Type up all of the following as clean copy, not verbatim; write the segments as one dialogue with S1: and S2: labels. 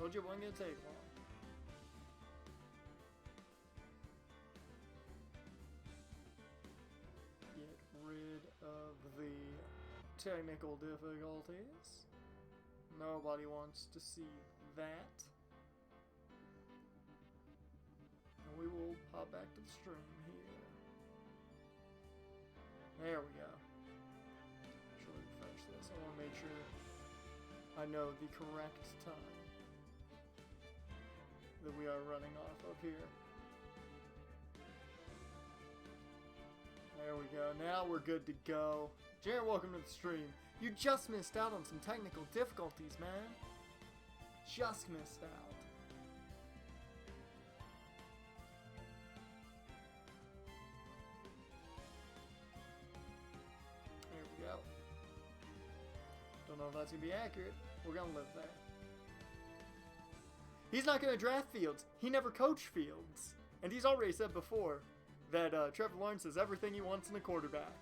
S1: Told you it wasn't gonna take long. Get rid of the technical difficulties. Nobody wants to see that. And we will pop back to the stream here. There we go. Actually, refresh this. I want to make sure I know the correct time that we are running off of here. There we go. Now we're good to go. Jared, welcome to the stream. You just missed out on some technical difficulties, man. Just missed out. There we go. Don't know if that's going to be accurate. We're going to live there. He's not going to draft Fields. He never coached Fields. And he's already said before that Trevor Lawrence is everything he wants in a quarterback.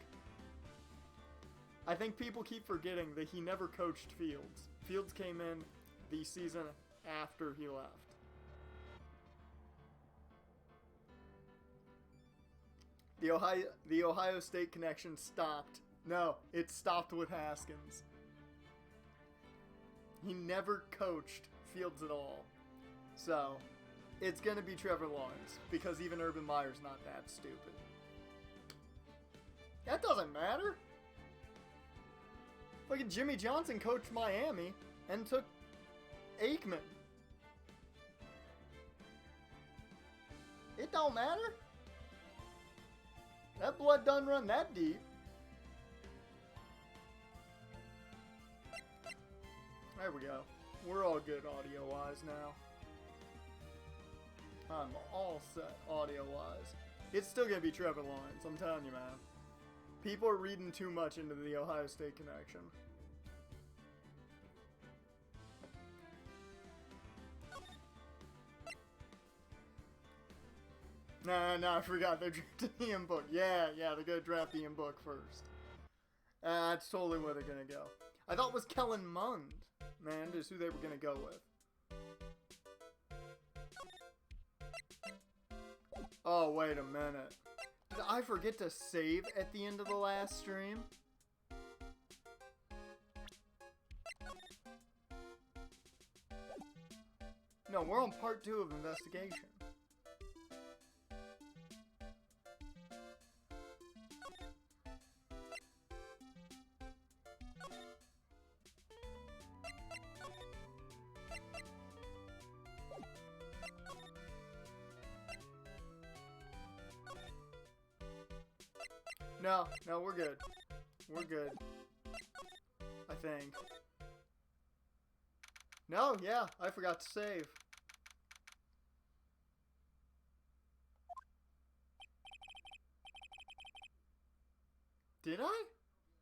S1: I think people keep forgetting that he never coached Fields. Fields came in the season after he left. The Ohio State connection stopped. No, it stopped with Haskins. He never coached Fields at all. So, it's going to be Trevor Lawrence, because even Urban Meyer's not that stupid. That doesn't matter. Fucking Jimmy Johnson coached Miami and took Aikman. It don't matter. That blood doesn't run that deep. There we go. We're all good audio-wise now. I'm all set audio-wise. It's still going to be Trevor Lawrence, I'm telling you, man. People are reading too much into the Ohio State connection. No, I forgot. They're drafting Ian Book. Yeah, they're going to draft Ian Book first. That's totally where they're going to go. I thought it was Kellen Mond, man, is who they were going to go with. Oh, wait a minute. Did I forget to save at the end of the last stream? No, we're on part 2 of investigation. No, we're good. We're good. I think. No, yeah, I forgot to save. Did I?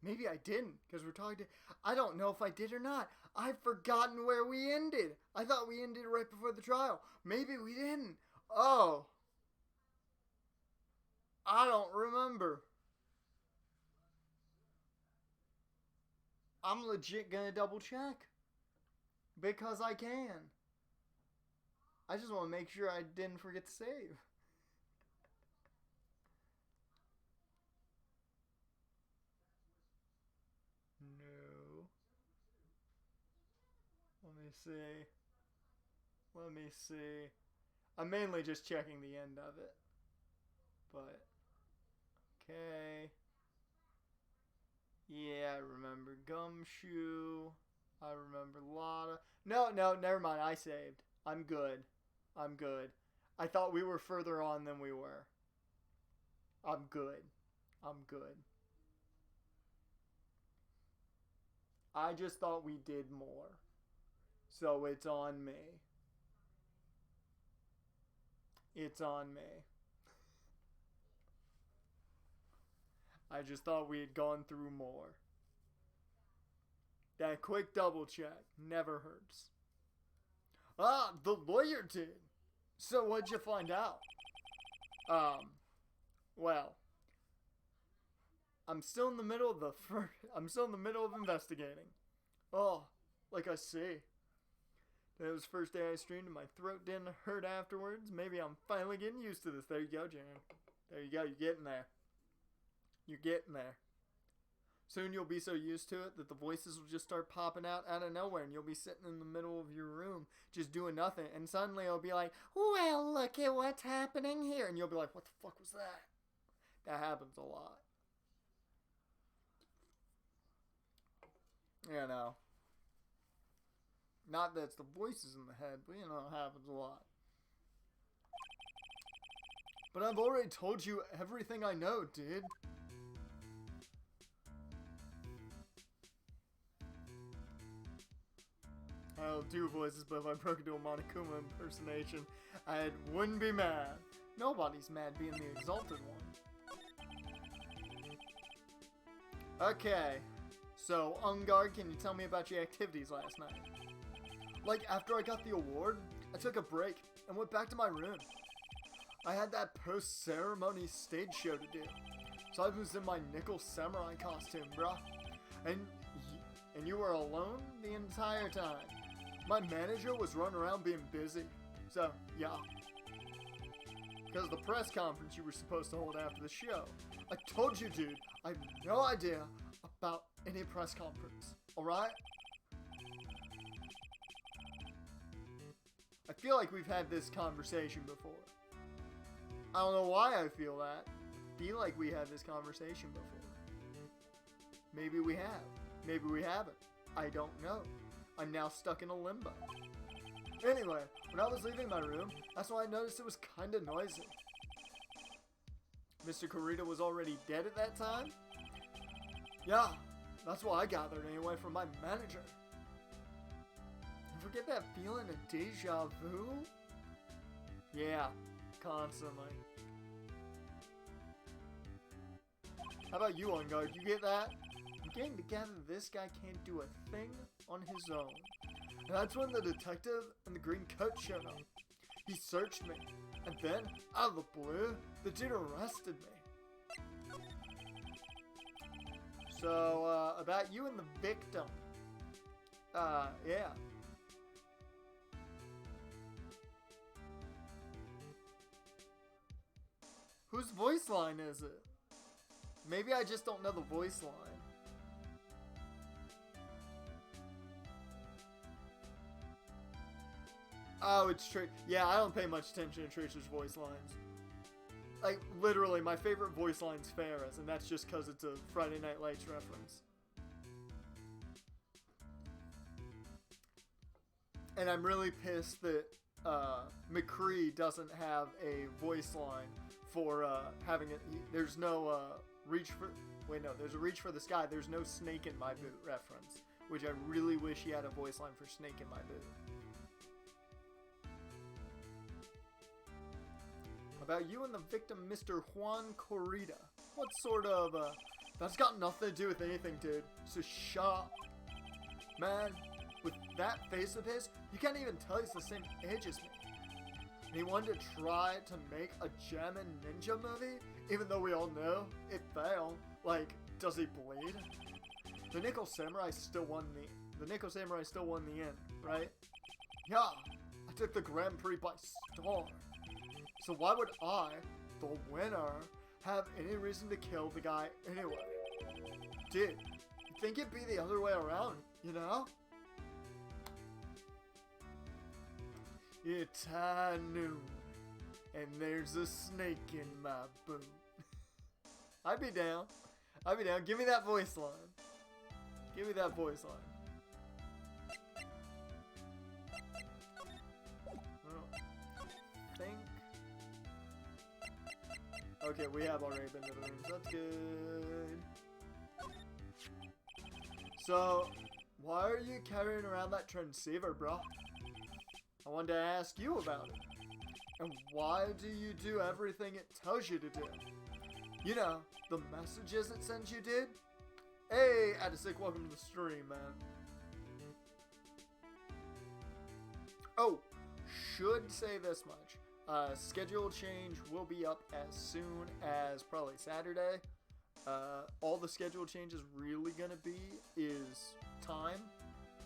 S1: Maybe I didn't, because we're talking to... I don't know if I did or not. I've forgotten where we ended. I thought we ended right before the trial. Maybe we didn't. Oh. I don't remember. I'm legit gonna double check. Because I can. I just want to make sure I didn't forget to save. No. Let me see. I'm mainly just checking the end of it. But, okay. Yeah, I remember Gumshoe. I remember Lotta. No, never mind. I saved. I'm good. I thought we were further on than we were. I'm good. I just thought we did more. So it's on me. I just thought we had gone through more. That quick double check never hurts. Ah, the lawyer did. So what'd you find out? Well, I'm still in the middle of investigating. Oh, like I see. That was the first day I streamed and my throat didn't hurt afterwards. Maybe I'm finally getting used to this. There you go, Jan. There you go. You're getting there. You're getting there. Soon you'll be so used to it that the voices will just start popping out of nowhere and you'll be sitting in the middle of your room just doing nothing. And suddenly it'll be like, well, look at what's happening here. And you'll be like, what the fuck was that? That happens a lot. You know. Not that it's the voices in the head, but you know, it happens a lot. But I've already told you everything I know, dude. I don't do voices, but if I broke into a Monokuma impersonation, I wouldn't be mad. Nobody's mad being the exalted one. Okay, so Ungard, can you tell me about your activities last night? Like, after I got the award, I took a break and went back to my room. I had that post-ceremony stage show to do, so I was in my nickel samurai costume, bruh. And you were alone the entire time. My manager was running around being busy, so yeah. Because the press conference you were supposed to hold after the show. I told you, dude, I have no idea about any press conference, alright? I feel like we've had this conversation before. I don't know why I feel that. I feel like we had this conversation before. Maybe we have. Maybe we haven't. I don't know. I'm now stuck in a limbo. Anyway, when I was leaving my room, that's when I noticed it was kinda noisy. Mr. Kurita was already dead at that time? Yeah, that's what I gathered anyway from my manager. You forget that feeling of deja vu? Yeah, constantly. How about you, On Guard? You get that? I'm getting together this guy can't do a thing on his own. And that's when the detective in the green coat showed up. He searched me, and then, out of the blue, the dude arrested me. So, about you and the victim. Yeah. Whose voice line is it? Maybe I just don't know the voice line. Oh, it's Trish. Yeah, I don't pay much attention to Trish's voice lines. Like, literally, my favorite voice line's Farrah's, and that's just because it's a Friday Night Lights reference. And I'm really pissed that McCree doesn't have a voice line for having it. There's no reach for. Wait, no, there's a reach for the sky. There's no Snake in My Boot reference, which I really wish he had a voice line for Snake in My Boot. About you and the victim, Mr. Juan Corrida. What sort of, that's got nothing to do with anything, dude. So shut up. Man, with that face of his, you can't even tell he's the same age as me. And he wanted to try to make a Jammin' Ninja movie, even though we all know it failed. Like, does he bleed? The Nickel Samurai still won the end, right? Yeah, I took the Grand Prix by storm. So why would I, the winner, have any reason to kill the guy anyway? Dude, you'd think it'd be the other way around, you know? It's high noon, and there's a snake in my boot. I'd be down. I'd be down. Give me that voice line. Give me that voice line. Okay, we have already been to the rooms. That's good. So, why are you carrying around that transceiver, bro? I wanted to ask you about it. And why do you do everything it tells you to do? You know, the messages it sends you, dude? Hey, Adisic, welcome to the stream, man. Oh, should say this much. Schedule change will be up as soon as probably Saturday. All the schedule change is really going to be is time.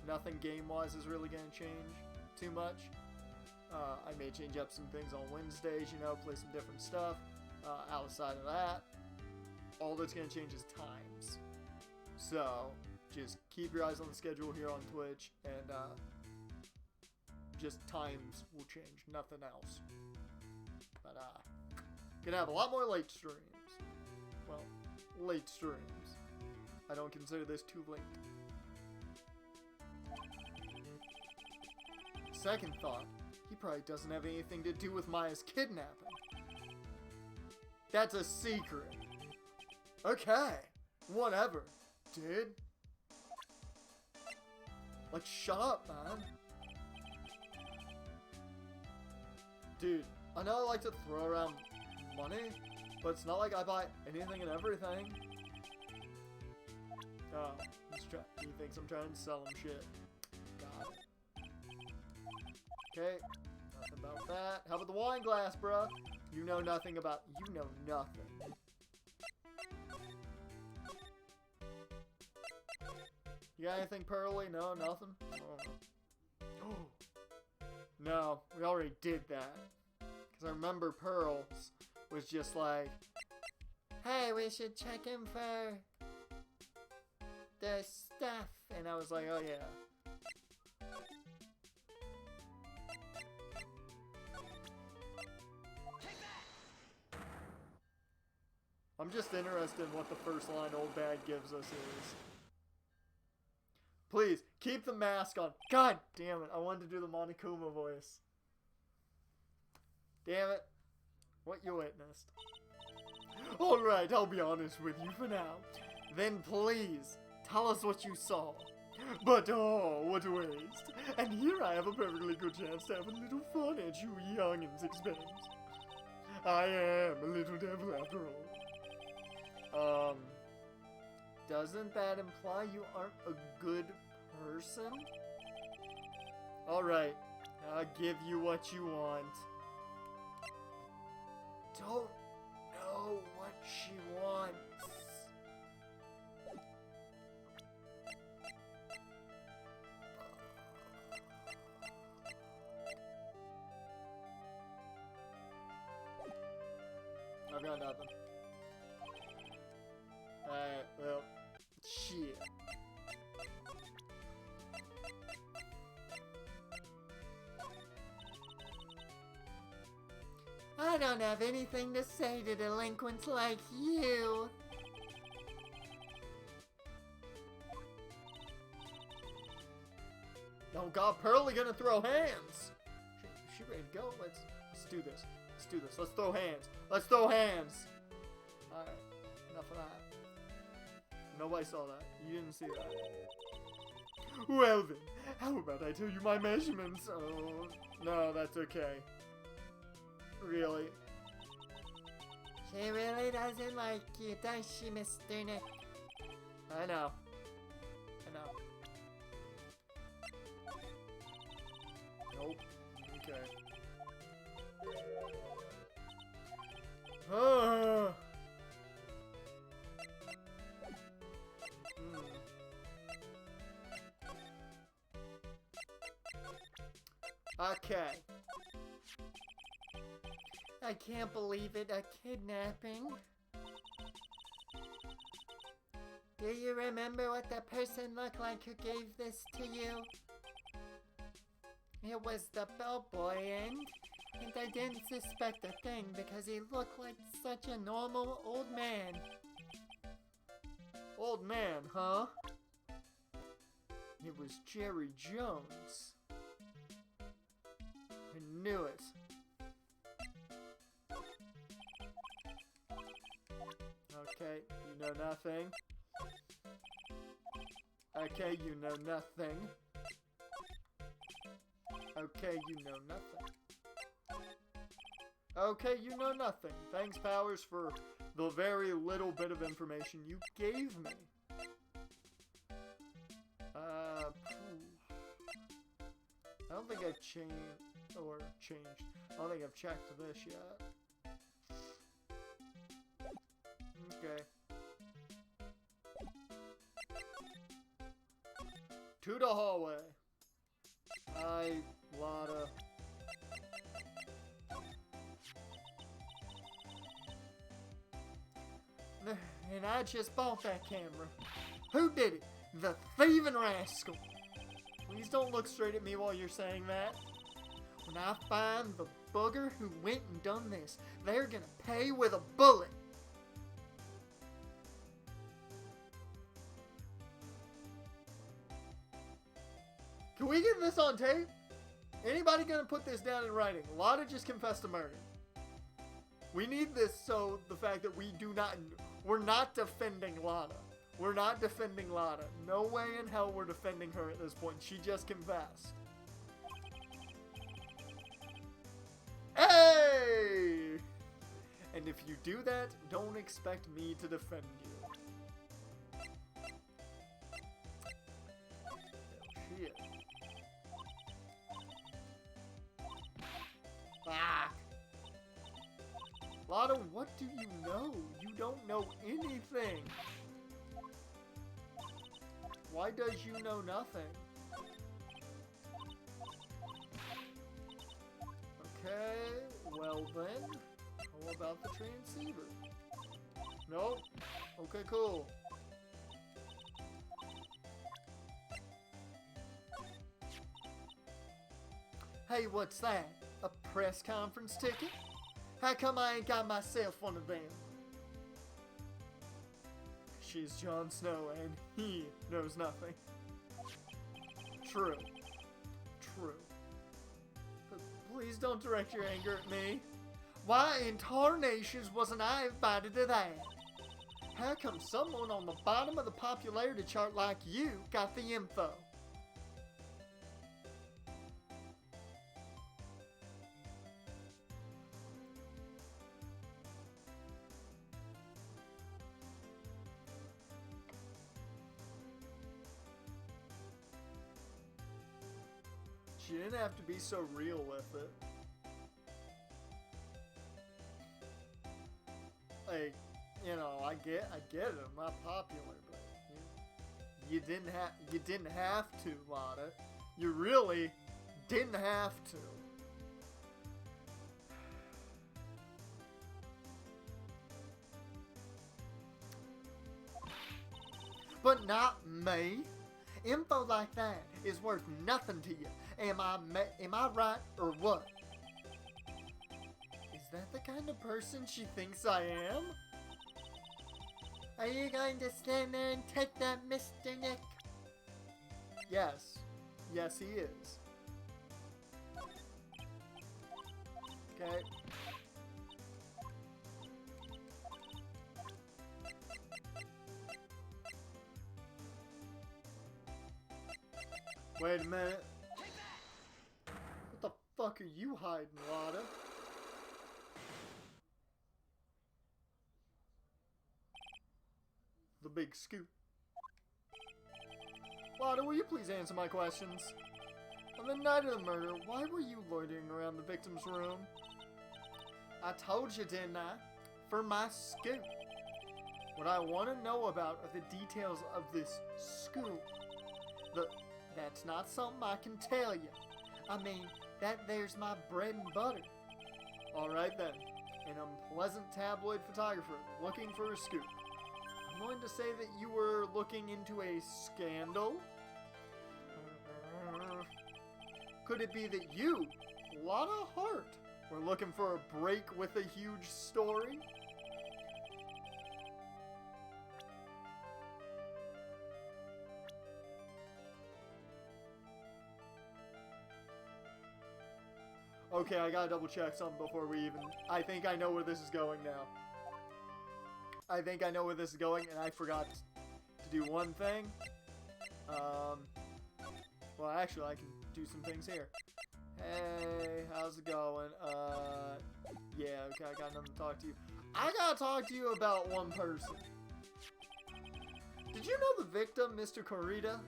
S1: Nothing game-wise is really going to change. too much. I may change up some things on Wednesdays, you know, play some different stuff. Outside of that, all that's going to change is times. So, just keep your eyes on the schedule here on Twitch, and just times will change, nothing else. But, gonna have a lot more late streams. Well, late streams. I don't consider this too late. Second thought, he probably doesn't have anything to do with Maya's kidnapping. That's a secret. Okay, whatever, dude. Like, shut up, man. Dude, I know I like to throw around money, but it's not like I buy anything and everything. Oh, he thinks I'm trying to sell him shit. Got it. Okay, nothing about that. How about the wine glass, bruh? You know nothing about... You know nothing. You got anything pearly? No, nothing? Oh. No, we already did that. Because I remember Pearls was just like, hey, we should check in for the stuff. And I was like, oh yeah. I'm just interested in what the first line Old Dad gives us is. Please, keep the mask on. God damn it, I wanted to do the Monokuma voice. Damn it. What you witnessed. Alright, I'll be honest with you for now. Then please, tell us what you saw. But oh, what a waste. And here I have a perfectly good chance to have a little fun at you youngins' expense. I am a little devil after all. Doesn't that imply you aren't a good person? Alright, I'll give you what you want. Don't know what she wants. I've got nothing. Alright, well, shit. I don't have anything to say to delinquents like you. Oh god, Pearly gonna throw hands! She ready to go? Let's do this. Let's do this. Let's throw hands. Let's throw hands! Alright, enough of that. Nobody saw that. You didn't see that. Well then, how about I tell you my measurements? Oh, no, that's okay. Really?
S2: She really doesn't like you, does she, Mr. Nick?
S1: I know. I know. Nope. Okay. Ah. Okay.
S2: I can't believe it, a kidnapping. Do you remember what the person looked like who gave this to you? It was the bellboy, and I didn't suspect a thing because he looked like such a normal old man.
S1: Old man, huh? It was Jerry Jones. I knew it. Okay, you know nothing. Okay, you know nothing. Okay, you know nothing. Okay, you know nothing. Thanks, Powers, for the very little bit of information you gave me. I don't think I've changed. I don't think I've checked this yet. Okay. To the hallway. I
S2: and I just bought that camera. Who did it? The thieving rascal.
S1: Please don't look straight at me while you're saying that.
S2: When I find the bugger who went and done this, they're gonna pay with a bullet.
S1: Can we get this on tape? Anybody gonna put this down in writing? Lotta just confessed to murder. We need this so the fact that we're not defending Lotta. We're not defending Lotta. No way in hell we're defending her at this point. She just confessed. Hey! And if you do that, don't expect me to defend you. Shit.
S2: Ah.
S1: Lotta, what do you know? You don't know anything. Why does you know nothing? Okay, well then, how about the transceiver? Nope. Okay, cool.
S2: Hey, what's that? A press conference ticket? How come I ain't got myself one of them?
S1: She's Jon Snow and he knows nothing. True. True. But please don't direct your anger at me.
S2: Why in tarnations wasn't I invited to that? How come someone on the bottom of the popularity chart like you got the info?
S1: She didn't have to be so real with it. Like, you know, I get it. I'm not popular, but you didn't have to, Lotta. You really didn't have to.
S2: But not me. Info like that is worth nothing to you. Am I right or what?
S1: Is that the kind of person she thinks I am?
S2: Are you going to stand there and take that, Mr. Nick?
S1: Yes. Yes, he is. Okay. Wait a minute. What the fuck are you hiding, Lotta? The big scoop. Lotta, will you please answer my questions? On the night of the murder, why were you loitering around the victim's room?
S2: I told you, didn't I? For my scoop.
S1: What I want to know about are the details of this scoop.
S2: That's not something I can tell you. I mean, that there's my bread and butter.
S1: Alright then. An unpleasant tabloid photographer looking for a scoop. I'm going to say that you were looking into a scandal? Could it be that you, Lotta Hart, were looking for a break with a huge story? Okay, I gotta double check something before we even... I think I know where this is going now. I think I know where this is going, and I forgot to do one thing. Well, actually, I can do some things here. Hey, how's it going? Yeah, okay, I got nothing to talk to you. I gotta talk to you about one person. Did you know the victim, Mr. Corrida?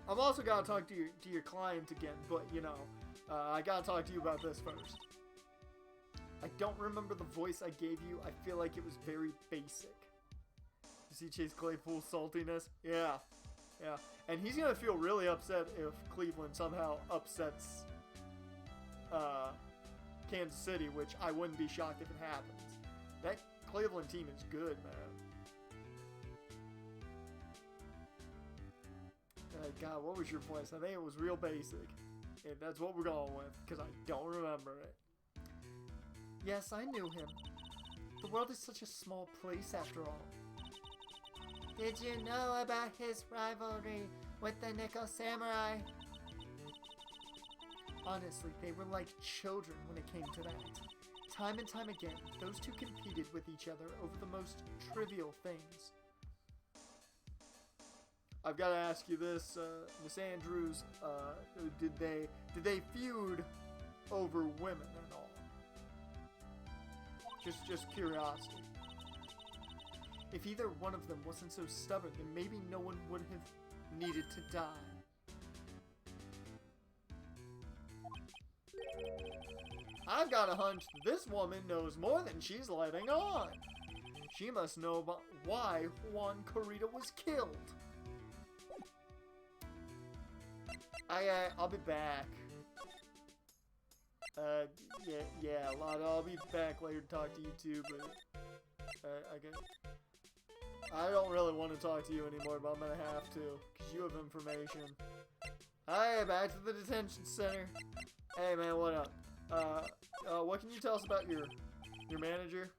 S1: I'm also gotta talk to your client again, but, you know... I gotta talk to you about this first. I don't remember the voice I gave you. I feel like it was very basic. You see Chase Claypool's saltiness? Yeah. Yeah. And he's gonna feel really upset if Cleveland somehow upsets Kansas City, which I wouldn't be shocked if it happens. Cleveland team is good, man. God, what was your voice? I think it was real basic. And that's what we're going with, because I don't remember it.
S2: Yes, I knew him. The world is such a small place after all. Did you know about his rivalry with the Nickel Samurai? Honestly, they were like children when it came to that. Time and time again, those two competed with each other over the most trivial things.
S1: I've got to ask you this, Miss Andrews. Did they feud over women and all? Just curiosity.
S2: If either one of them wasn't so stubborn, then maybe no one would have needed to die.
S1: I've got a hunch this woman knows more than she's letting on. She must know about why Juan Corrida was killed. I'll be back. Yeah, Lotto, I'll be back later to talk to you too, but I don't really want to talk to you anymore, but I'm gonna have to, because you have information. Hey, back to the detention center. Hey man, what up? What can you tell us about your manager?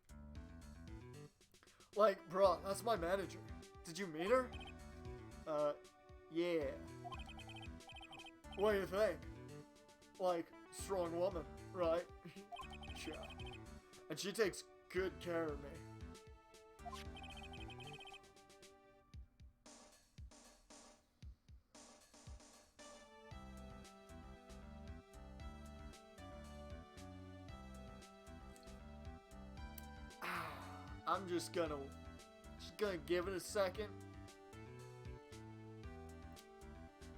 S1: Like, bro, that's my manager. Did you meet her? Yeah. What do you think? Like, strong woman, right? Yeah. And she takes good care of me. I'm just gonna give it a second.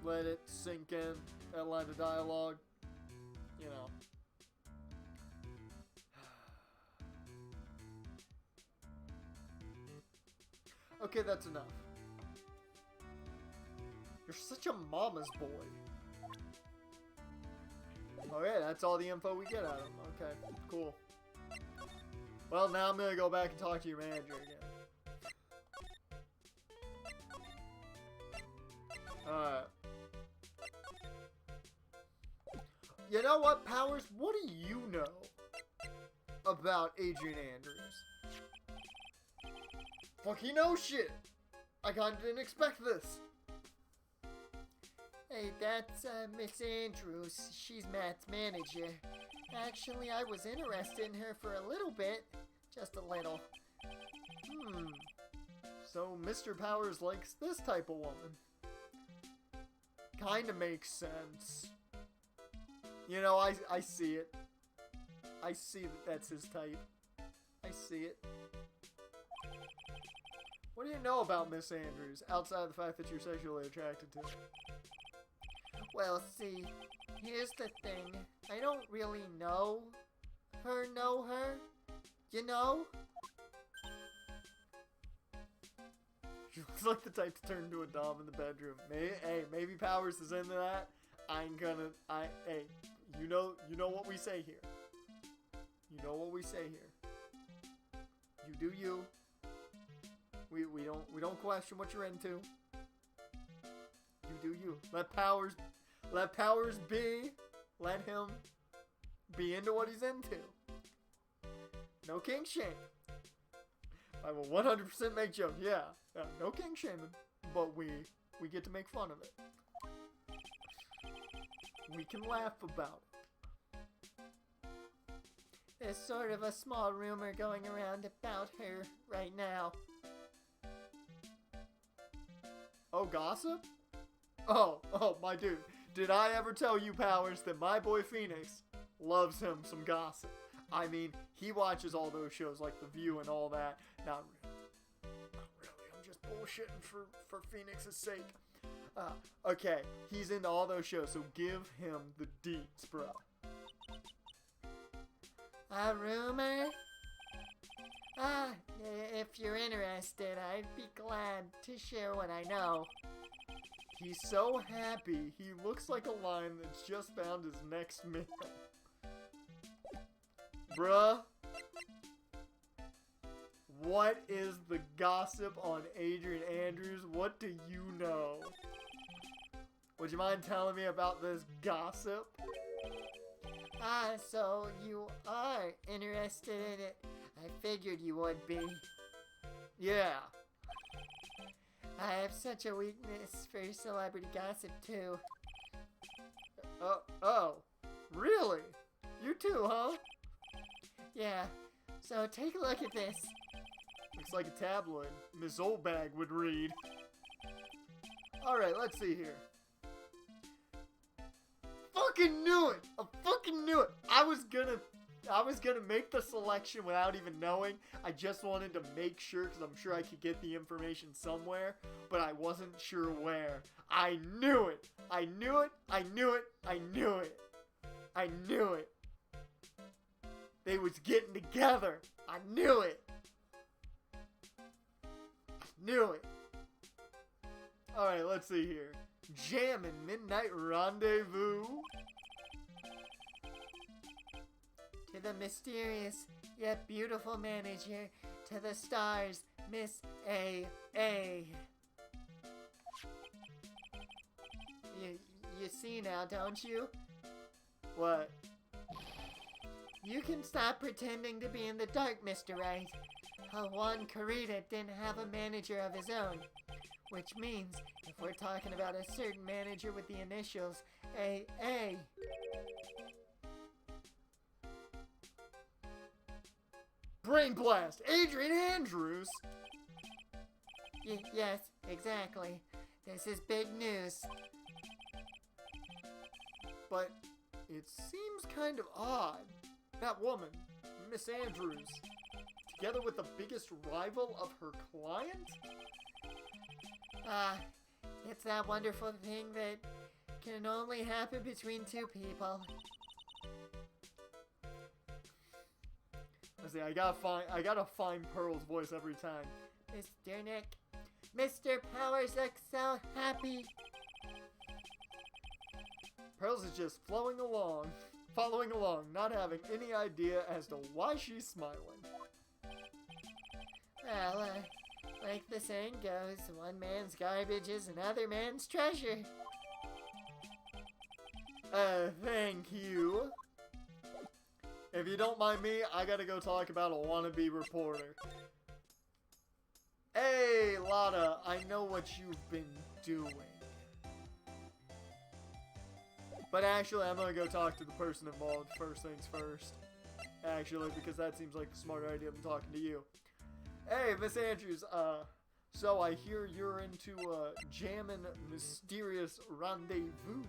S1: Let it sink in, that line of dialogue, you know. Okay, that's enough. You're such a mama's boy. Okay, that's all the info we get out of him. Okay, cool. Well, now I'm gonna go back and talk to your manager again. Alright. You know what, Powers? What do you know about Adrian Andrews? Fucking no shit! I kinda didn't expect this.
S2: Hey, that's Miss Andrews. She's Matt's manager. Actually, I was interested in her for a little bit. Just a little.
S1: So Mr. Powers likes this type of woman. Kinda makes sense. You know, I see it. I see that that's his type. I see it. What do you know about Miss Andrews, outside of the fact that you're sexually attracted to her?
S2: Well, see, here's the thing. I don't really know her, you know?
S1: She looks like the type to turn into a dom in the bedroom. Maybe Powers is into that. Hey, you know what we say here. You know what we say here. You do you. We don't question what you're into. You do you. Let Powers be. Let him be into what he's into. No king shame. I will 100% make jokes. Yeah, no king shaming, but we get to make fun of it. We can laugh about it.
S2: There's sort of a small rumor going around about her right now.
S1: Oh, gossip? Oh, my dude. Did I ever tell you, Powers, that my boy Phoenix loves him some gossip? I mean, he watches all those shows like The View and all that. Not really. I'm just bullshitting for Phoenix's sake. Okay, he's into all those shows, so give him the deets, bro.
S2: A rumor? If you're interested, I'd be glad to share what I know.
S1: He's so happy, he looks like a lion that's just found his next meal. Bruh. What is the gossip on Adrian Andrews? What do you know? Would you mind telling me about this gossip?
S2: Ah, so you are interested in it. I figured you would be.
S1: Yeah.
S2: I have such a weakness for celebrity gossip, too.
S1: Oh, really? You too, huh?
S2: Yeah, so take a look at this.
S1: Looks like a tabloid Miss Oldbag would read. Alright, let's see here. Fucking knew it! I fucking knew it! I was gonna make the selection without even knowing. I just wanted to make sure, because I'm sure I could get the information somewhere, but I wasn't sure where. I knew it! I knew it! I knew it! I knew it! I knew it! They was getting together! I knew it! I knew it! Alright, let's see here. Jammin' Midnight Rendezvous.
S2: To the mysterious yet beautiful manager, to the stars, Miss A.A. You see now, don't you?
S1: What?
S2: You can stop pretending to be in the dark, Mr. Wright. Juan Carita didn't have a manager of his own. Which means, if we're talking about a certain manager with the initials A.A.
S1: Brain blast! Adrian Andrews!
S2: Yes, exactly. This is big news.
S1: But it seems kind of odd. That woman, Miss Andrews, together with the biggest rival of her client?
S2: It's that wonderful thing that can only happen between two people.
S1: Let's see, I gotta find Pearl's voice every time.
S2: Mr. Nick, Mr. Powers looks so happy.
S1: Pearl's is just following along, not having any idea as to why she's smiling.
S2: Well, like the saying goes, one man's garbage is another man's treasure.
S1: Thank you. If you don't mind me, I gotta go talk about a wannabe reporter. Hey, Lotta, I know what you've been doing. But actually, I'm gonna go talk to the person involved first things first. Actually, because that seems like a smarter idea than talking to you. Hey, Miss Andrews, so I hear you're into, jammin' mysterious rendezvous.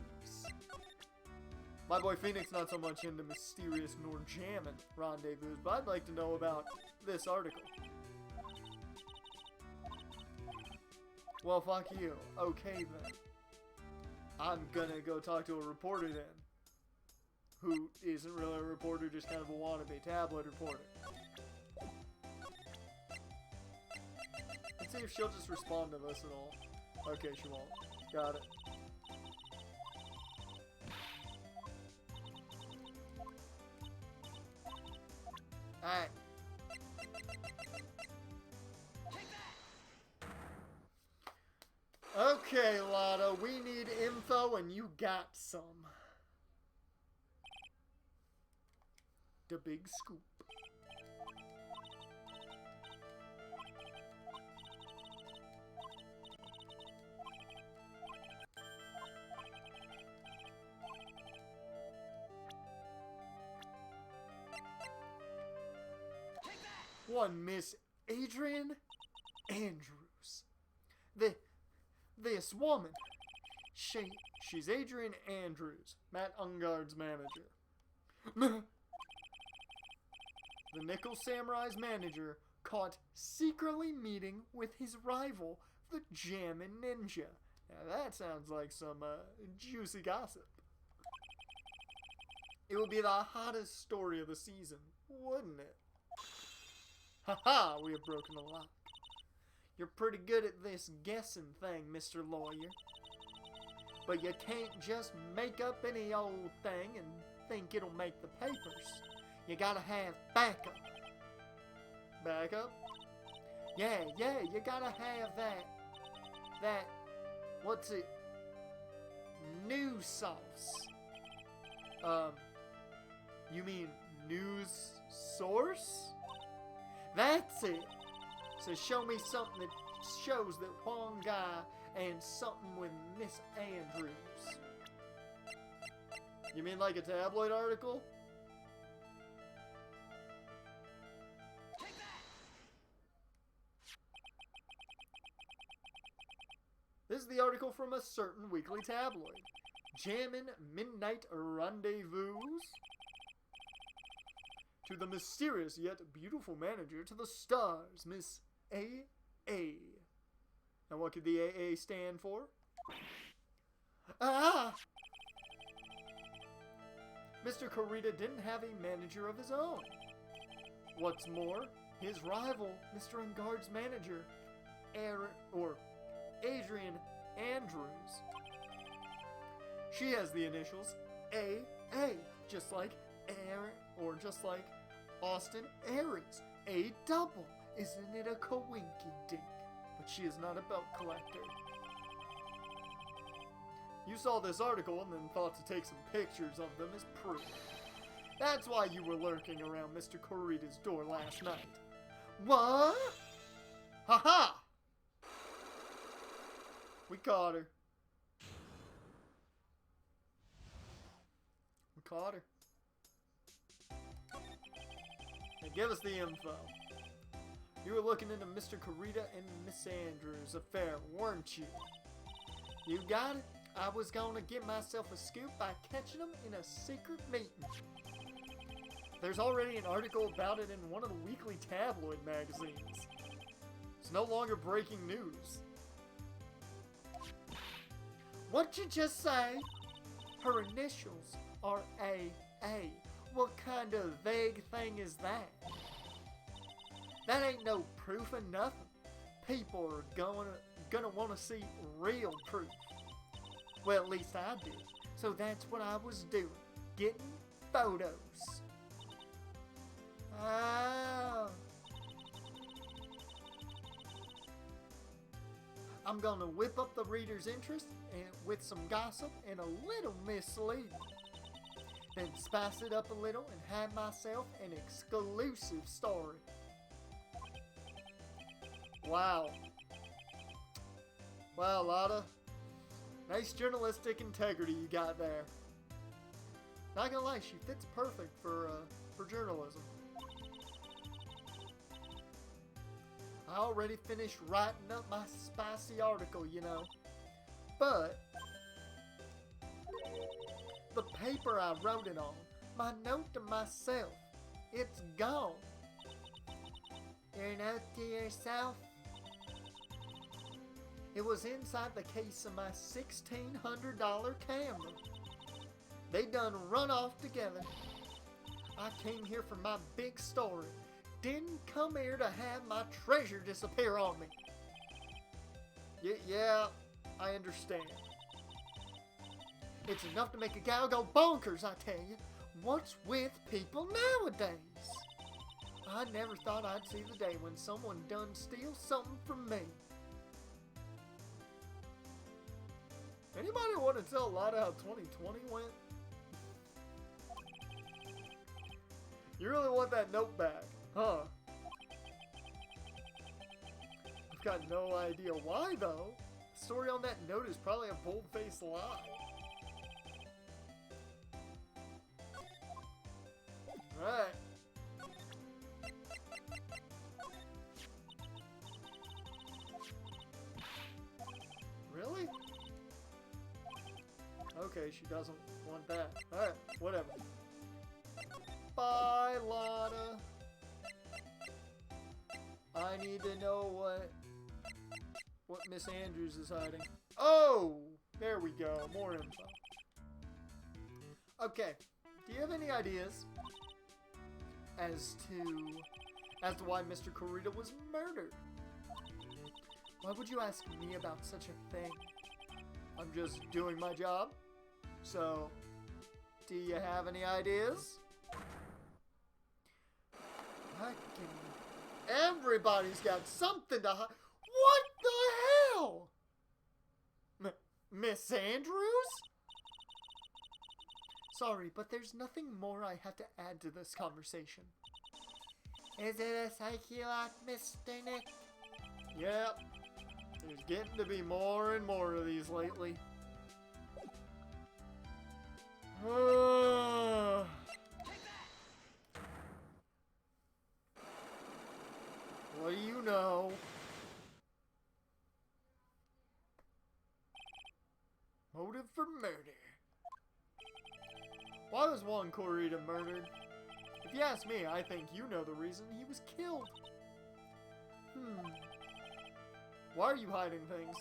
S1: My boy Phoenix not so much into mysterious nor jammin' rendezvous, but I'd like to know about this article. Well, fuck you. Okay, then. I'm gonna go talk to a reporter then. Who isn't really a reporter, just kind of a wannabe tabloid reporter. Let's see if she'll just respond to this at all. Okay, she won't. Got it.
S2: Alright.
S1: Okay, Lotta, we need info and you got some. The big scoop. One Miss Adrian Andrews. This woman, she's Adrian Andrews, Matt Ungard's manager. The Nickel Samurai's manager caught secretly meeting with his rival, the Jammin' Ninja. Now that sounds like some juicy gossip. It would be the hottest story of the season, wouldn't it? Haha, we have broken the lock. You're pretty good at this guessing thing, Mr. Lawyer. But you can't just make up any old thing and think it'll make the papers. You gotta have backup. Backup? Yeah, you gotta have that, what's it, news sauce. You mean news source? That's it. So show me something that shows that Huang Guy and something with Miss Andrews. You mean like a tabloid article? This is the article from a certain weekly tabloid. Jammin' Midnight Rendezvous? To the mysterious yet beautiful manager to the stars, Miss A.A. And what could the A.A. stand for? Ah! Mr. Corita didn't have a manager of his own. What's more, his rival, Mr. Ungard's manager, Adrian Andrews. She has the initials A.A., just like just like Austin Aries. A double. Isn't it a coinky dink? But she is not a belt collector. You saw this article and then thought to take some pictures of them as proof. That's why you were lurking around Mr. Corita's door last night. What? Ha-ha! We caught her. We caught her. Now give us the info. You were looking into Mr. Corita and Miss Andrews' affair, weren't you? You got it. I was gonna get myself a scoop by catching them in a secret meeting. There's already an article about it in one of the weekly tabloid magazines. It's no longer breaking news. What'd you just say? Her initials are A.A. What kind of vague thing is that? That ain't no proof of nothing. People are gonna want to see real proof. Well, at least I did. So that's what I was doing. Getting photos. Oh. I'm gonna whip up the reader's interest with some gossip and a little misleading. Then spice it up a little and have myself an exclusive story. Wow. Wow, Lotta. Nice journalistic integrity you got there. Not gonna lie, she fits perfect for journalism. I already finished writing up my spicy article, you know. But the paper I wrote it on, my note to myself, it's gone. Your note to yourself? It was inside the case of my $1,600 camera. They done run off together. I came here for my big story. Didn't come here to have my treasure disappear on me. Yeah, I understand. It's enough to make a gal go bonkers, I tell you. What's with people nowadays? I never thought I'd see the day when someone done steal something from me. Anybody want to tell Lotta how 2020 went? You really want that note back, huh? I've got no idea why, though. The story on that note is probably a bold-faced lie. Alright. Really? Okay, she doesn't want that. Alright, whatever. Bye, Lotta. I need to know what Miss Andrews is hiding. Oh! There we go. More info. Okay. Do you have any ideas as to why Mr. Corita was murdered? Why would you ask me about such a thing? I'm just doing my job. So, do you have any ideas? I can Everybody's got something to hide. What the hell? Miss Andrews? Sorry, but there's nothing more I have to add to this conversation.
S2: Is it a psyche lock, Mr. Nick?
S1: Yep. There's getting to be more and more of these lately. What do you know? Motive for murder. Why was Juan Corrida murdered? If you ask me, I think you know the reason he was killed. Why are you hiding things?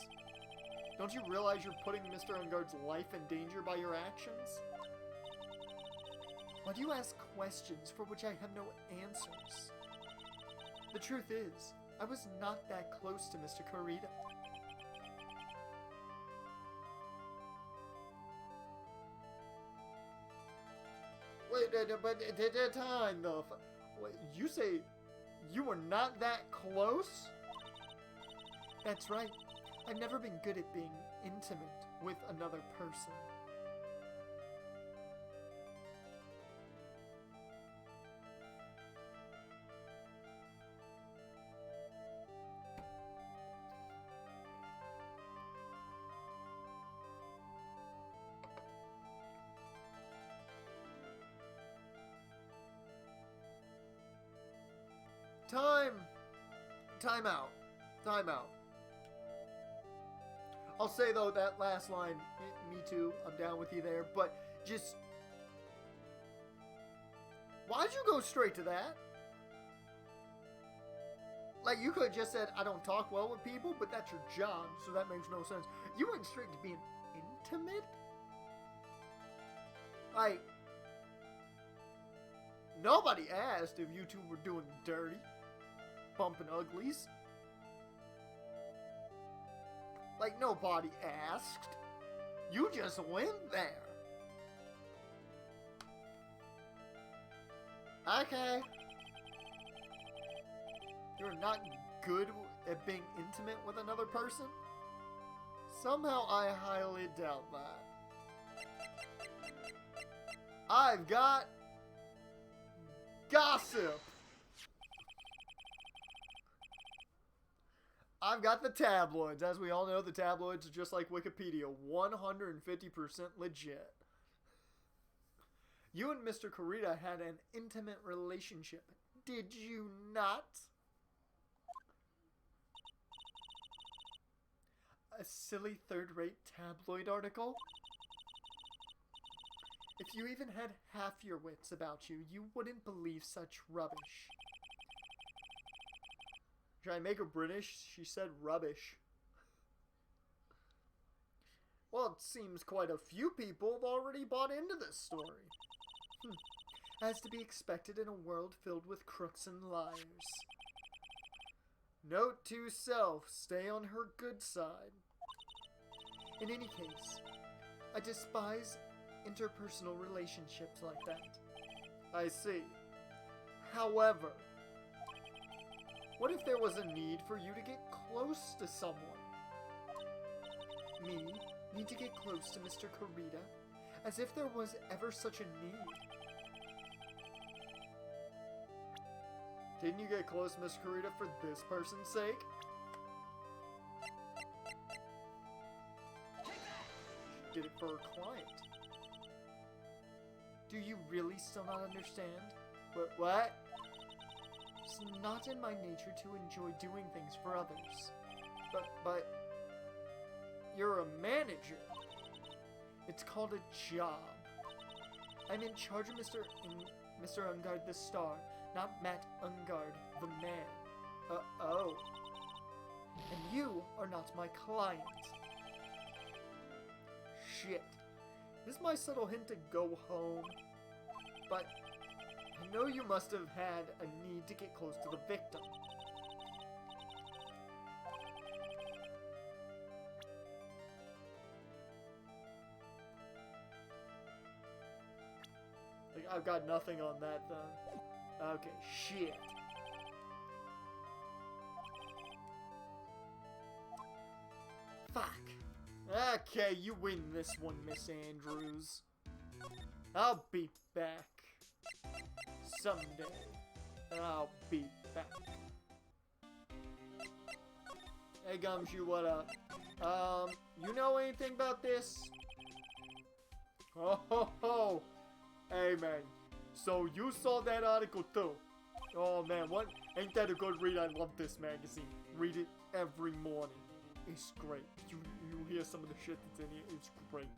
S1: Don't you realize you're putting Mr. Ungard's life in danger by your actions? Why do you ask questions for which I have no answers? The truth is, I was not that close to Mr. Corrida. Wait, but at the time, though, wait, you say you were not that close? That's right. I've never been good at being intimate with another person. Time out. I'll say, though, that last line, me too, I'm down with you there, but just... Why'd you go straight to that? Like, you could have just said, I don't talk well with people, but that's your job, so that makes no sense. You went straight to being intimate? Like, nobody asked if you two were doing dirty, bumping uglies. Like, nobody asked. You just went there. Okay. You're not good at being intimate with another person? Somehow I highly doubt that. I've got gossip. I've got the tabloids. As we all know, the tabloids are just like Wikipedia, 150% legit. You and Mr. Corrida had an intimate relationship, did you not? A silly third-rate tabloid article? If you even had half your wits about you, you wouldn't believe such rubbish. Should I make her British? She said rubbish. Well, it seems quite a few people have already bought into this story. As to be expected in a world filled with crooks and liars. Note to self, stay on her good side. In any case, I despise interpersonal relationships like that. I see. However, what if there was a need for you to get close to someone? Me need to get close to Mr. Corrida? As if there was ever such a need. Didn't you get close to Mr. Corrida for this person's sake? She did it for her client. Do you really still not understand? What? It's not in my nature to enjoy doing things for others. But you're a manager. It's called a job. I'm in charge of Mr. Ungard the Star, not Matt Ungard the man. Oh. And you are not my client. Shit. This is my subtle hint to go home. But I know you must have had a need to get close to the victim. Like, I've got nothing on that, though. Okay, shit. Okay, you win this one, Miss Andrews. I'll be back. Someday. I'll be back. Hey, Gumshoe, what up? You know anything about this? Oh, ho, ho. Hey, man. So, you saw that article, too. Oh, man, what? Ain't that a good read? I love this magazine. Read it every morning. It's great. You hear some of the shit that's in here. It's great.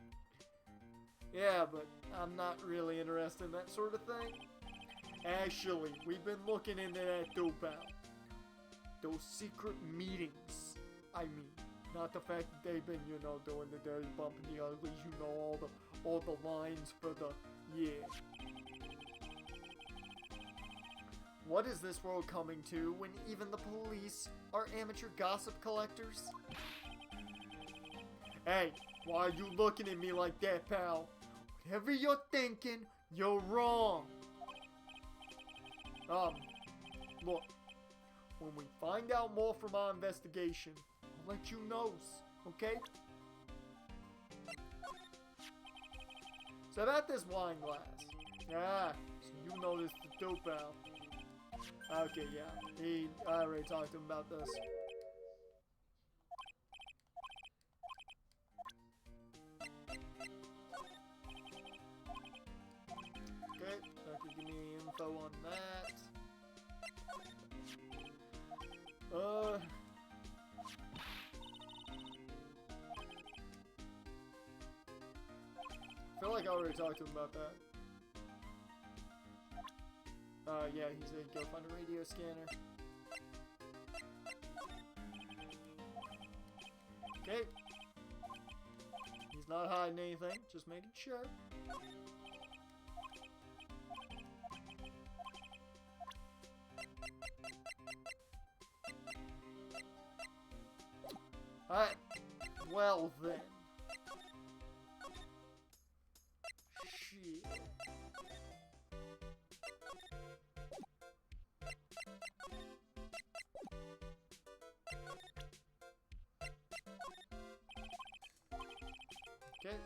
S1: Yeah, but I'm not really interested in that sort of thing. Actually, we've been looking into that too, pal. Those secret meetings. I mean, not the fact that they've been, you know, doing the dirty bump and the uglies, you know, all the lines for the, yeah. What is this world coming to when even the police are amateur gossip collectors? Hey, why are you looking at me like that, pal? Whatever you're thinking, you're wrong. Look, when we find out more from our investigation, I'll let you know, okay? So about this wine glass. Ah, so you noticed the too, pal. Okay, yeah. I already talked to him about this. Okay, that could give me info on that. I feel like I already talked to him about that. Yeah, he said go find a radio scanner. Okay. He's not hiding anything, just making sure. Alright. Well then. Shit. Okay.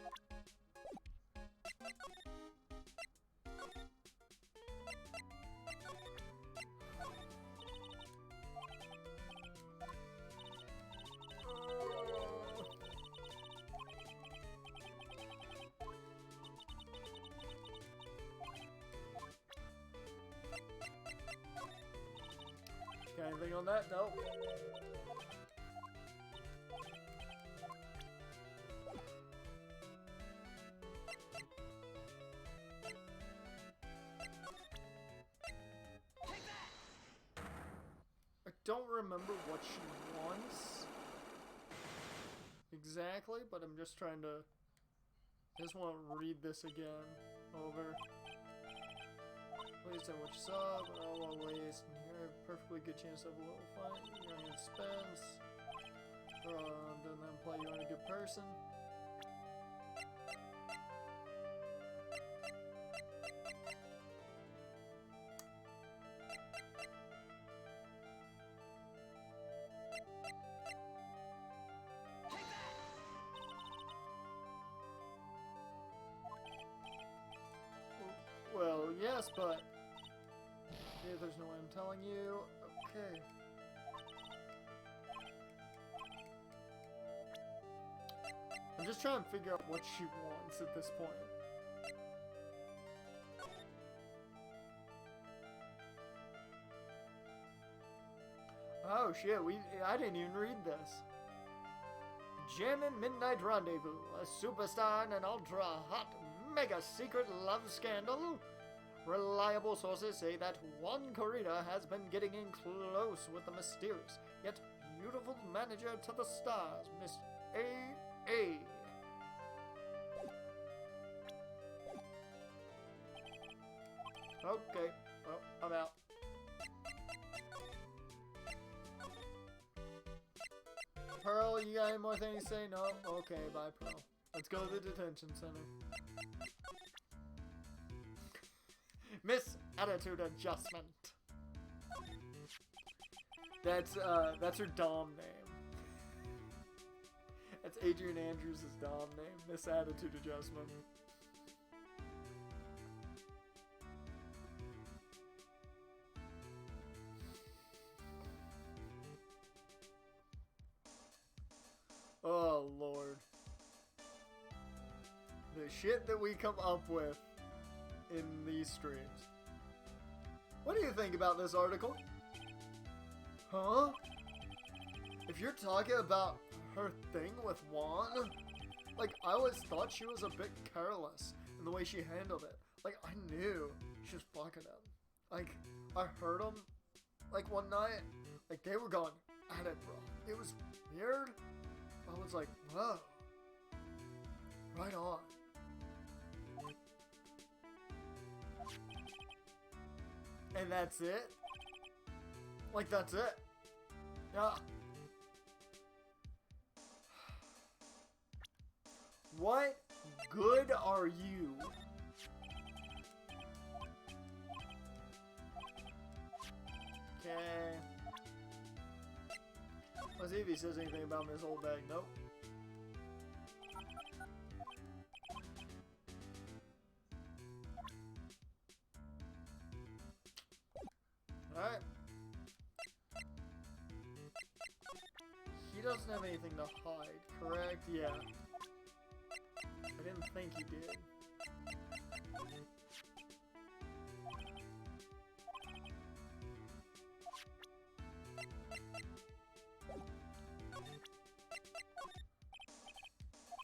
S1: Got anything on that? Nope. I don't remember what she wants exactly, but I'm just trying to. I just want to read this again over. Please tell what you saw, but I'll always hear a perfectly good chance of what we'll find. You're in suspense. Doesn't that imply you aren't a good person? Well, yes, but if there's no way I'm telling you, okay. I'm just trying to figure out what she wants at this point. Oh shit, I didn't even read this. Gem and Midnight Rendezvous, a superstar in an ultra-hot, mega-secret love scandal. Reliable sources say that one Corrida has been getting in close with the mysterious, yet beautiful manager to the stars, Miss A.A. Okay, well, I'm out. Pearl, you got any more things to say? No? Okay, bye, Pearl. Let's go to the detention center. Miss Attitude Adjustment. That's her Dom name. That's Adrian Andrews' Dom name. Miss Attitude Adjustment. Oh, Lord. The shit that we come up with in these streams. What do you think about this article? Huh? If you're talking about her thing with Juan, like, I always thought she was a bit careless in the way she handled it. Like, I knew she was fucking him. Like, I heard him, like, one night. Like, they were going at it, bro. It was weird. I was like, whoa. Right on. And that's it? Like, that's it? Yeah. What good are you? Okay. Let's see if he says anything about Miss Old Bag. Nope. Alright. He doesn't have anything to hide, correct? Yeah. I didn't think he did.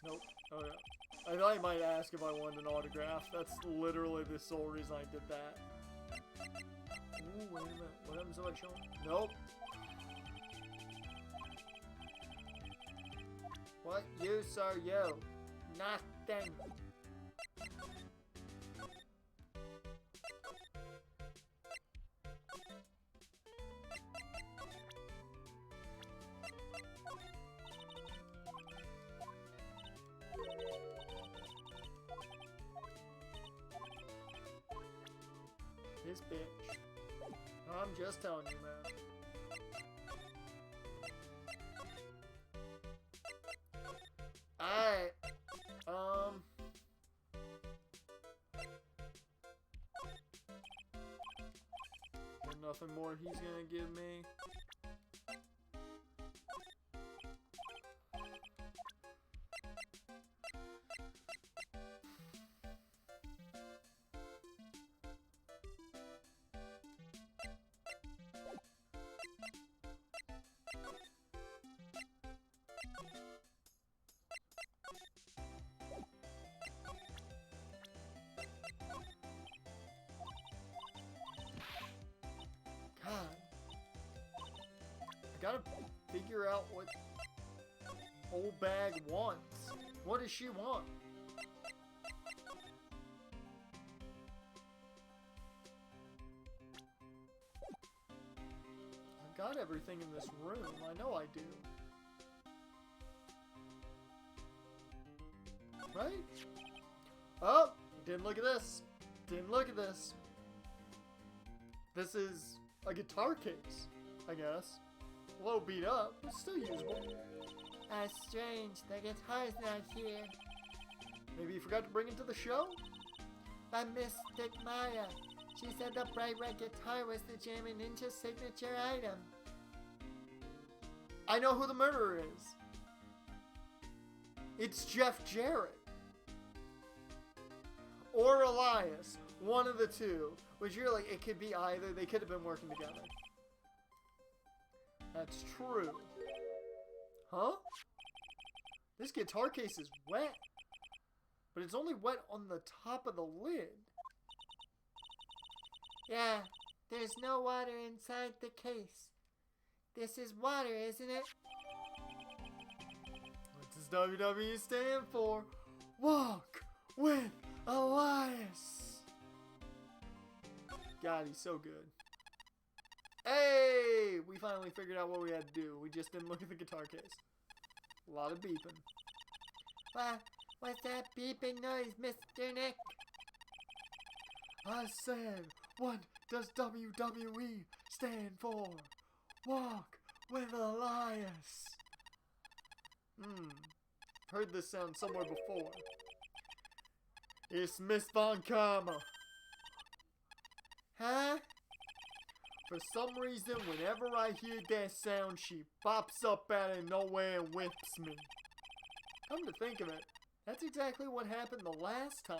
S1: Nope. Okay. I thought he might ask if I wanted an autograph. That's literally the sole reason I did that. Ooh, wait a minute. What happens if I show him? Nope. What use are you? Nothing. This bitch. I'm just telling you, man. Alright. There's nothing more he's gonna give me. Gotta figure out what Old Bag wants. What does she want? I've got everything in this room. I know I do. Right? Oh! Didn't look at this. Didn't look at this. This is a guitar case, I guess. A little beat up, but still usable.
S2: That's strange. The guitar's not here.
S1: Maybe you forgot to bring it to the show?
S2: But Mystic Maya. She said the bright red guitar was the Jammin' Ninja signature item.
S1: I know who the murderer is. It's Jeff Jarrett. Or Elias. One of the two. Which you're like, it could be either. They could have been working together. That's true. Huh? This guitar case is wet. But it's only wet on the top of the lid.
S2: Yeah, there's no water inside the case. This is water, isn't it?
S1: What does WWE stand for? Walk with Elias. God, he's so good. Hey! We finally figured out what we had to do. We just didn't look at the guitar case. A lot of beeping.
S2: What's that beeping noise, Mr. Nick?
S1: I said, what does WWE stand for? Walk with Elias. heard this sound somewhere before. It's Miss Von Karma.
S2: Huh?
S1: For some reason, whenever I hear that sound, she pops up out of nowhere and whips me. Come to think of it, that's exactly what happened the last time.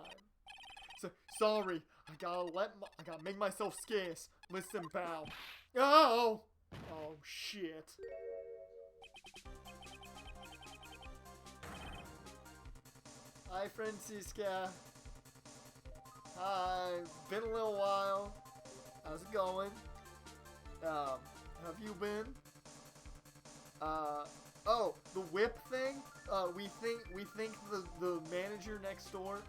S1: Sorry, I gotta make myself scarce. Listen, pal. Oh! Oh, shit. Hi, Francisca. Hi. Been a little while. How's it going? Have you been? Oh, the whip thing? We think the manager next door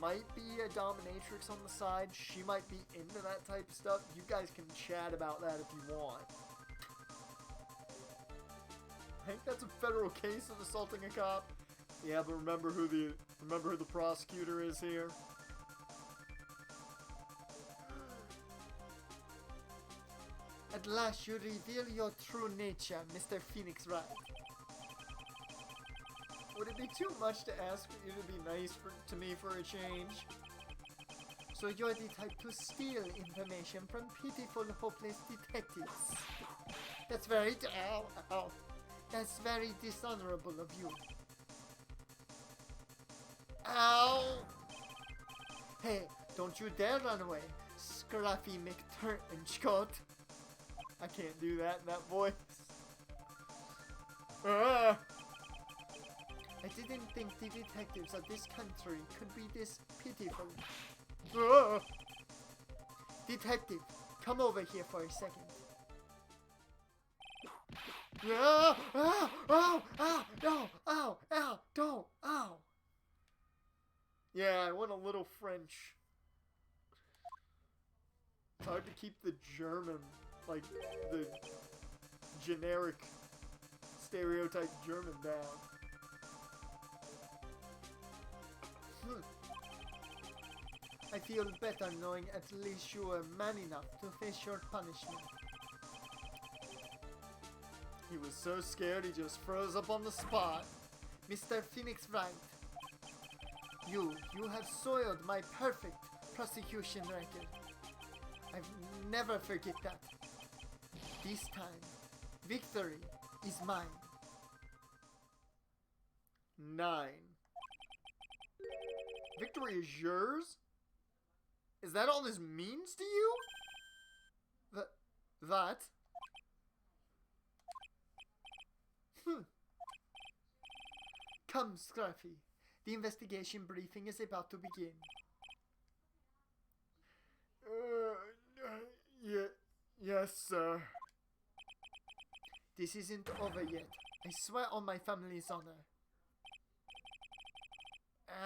S1: might be a dominatrix on the side. She might be into that type of stuff. You guys can chat about that if you want. I think that's a federal case of assaulting a cop. Yeah, but remember who the prosecutor is here?
S2: At last you reveal your true nature, Mr. Phoenix Wright.
S1: Would it be too much to ask for you to be nice to me for a change?
S2: So you're the type to steal information from pitiful, hopeless detectives. That's very That's very dishonorable of you. Ow! Hey, don't you dare run away, Scruffy McTurtlencoat.
S1: I can't do that in that voice. Ah!
S2: I didn't think the detectives of this country could be this pitiful.
S1: Ah!
S2: Detective, come over here for a second.
S1: Ah! Ah! Oh! Ah! No! Ow! Ow! Don't! Ow! Yeah, I went a little French. It's hard to keep the German, like the generic stereotype German down.
S2: I feel better knowing at least you were man enough to face your punishment.
S1: He was so scared he just froze up on the spot.
S2: Mr. Phoenix Wright, you have soiled my perfect prosecution record. I've never forget that. This time, victory is mine.
S1: 9. Victory is yours? Is that all this means to you? That?
S2: Come, Scruffy. The investigation briefing is about to begin.
S1: Yes, sir.
S2: This isn't over yet. I swear on my family's honor.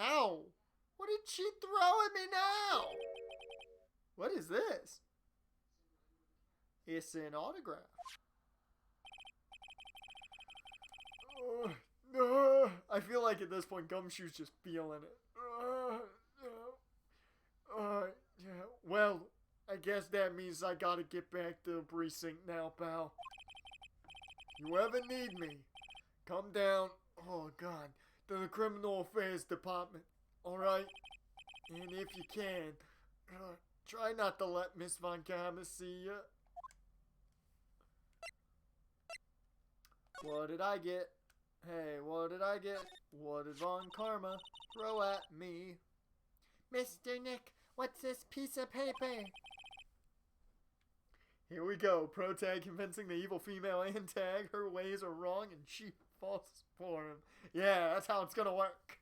S1: Ow! What did she throw at me now? What is this? It's an autograph. I feel like at this point Gumshoe's just feeling it. Yeah. Well, I guess that means I gotta get back to the precinct now, pal. You ever need me, come down, oh god, to the Criminal Affairs Department, alright? And if you can, try not to let Miss Von Karma see ya. What did I get? Hey, what did I get? What did Von Karma throw at me?
S2: Mr. Nick, what's this piece of paper?
S1: Here we go. Pro tag convincing the evil female and tag her ways are wrong and she falls for him. Yeah, that's how it's gonna work.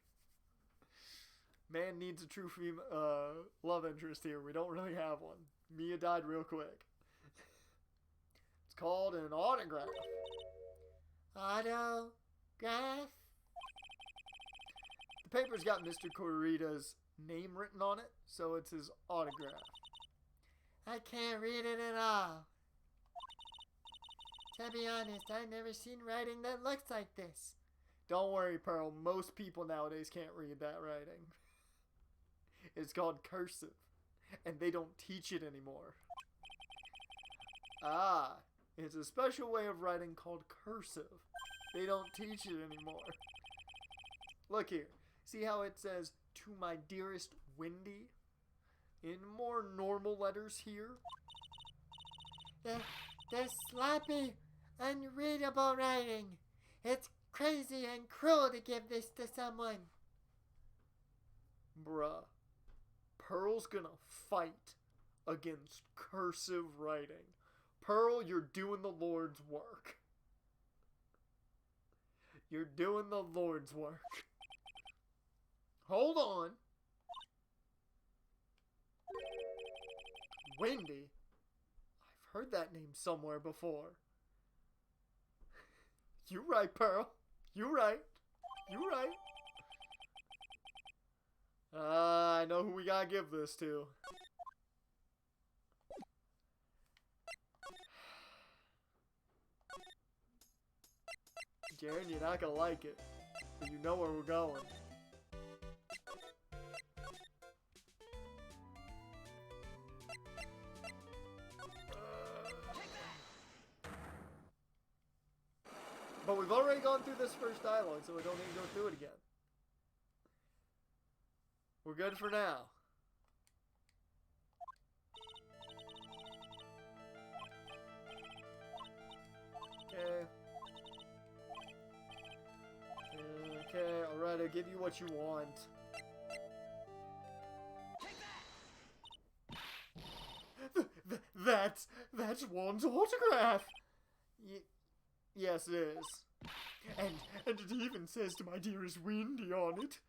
S1: Man needs a true love interest here. We don't really have one. Mia died real quick. It's called an autograph.
S2: Autograph?
S1: The paper's got Mr. Corrida's name written on it, so it's his autograph.
S2: I can't read it at all. To be honest, I've never seen writing that looks like this.
S1: Don't worry, Pearl. Most people nowadays can't read that writing. It's called cursive, and they don't teach it anymore. Ah, it's a special way of writing called cursive. They don't teach it anymore. Look here. See how it says, "To my dearest Wendy"? In more normal letters here.
S2: The sloppy, unreadable writing. It's crazy and cruel to give this to someone.
S1: Bruh. Pearl's gonna fight against cursive writing. Pearl, you're doing the Lord's work. You're doing the Lord's work. Hold on. Wendy? I've heard that name somewhere before. You right, Pearl. You right. You right. I know who we gotta give this to. Jaren, you're not gonna like it, but you know where we're going. But we've already gone through this first dialogue, so we don't need to go through it again. We're good for now. Okay. Okay, alright, I'll give you what you want. That's Juan's autograph! Yes, it is. And it even says "to my dearest Wendy" on it.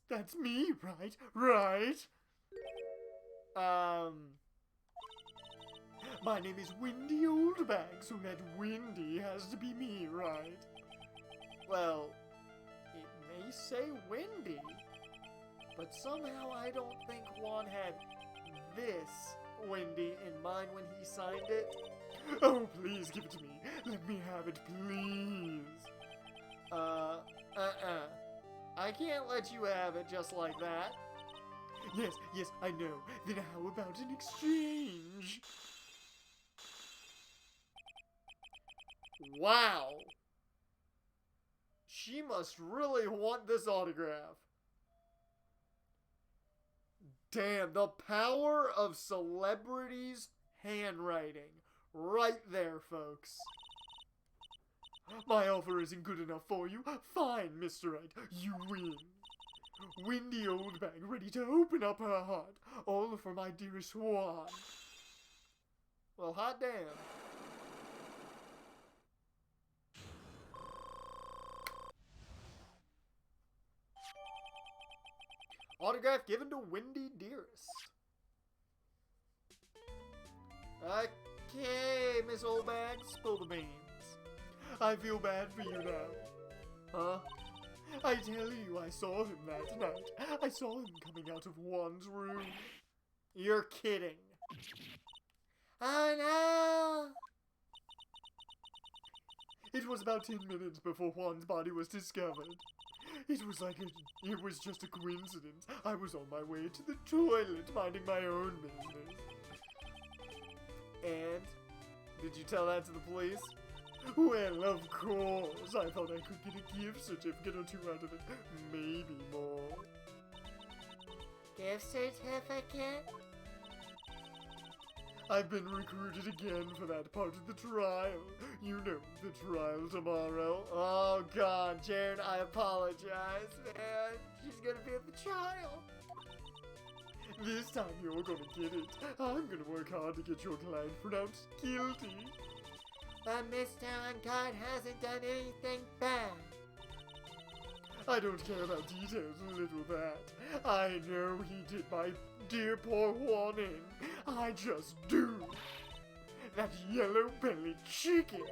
S1: That's me, right? Right? My name is Wendy Oldbag, so that Wendy has to be me, right? Well, it may say Wendy, but somehow I don't think Juan had this Wendy in mind when he signed it. Oh, please give it to me. Let me have it, please. I can't let you have it just like that. Yes, I know. Then how about an exchange? Wow. She must really want this autograph. Damn, the power of celebrities' handwriting. Right there, folks. My offer isn't good enough for you. Fine, Mr. Wright, you win. Wendy Oldbag ready to open up her heart, all for my dearest Juan. Well, hot damn. Autograph given to Wendy Dearest. Okay, Miss Oldbag, spill the beans. I feel bad for you now. Huh? I tell you, I saw him that night. I saw him coming out of Juan's room. You're kidding.
S2: Oh
S1: no! It was about 10 minutes before Juan's body was discovered. It was just a coincidence. I was on my way to the toilet, minding my own business. And? Did you tell that to the police? Well, of course. I thought I could get a gift certificate or two out of it. Maybe more.
S2: Gift certificate?
S1: I've been recruited again for that part of the trial. You know, the trial tomorrow. Oh, God, Jaren, I apologize, man. She's gonna be at the trial. This time you're gonna get it. I'm gonna work hard to get your client pronounced guilty.
S2: But Mr. Ungard hasn't done anything bad.
S1: I don't care about details, little that. I know he did my dear poor Juan in. I just do. That yellow-bellied chicken.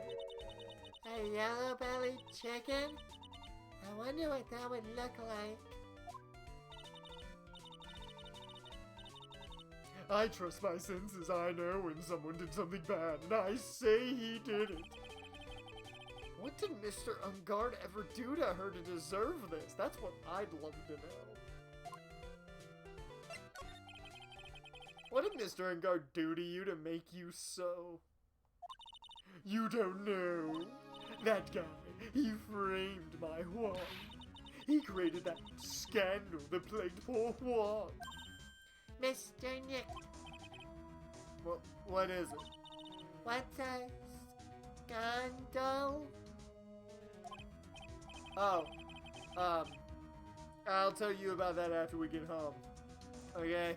S2: A yellow-bellied chicken? I wonder what that would look like.
S1: I trust my senses. I know when someone did something bad, and I say he did it. What did Mr. Ungard ever do to her to deserve this? That's what I'd love to know. What did Mr. Ungard do to you to make you so... You don't know. That guy, He framed my Juan. He created that scandal that plagued poor Juan.
S2: Mr. Nick,
S1: What is it?
S2: what's a scandal?
S1: Oh, I'll tell you about that after we get home. Okay?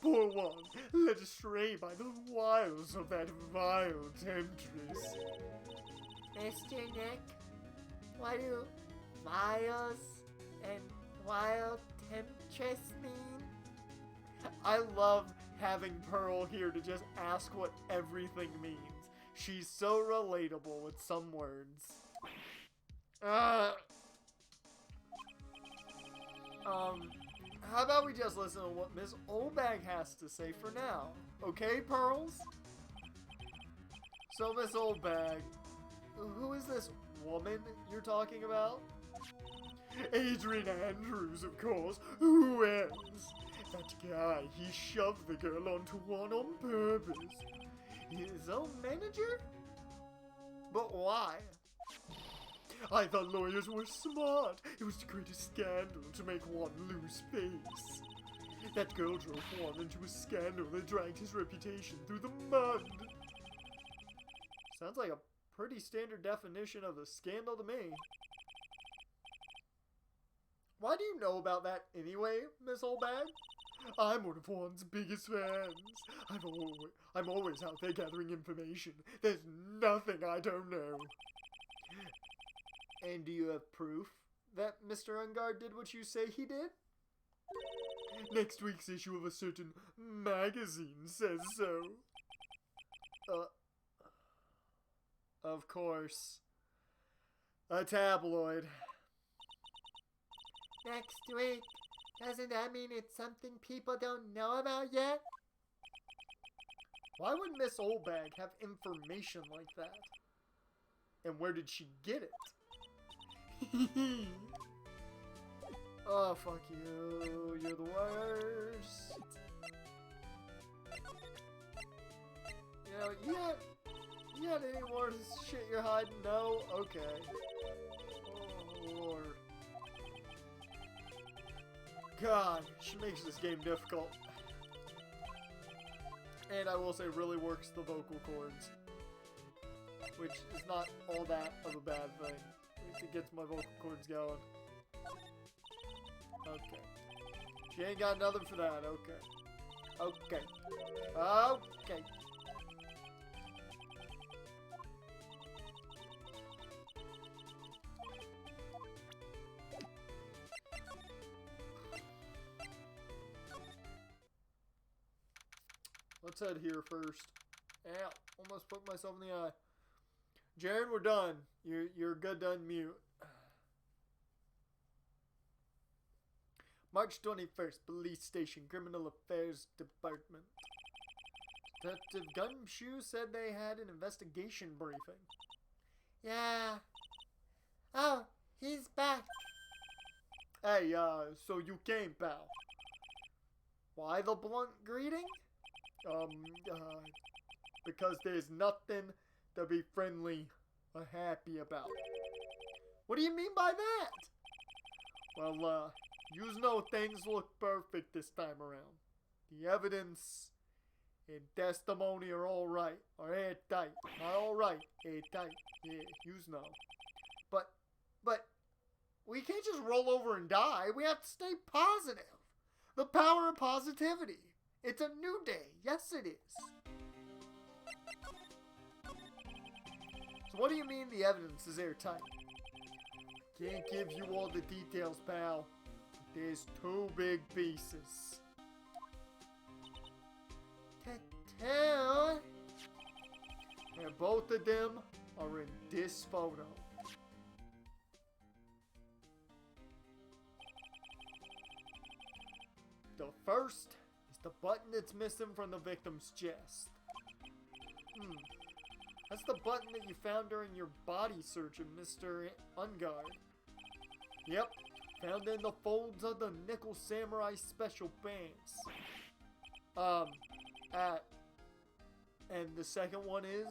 S1: Poor Juan, led astray by the wiles of that vile temptress.
S2: Mr. Nick, what do vials and wild temptress mean?
S1: I love having Pearl here to just ask what everything means. She's so relatable with some words. How about we just listen to what Miss Oldbag has to say for now? Okay, Pearls? So, Miss Oldbag, who is this woman you're talking about? Adrian Andrews, of course. Who else? That guy, he shoved the girl onto one on purpose. His own manager? But why? I thought lawyers were smart. It was to create a scandal to make one lose face. That girl drove one into a scandal that dragged his reputation through the mud. Sounds like a pretty standard definition of a scandal to me. Why do you know about that anyway, Miss Oldbag? I'm one of Juan's biggest fans. I'm always out there gathering information. There's nothing I don't know. And do you have proof that Mr. Ungard did what you say he did? Next week's issue of a certain magazine says so. Of course. A tabloid.
S2: Next week. Doesn't that mean it's something people don't know about yet?
S1: Why would Miss Oldbag have information like that? And where did she get it? Oh, fuck you. You're the worst. You know, you got any more shit you're hiding? No? Okay. Oh, Lord. God, she makes this game difficult. And I will say really works the vocal cords. Which is not all that of a bad thing. It gets my vocal cords going. Okay. She ain't got nothing for that. Okay. Okay. Okay. Let's head here first. Ow. Almost put myself in the eye. Jared, we're done. You're good to unmute. March 21st, Police Station, Criminal Affairs Department. Detective Gumshoe said they had an investigation briefing.
S2: Yeah. Oh, he's back.
S1: Hey, so you came, pal. Why the blunt greeting? Because there's nothing to be friendly or happy about. What do you mean by that? Well, you know things look perfect this time around. The evidence and testimony are alright, or airtight. Not alright, airtight. Yeah, you know. But, we can't just roll over and die. We have to stay positive. The power of positivity. It's a new day. Yes, it is. So what do you mean the evidence is airtight? Can't give you all the details, pal. There's two big pieces.
S2: Two?
S1: And both of them are in this photo. The first is the button that's missing from the victim's chest. That's the button that you found during your body search of Mr. Ungard. Yep, found in the folds of the Nickel Samurai Special Pants. And the second one is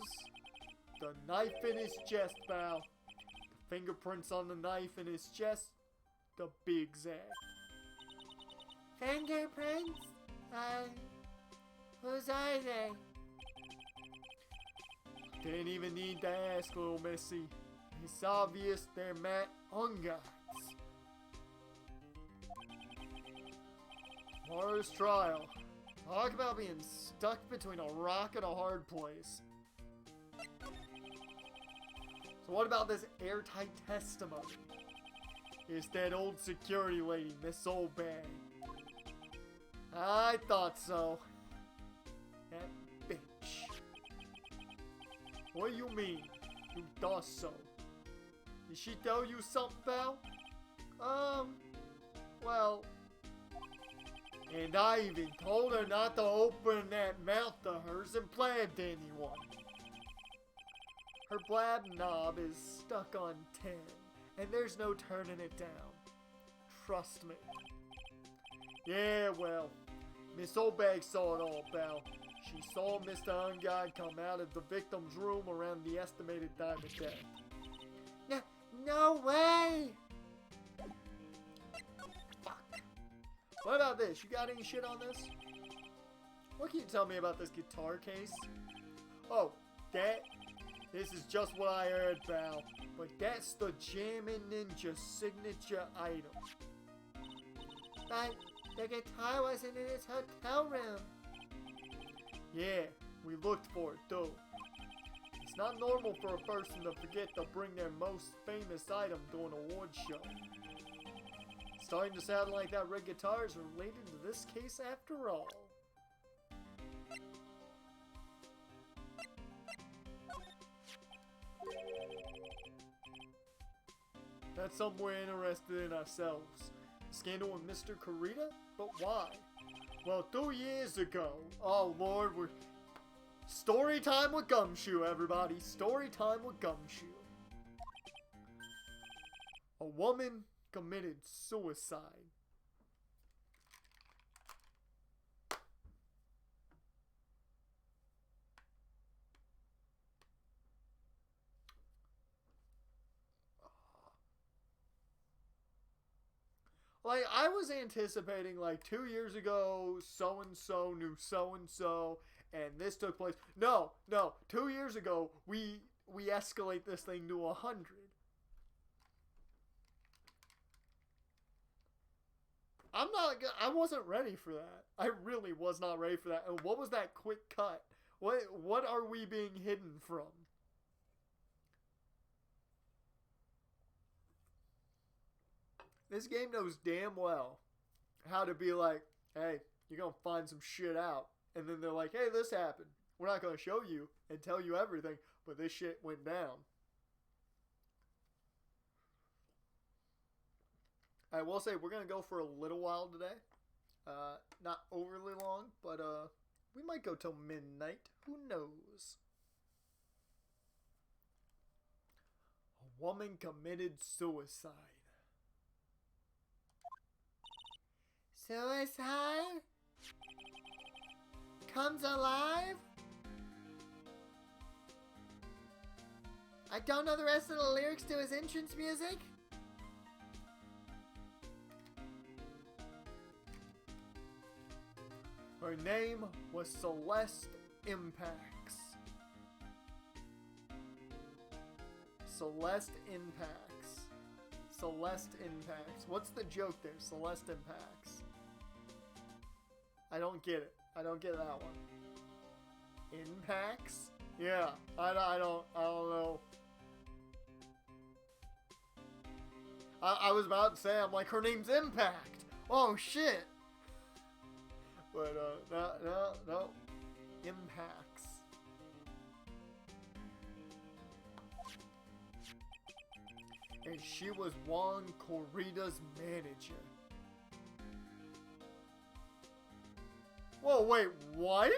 S1: The knife in his chest, pal. The fingerprints on the knife in his chest. The big Zack.
S2: Fingerprints? Whose are they?
S1: Didn't even need to ask, little missy. It's obvious they're Matt Ungots. Tomorrow's trial. Talk about being stuck between a rock and a hard place. So what about this airtight testimony? It's that old security lady, Miss Oldbag. I thought so. That bitch. What do you mean? Who does so? Did she tell you something, pal? Well... And I even told her not to open that mouth of hers and blab to anyone. Her blab knob is stuck on 10, and there's no turning it down. Trust me. Yeah, well, Miss Oldbag saw it all, pal. She saw Mr. Ungod come out of the victim's room around the estimated time of death.
S2: No way!
S1: What about this? You got any shit on this? What can you tell me about this guitar case? Oh, this is just what I heard, pal. But that's the Jammin' Ninja signature item.
S2: But the guitar wasn't in his hotel room.
S1: Yeah, we looked for it too. It's not normal for a person to forget to bring their most famous item to an award show. Starting to sound like that red guitar is related to this case after all. That's something we're interested in ourselves. Scandal with Mr. Kurita? But why? Well, 2 years ago. Oh lord, we're... Story time with Gumshoe, everybody. Story time with Gumshoe. A woman committed suicide. Like, I was anticipating, like, 2 years ago, so-and-so knew so-and-so, and this took place. No, 2 years ago, we escalate this thing to 100. I wasn't ready for that. I really was not ready for that. And what was that quick cut? What are we being hidden from? This game knows damn well how to be like, hey, you're gonna find some shit out. And then they're like, hey, this happened. We're not gonna show you and tell you everything, but this shit went down. I will say we're gonna go for a little while today. Not overly long, but we might go till midnight. Who knows? A woman committed suicide.
S2: Suicide? Comes alive? I don't know the rest of the lyrics to his entrance music.
S1: Her name was Celeste Impacts. Celeste Impacts. Celeste Impacts. What's the joke there? Celeste Impacts. I don't get it. I don't get that one. Impacts? Yeah, I don't know. I was about to say, I'm like, her name's Impact. Oh shit. But no. Impacts. And she was Juan Corrida's manager. Whoa, wait, what?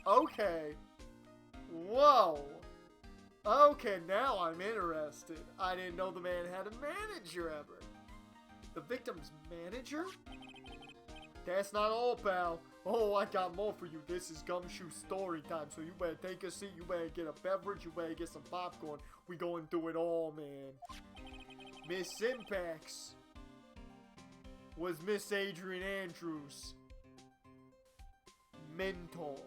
S1: Okay. Whoa. Okay, now I'm interested. I didn't know the man had a manager ever. The victim's manager? That's not all, pal. Oh, I got more for you. This is Gumshoe story time, so you better take a seat, you better get a beverage, you better get some popcorn. We going through it all, man. Miss Simplex was Miss Adrian Andrews' mentor.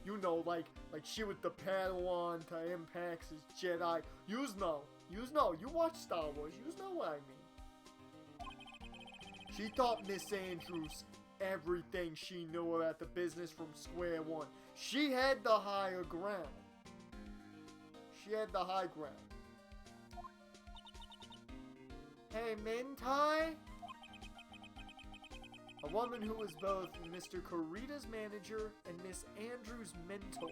S1: You know, like she was the Padawan to Impact's Jedi. You know, you watch Star Wars, you know what I mean. She taught Miss Andrews everything she knew about the business from square one. She had the higher ground. She had the high ground.
S2: Hey, Mintai?
S1: A woman who was both Mr. Kurita's manager and Miss Andrews' mentor.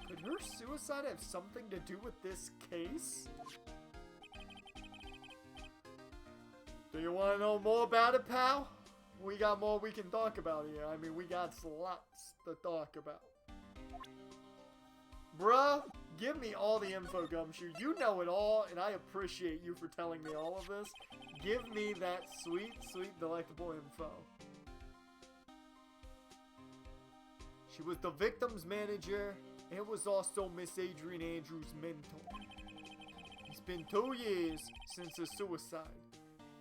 S1: Could her suicide have something to do with this case? Do you want to know more about it, pal? We got more we can talk about here. I mean, we got lots to talk about. Bruh, give me all the info, Gumshoe. You know it all, and I appreciate you for telling me all of this. Give me that sweet, sweet, delectable info. She was the victim's manager, and was also Miss Adrian Andrews' mentor. It's been 2 years since her suicide.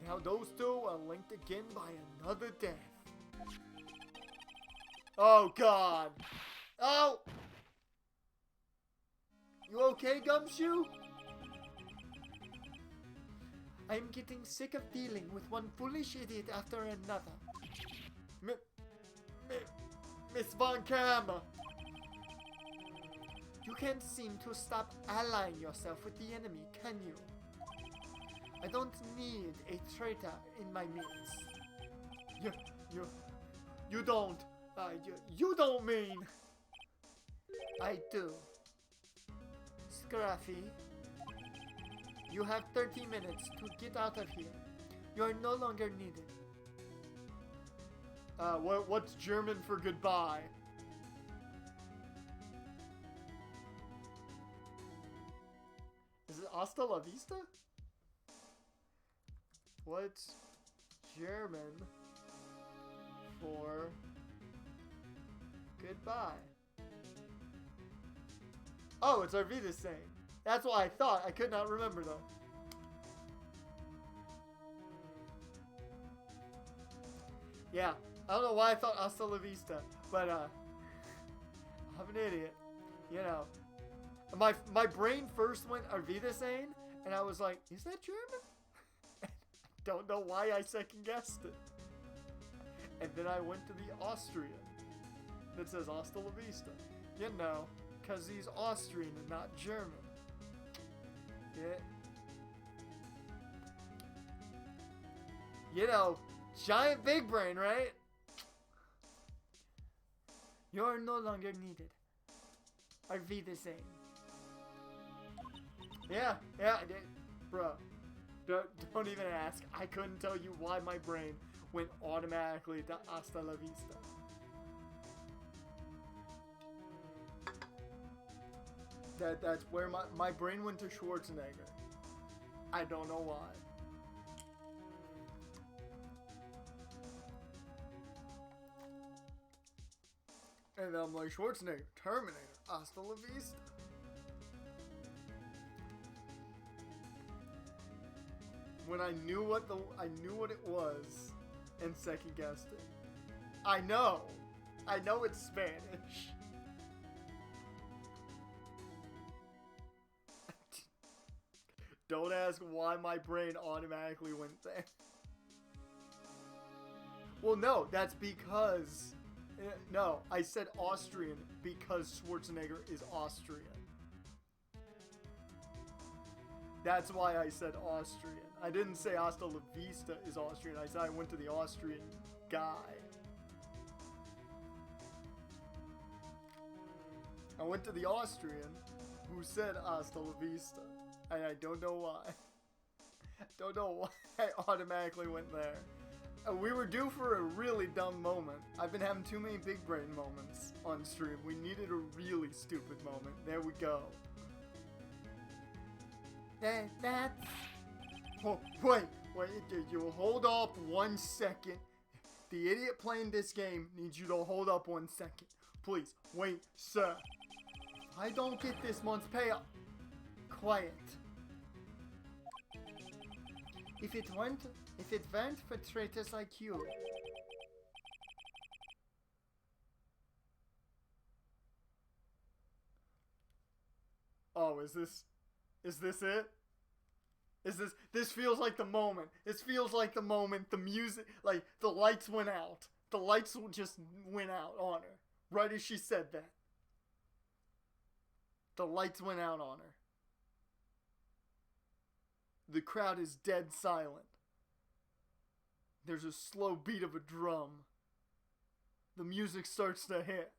S1: Now those two are linked again by another death. Oh, God. Oh! You okay, Gumshoe?
S2: I am getting sick of dealing with one foolish idiot after another.
S1: Miss Von Karma.
S2: You can't seem to stop allying yourself with the enemy, can you? I don't need a traitor in my midst.
S1: You don't. You don't mean.
S2: I do. Scruffy, you have 30 minutes to get out of here. You are no longer needed.
S1: What's German for goodbye? Is it hasta la vista? What's German for goodbye? Oh, it's Arvida's saying. That's what I thought. I could not remember though. Yeah, I don't know why I thought hasta la vista, but I'm an idiot. You know, my brain first went Arvida saying, and I was like, is that German? Don't know why I second guessed it. And then I went to the Austrian that says hasta la vista. You know, because he's Austrian and not German. Yeah. You know, giant big brain, right?
S2: You're no longer needed. Arvida saying.
S1: Yeah, bro. Don't even ask. I couldn't tell you why my brain went automatically to hasta la vista. That's where my brain went to Schwarzenegger. I don't know why. And I'm like, Schwarzenegger, Terminator, hasta la vista. When I knew what it was and second guessed it. I know it's Spanish. Don't ask why my brain automatically went there. Well, no, that's because... No, I said Austrian because Schwarzenegger is Austrian. That's why I said Austrian. I didn't say hasta la vista is Austrian. I said I went to the Austrian guy. I went to the Austrian who said hasta la vista. And I don't know why. Don't know why I automatically went there. We were due for a really dumb moment. I've been having too many big brain moments on stream. We needed a really stupid moment. There we go.
S2: That's...
S1: Oh, wait, you hold off 1 second. The idiot playing this game needs you to hold up 1 second. Please, wait, sir. If I don't get this month's payout. Quiet. If it weren't for traitors like you. Oh, is this it? This feels like the moment. This feels like the moment the music, like, the lights went out. The lights just went out on her. Right as she said that. The lights went out on her. The crowd is dead silent. There's a slow beat of a drum. The music starts to hit.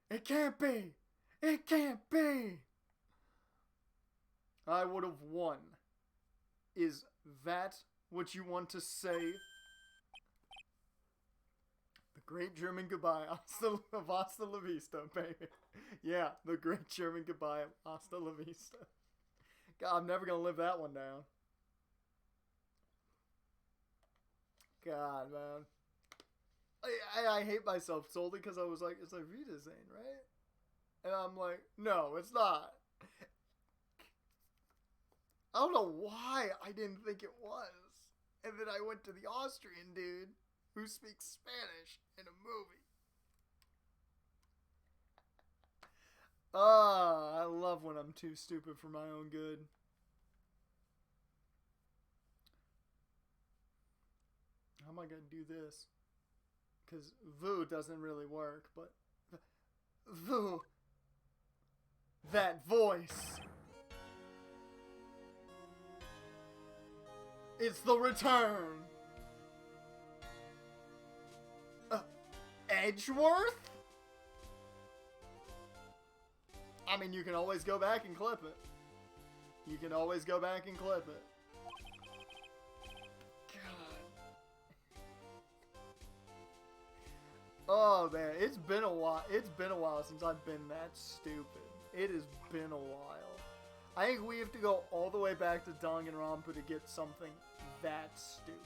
S1: It can't be! It can't be! I would have won. Is that what you want to say? The great German goodbye. Hasta la vista, baby. Yeah, the great German goodbye. Hasta la vista. God, I'm never gonna live that one down. God, man. I hate myself solely because I was like, it's a Wiedersehen, right? And I'm like, no, it's not. I don't know why I didn't think it was. And then I went to the Austrian dude who speaks Spanish in a movie. I love when I'm too stupid for my own good. How am I going to do this? Because Vu doesn't really work, but... Vu! That voice! It's the return! Edgeworth? I mean, you can always go back and clip it. You can always go back and clip it. Oh man, it's been a while. It's been a while since I've been that stupid. It has been a while. I think we have to go all the way back to Danganronpa to get something that stupid.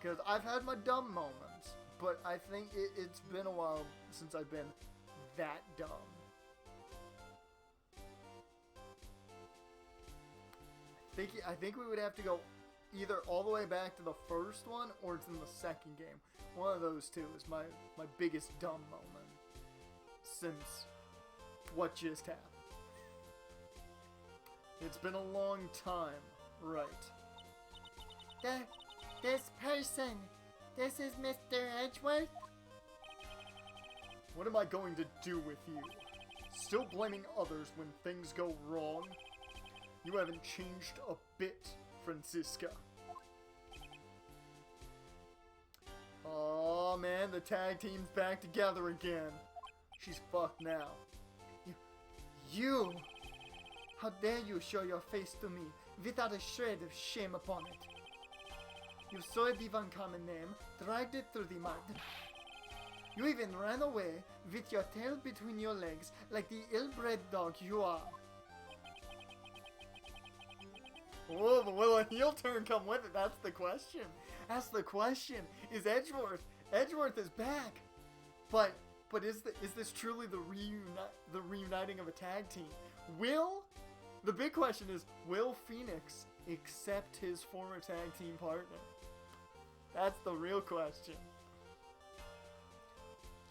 S1: Because I've had my dumb moments, but I think it's been a while since I've been that dumb. I think we would have to go either all the way back to the first one or it's in the second game. One of those two is my biggest dumb moment since what just happened. It's been a long time, right?
S2: This person, this is Mr. Edgeworth?
S1: What am I going to do with you? Still blaming others when things go wrong? You haven't changed a bit, Francisca. Oh man, the tag team's back together again. She's fucked now. You! How dare you show your face to me without a shred of shame upon it? You saw a divan common name, dragged it through the mud. You even ran away with your tail between your legs like the ill-bred dog you are. Whoa, but will a heel turn come with it? That's the question. That's the question. Is Edgeworth? Edgeworth is back. But is this truly the reuniting of a tag team? The big question is, will Phoenix accept his former tag team partner? That's the real question.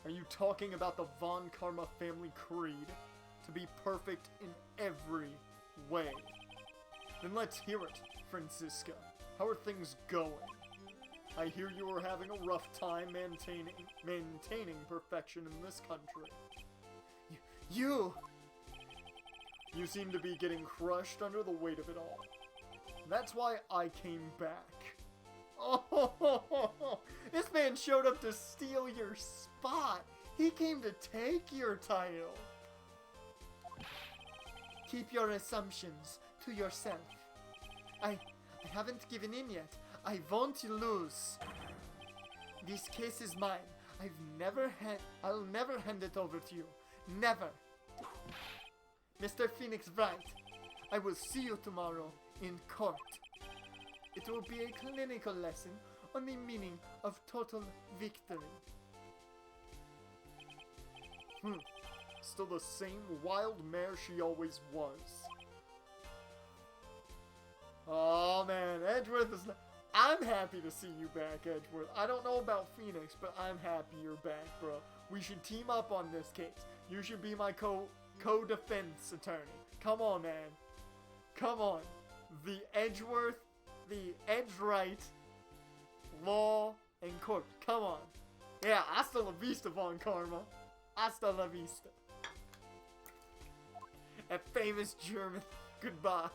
S1: Are you talking about the Von Karma family creed to be perfect in every way? Then let's hear it, Francisca. How are things going? I hear you are having a rough time maintaining perfection in this country.
S2: You
S1: seem to be getting crushed under the weight of it all. That's why I came back. Oh, this man showed up to steal your spot. He came to take your title.
S2: Keep your assumptions to yourself. I haven't given in yet. I won't lose. This case is mine. I'll never hand it over to you. Never. Mr. Phoenix Wright, I will see you tomorrow
S1: in court. It will be a clinical lesson on the meaning of total victory. Still the same wild mare she always was. Oh man, Edgeworth is not... I'm happy to see you back, Edgeworth. I don't know about Phoenix, but I'm happy you're back, bro. We should team up on this case. You should be my co-defense attorney. Come on, man. Come on. The Edgeworth, the Wright, law, and court. Come on. Yeah, hasta la vista, Von Karma. Hasta la vista. That famous German goodbye.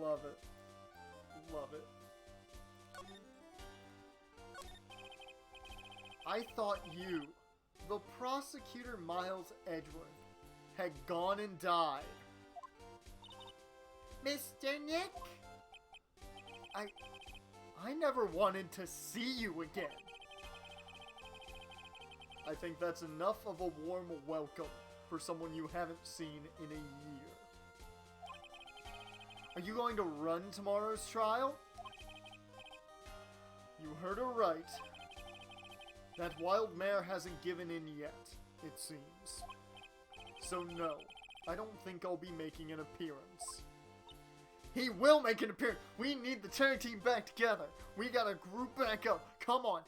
S1: Love it. Love it. I thought you, the prosecutor Miles Edgeworth, had gone and died.
S2: Mr. Nick?
S1: I never wanted to see you again. I think that's enough of a warm welcome for someone you haven't seen in a year. Are you going to run tomorrow's trial? You heard her right. That wild mare hasn't given in yet, it seems. So no, I don't think I'll be making an appearance. He will make an appearance! We need the tag team back together! We gotta group back up! Come on!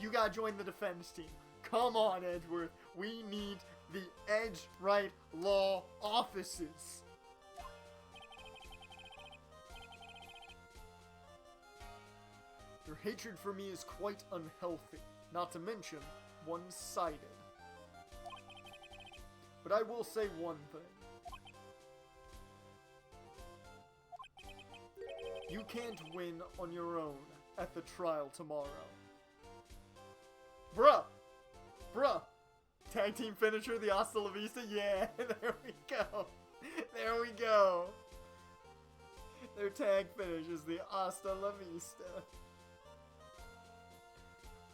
S1: You gotta join the defense team! Come on, Edgeworth! We need the Wright Law offices! Your hatred for me is quite unhealthy, not to mention one-sided. But I will say one thing. You can't win on your own at the trial tomorrow. Bruh! Bruh! Tag team finisher, the hasta la vista? Yeah, there we go. There we go. Their tag finish is the hasta la vista.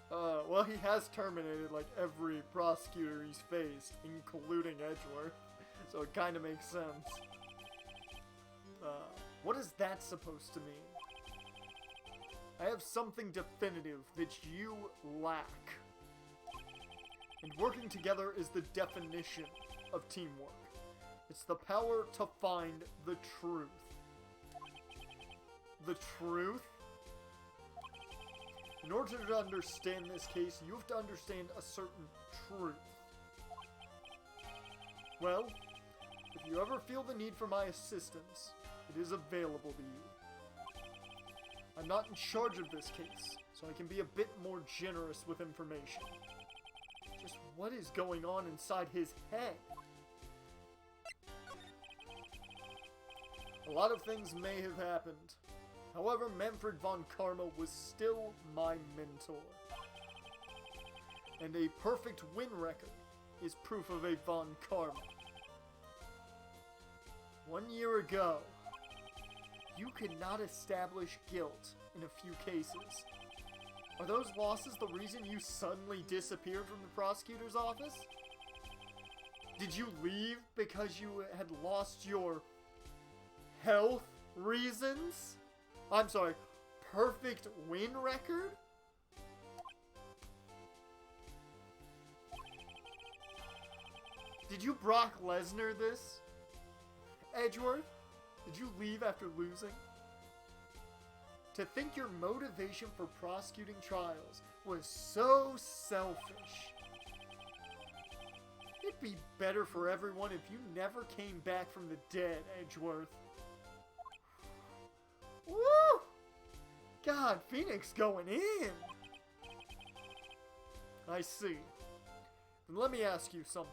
S1: Well, he has terminated like every prosecutor he's faced, including Edgeworth, so it kind of makes sense. What is that supposed to mean? I have something definitive that you lack. And working together is the definition of teamwork. It's the power to find the truth. The truth? In order to understand this case, you have to understand a certain truth. Well, if you ever feel the need for my assistance, it is available to you. I'm not in charge of this case, so I can be a bit more generous with information. Just what is going on inside his head? A lot of things may have happened. However, Manfred von Karma was still my mentor. And a perfect win record is proof of a von Karma. 1 year ago, you could not establish guilt in a few cases. Are those losses the reason you suddenly disappeared from the prosecutor's office? Did you leave because you had lost your health reasons? I'm sorry, perfect win record? Did you Brock Lesnar this? Edgeworth? Did you leave after losing? To think your motivation for prosecuting trials was so selfish. It'd be better for everyone if you never came back from the dead, Edgeworth. Woo! God, Phoenix going in! I see. Then let me ask you something.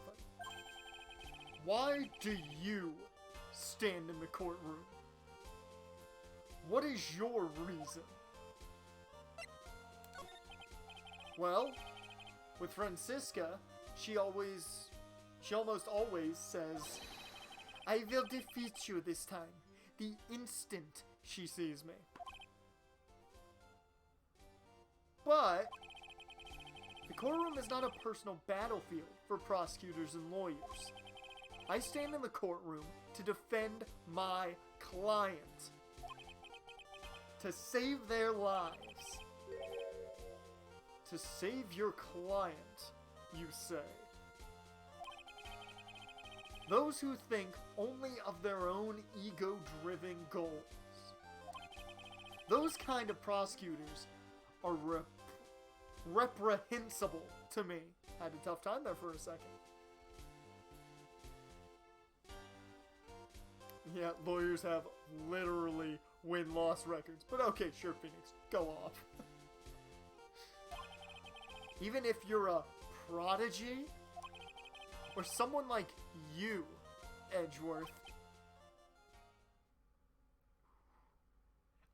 S1: Why do you stand in the courtroom? What is your reason? Well, with Francisca, she almost always says, I will defeat you this time, the instant she sees me. But the courtroom is not a personal battlefield for prosecutors and lawyers. I stand in the courtroom to defend my client, to save their lives. To save your client, you say. Those who think only of their own ego-driven goals. Those kind of prosecutors are reprehensible to me. I had a tough time there for a second. Yeah, lawyers have literally win-loss records. But okay, sure, Phoenix, go off. Even if you're a prodigy, or someone like you, Edgeworth.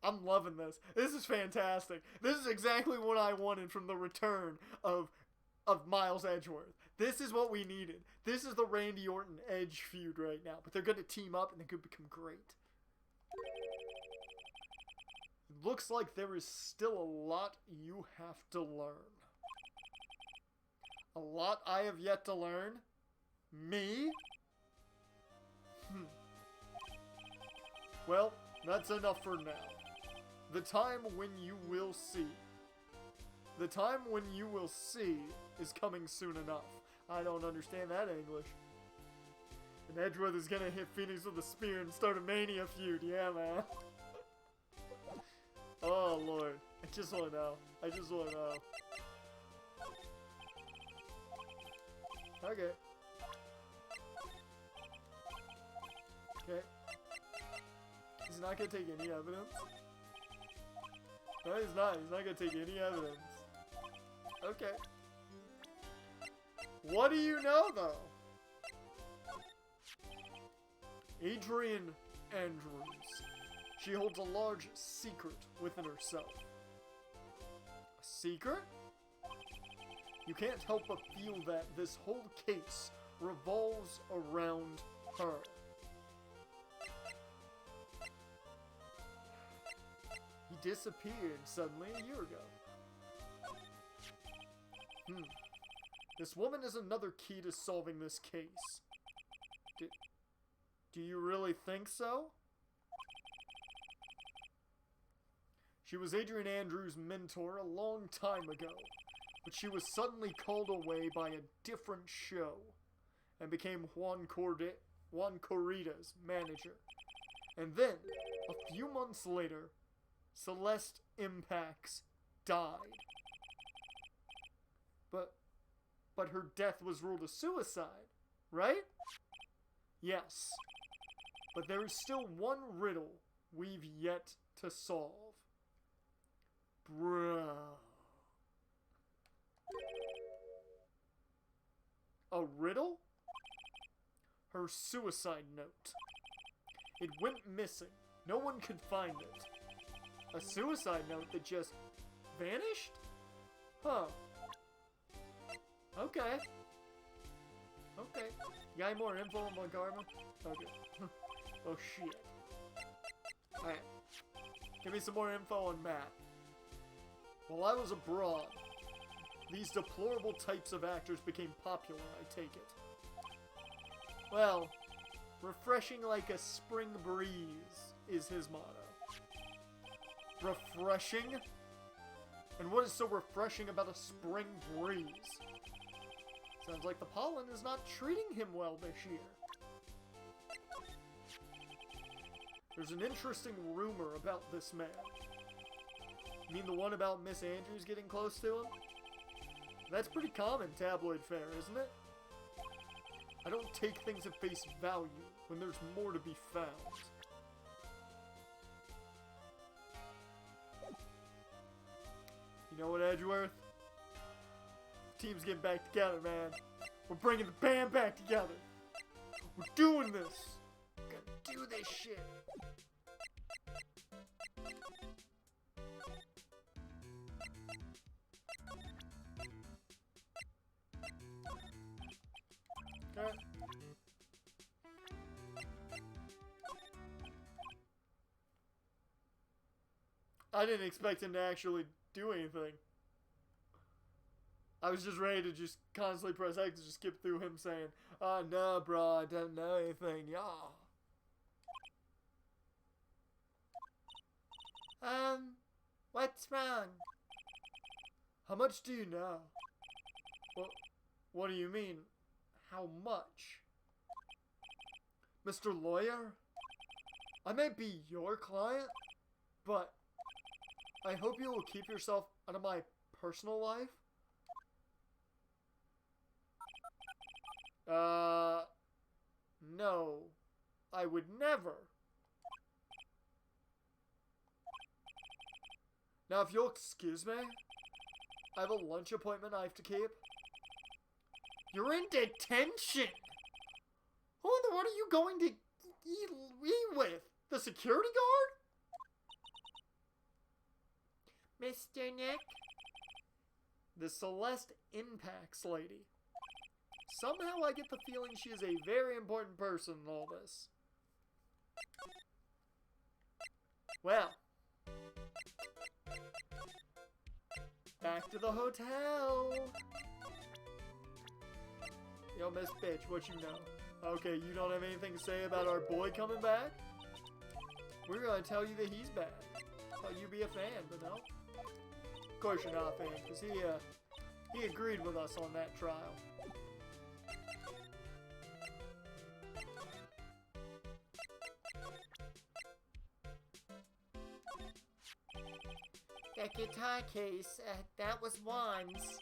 S1: I'm loving this. This is fantastic. This is exactly what I wanted from the return of Miles Edgeworth. This is what we needed. This is the Randy Orton Edge feud right now. But they're going to team up and they could become great. It looks like there is still a lot you have to learn. A lot I have yet to learn? Me? Well, that's enough for now. The time when you will see. The time when you will see is coming soon enough. I don't understand that English. And Edgeworth is gonna hit Phoenix with a spear and start a Mania feud. Yeah, man. Oh, Lord. I just wanna know. I just wanna know. Okay. Okay. He's not gonna take any evidence. No, he's not. He's not gonna take any evidence. Okay. What do you know, though? Adrian Andrews. She holds a large secret within herself. A secret? You can't help but feel that this whole case revolves around her. He disappeared suddenly a year ago. This woman is another key to solving this case. Do you really think so? She was Adrian Andrews' mentor a long time ago, but she was suddenly called away by a different show and became Juan Corrida's manager. And then, a few months later, Celeste Impacts died. But her death was ruled a suicide, right? Yes. But there is still one riddle we've yet to solve. Bruh. A riddle? Her suicide note. It went missing. No one could find it. A suicide note that just vanished? Huh. Okay. Okay. You got any more info on Montgomery? Okay. Oh shit. Alright. Give me some more info on Matt. While I was abroad, these deplorable types of actors became popular, I take it. Well, refreshing like a spring breeze is his motto. Refreshing? And what is so refreshing about a spring breeze? Sounds like the pollen is not treating him well this year. There's an interesting rumor about this man. You mean the one about Miss Andrews getting close to him? That's pretty common tabloid fare, isn't it? I don't take things at face value when there's more to be found. You know what, Edgeworth? The team's getting back together, man. We're bringing the band back together. We're doing this. We're gonna do this shit. Okay. I didn't expect him to actually do anything. I was just ready to just constantly press X to just skip through him saying, "Oh no, bro, I don't know anything, y'all."
S2: What's wrong?
S1: How much do you know? What do you mean, how much? Mr. Lawyer? I may be your client, but I hope you will keep yourself out of my personal life. No. I would never. Now, if you'll excuse me, I have a lunch appointment I have to keep.
S2: You're in detention!
S1: What are you going to eat with? The security guard?
S2: Mr. Nick?
S1: The Celeste Impacts lady. Somehow I get the feeling she is a very important person in all this. Well. Back to the hotel. Yo, Miss Bitch, what you know? Okay, you don't have anything to say about our boy coming back? We're gonna tell you that he's bad. Thought you'd be a fan, but no. Of course you're not a fan, because he agreed with us on that trial.
S2: That guitar case, that was Juan's.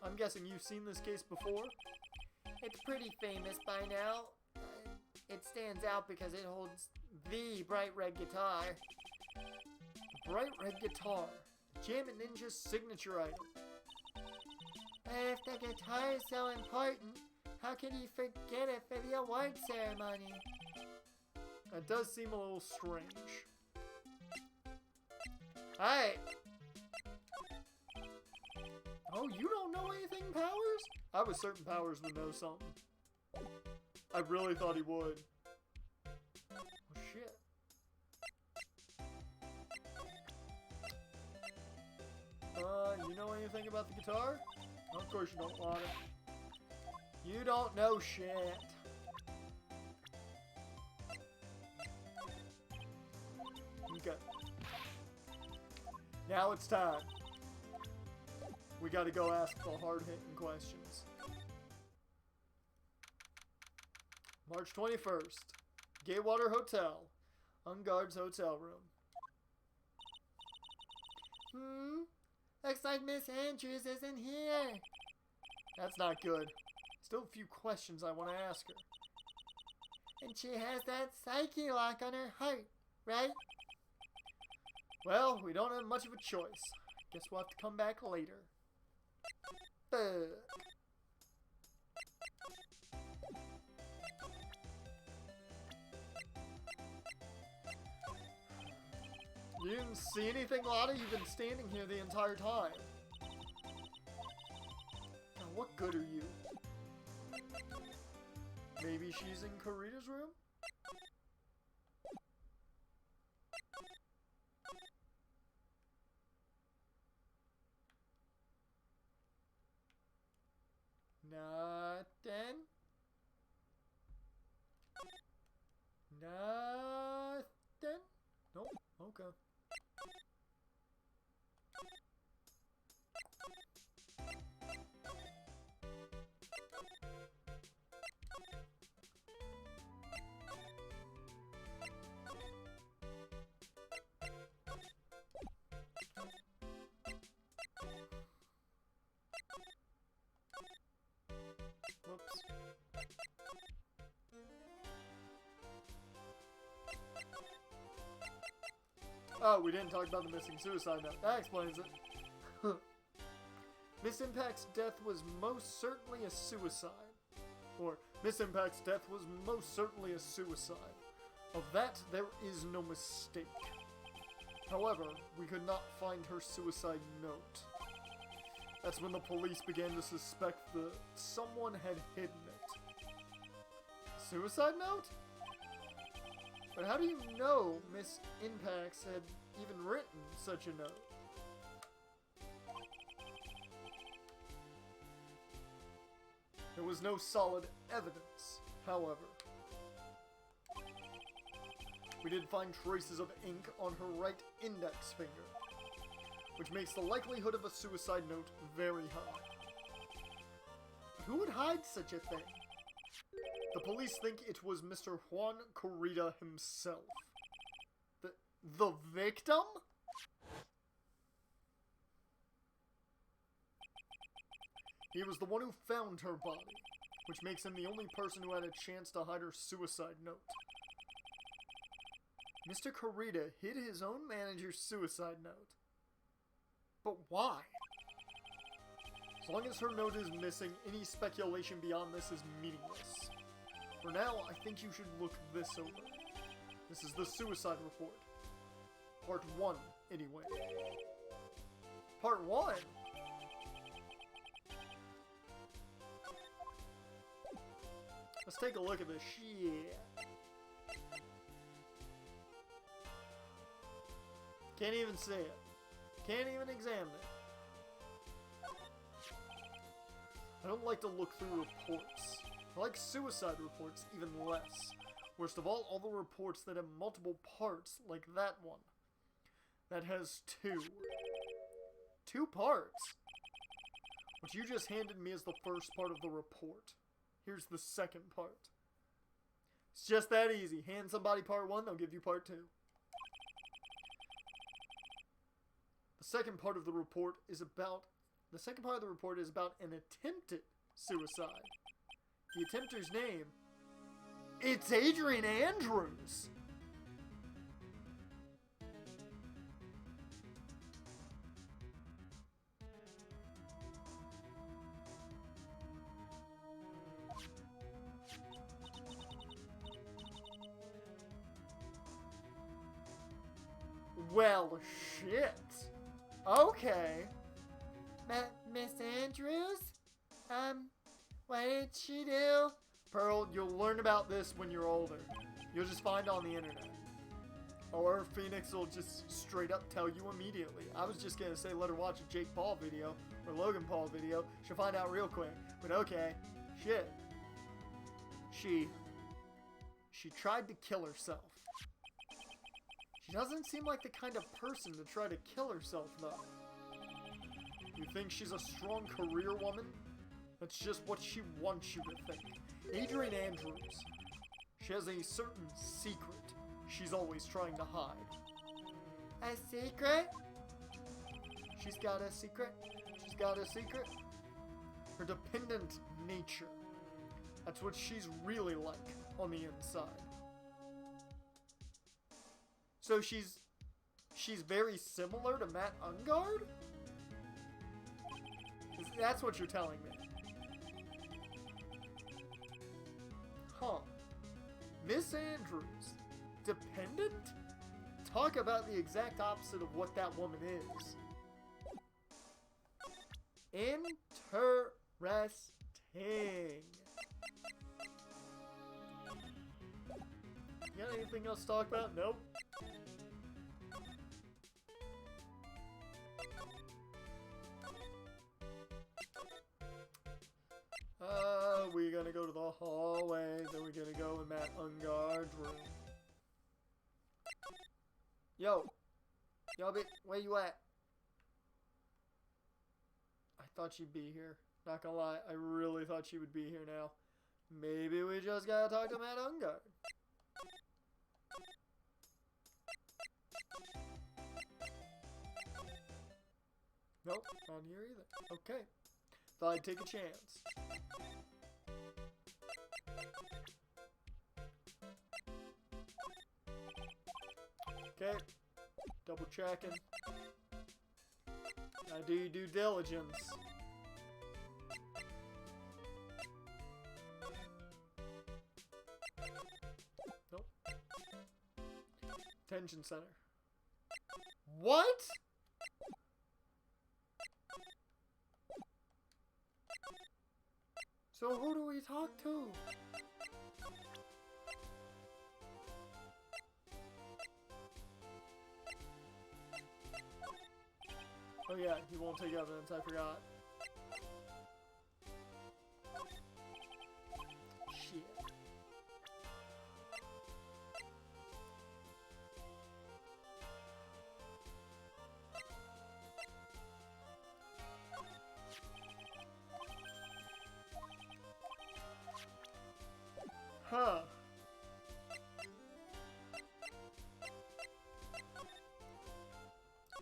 S1: I'm guessing you've seen this case before?
S2: It's pretty famous by now. It stands out because it holds the bright red guitar.
S1: The bright red guitar. Jammin' Ninja's signature item.
S2: If the guitar is so important, how could he forget it for the award ceremony?
S1: That does seem a little strange.
S2: Hey!
S1: Oh, you don't know anything, Powers? I was certain Powers would know something. I really thought he would. Oh, shit. You know anything about the guitar? Of course you don't want it. You don't know shit. Okay. Now it's time. We gotta go ask the hard-hitting questions. March 21st. Gatewaters Hotel. Unguard's hotel room.
S2: Looks like Miss Andrews isn't here.
S1: That's not good. Still a few questions I want to ask her.
S2: And she has that psyche lock on her heart, right?
S1: Well, we don't have much of a choice. Guess we'll have to come back later.
S2: Fuck.
S1: You didn't see anything, Lotta? You've been standing here the entire time. Now, what good are you? Maybe she's in Karita's room? Nothing. Nothing? Nope. Okay. Whoops. Oh, we didn't talk about the missing suicide note. That explains it. Miss Impact's death was most certainly a suicide. Or, Miss Impact's death was most certainly a suicide. Of that, there is no mistake. However, we could not find her suicide note. That's when the police began to suspect that someone had hidden it. Suicide note? But how do you know Miss Impacts had even written such a note? There was no solid evidence, however. We did find traces of ink on her right index finger, which makes the likelihood of a suicide note very high. Who would hide such a thing? The police think it was Mr. Juan Corrida himself. The victim? He was the one who found her body, which makes him the only person who had a chance to hide her suicide note. Mr. Corrida hid his own manager's suicide note. But why? As long as her note is missing, any speculation beyond this is meaningless. For now, I think you should look this over. This is the suicide report. Part 1, anyway. Part 1? Let's take a look at this shit. Can't even see it. Can't even examine it. I don't like to look through reports. I like suicide reports even less. Worst of all the reports that have multiple parts, like that one. That has 2. 2 parts? What you just handed me is the first part of the report. Here's the second part. It's just that easy. Hand somebody part 1, they'll give you part 2. The second part of the report is about an attempted suicide. The attempter's name, it's Adrian Andrews. Well, shit. Okay.
S2: Miss Andrews? What did she do?
S1: Pearl, you'll learn about this when you're older. You'll just find on the internet. Or Phoenix will just straight up tell you immediately. I was just gonna say let her watch a Jake Paul video or Logan Paul video. She'll find out real quick. But okay. Shit. She tried to kill herself. She doesn't seem like the kind of person to try to kill herself, though. You think she's a strong career woman? That's just what she wants you to think. Adrian Andrews. She has a certain secret she's always trying to hide.
S2: A secret?
S1: She's got a secret? She's got a secret? Her dependent nature. That's what she's really like on the inside. So she's very similar to Matt Ungard? That's what you're telling me. Huh. Miss Andrews. Dependent? Talk about the exact opposite of what that woman is. Interesting. You got anything else to talk about? Nope. We're gonna go to the hallway, then we're gonna go in Matt Ungard's room. Yo, where you at? I thought she'd be here. Not gonna lie, I really thought she would be here now. Maybe we just gotta talk to Matt Ungard. Nope, not here either. Okay. Thought I'd take a chance. Okay. Double checking. Gotta do your due diligence. Nope. Detention center. What? So who do we talk to? Oh yeah, he won't take evidence, I forgot.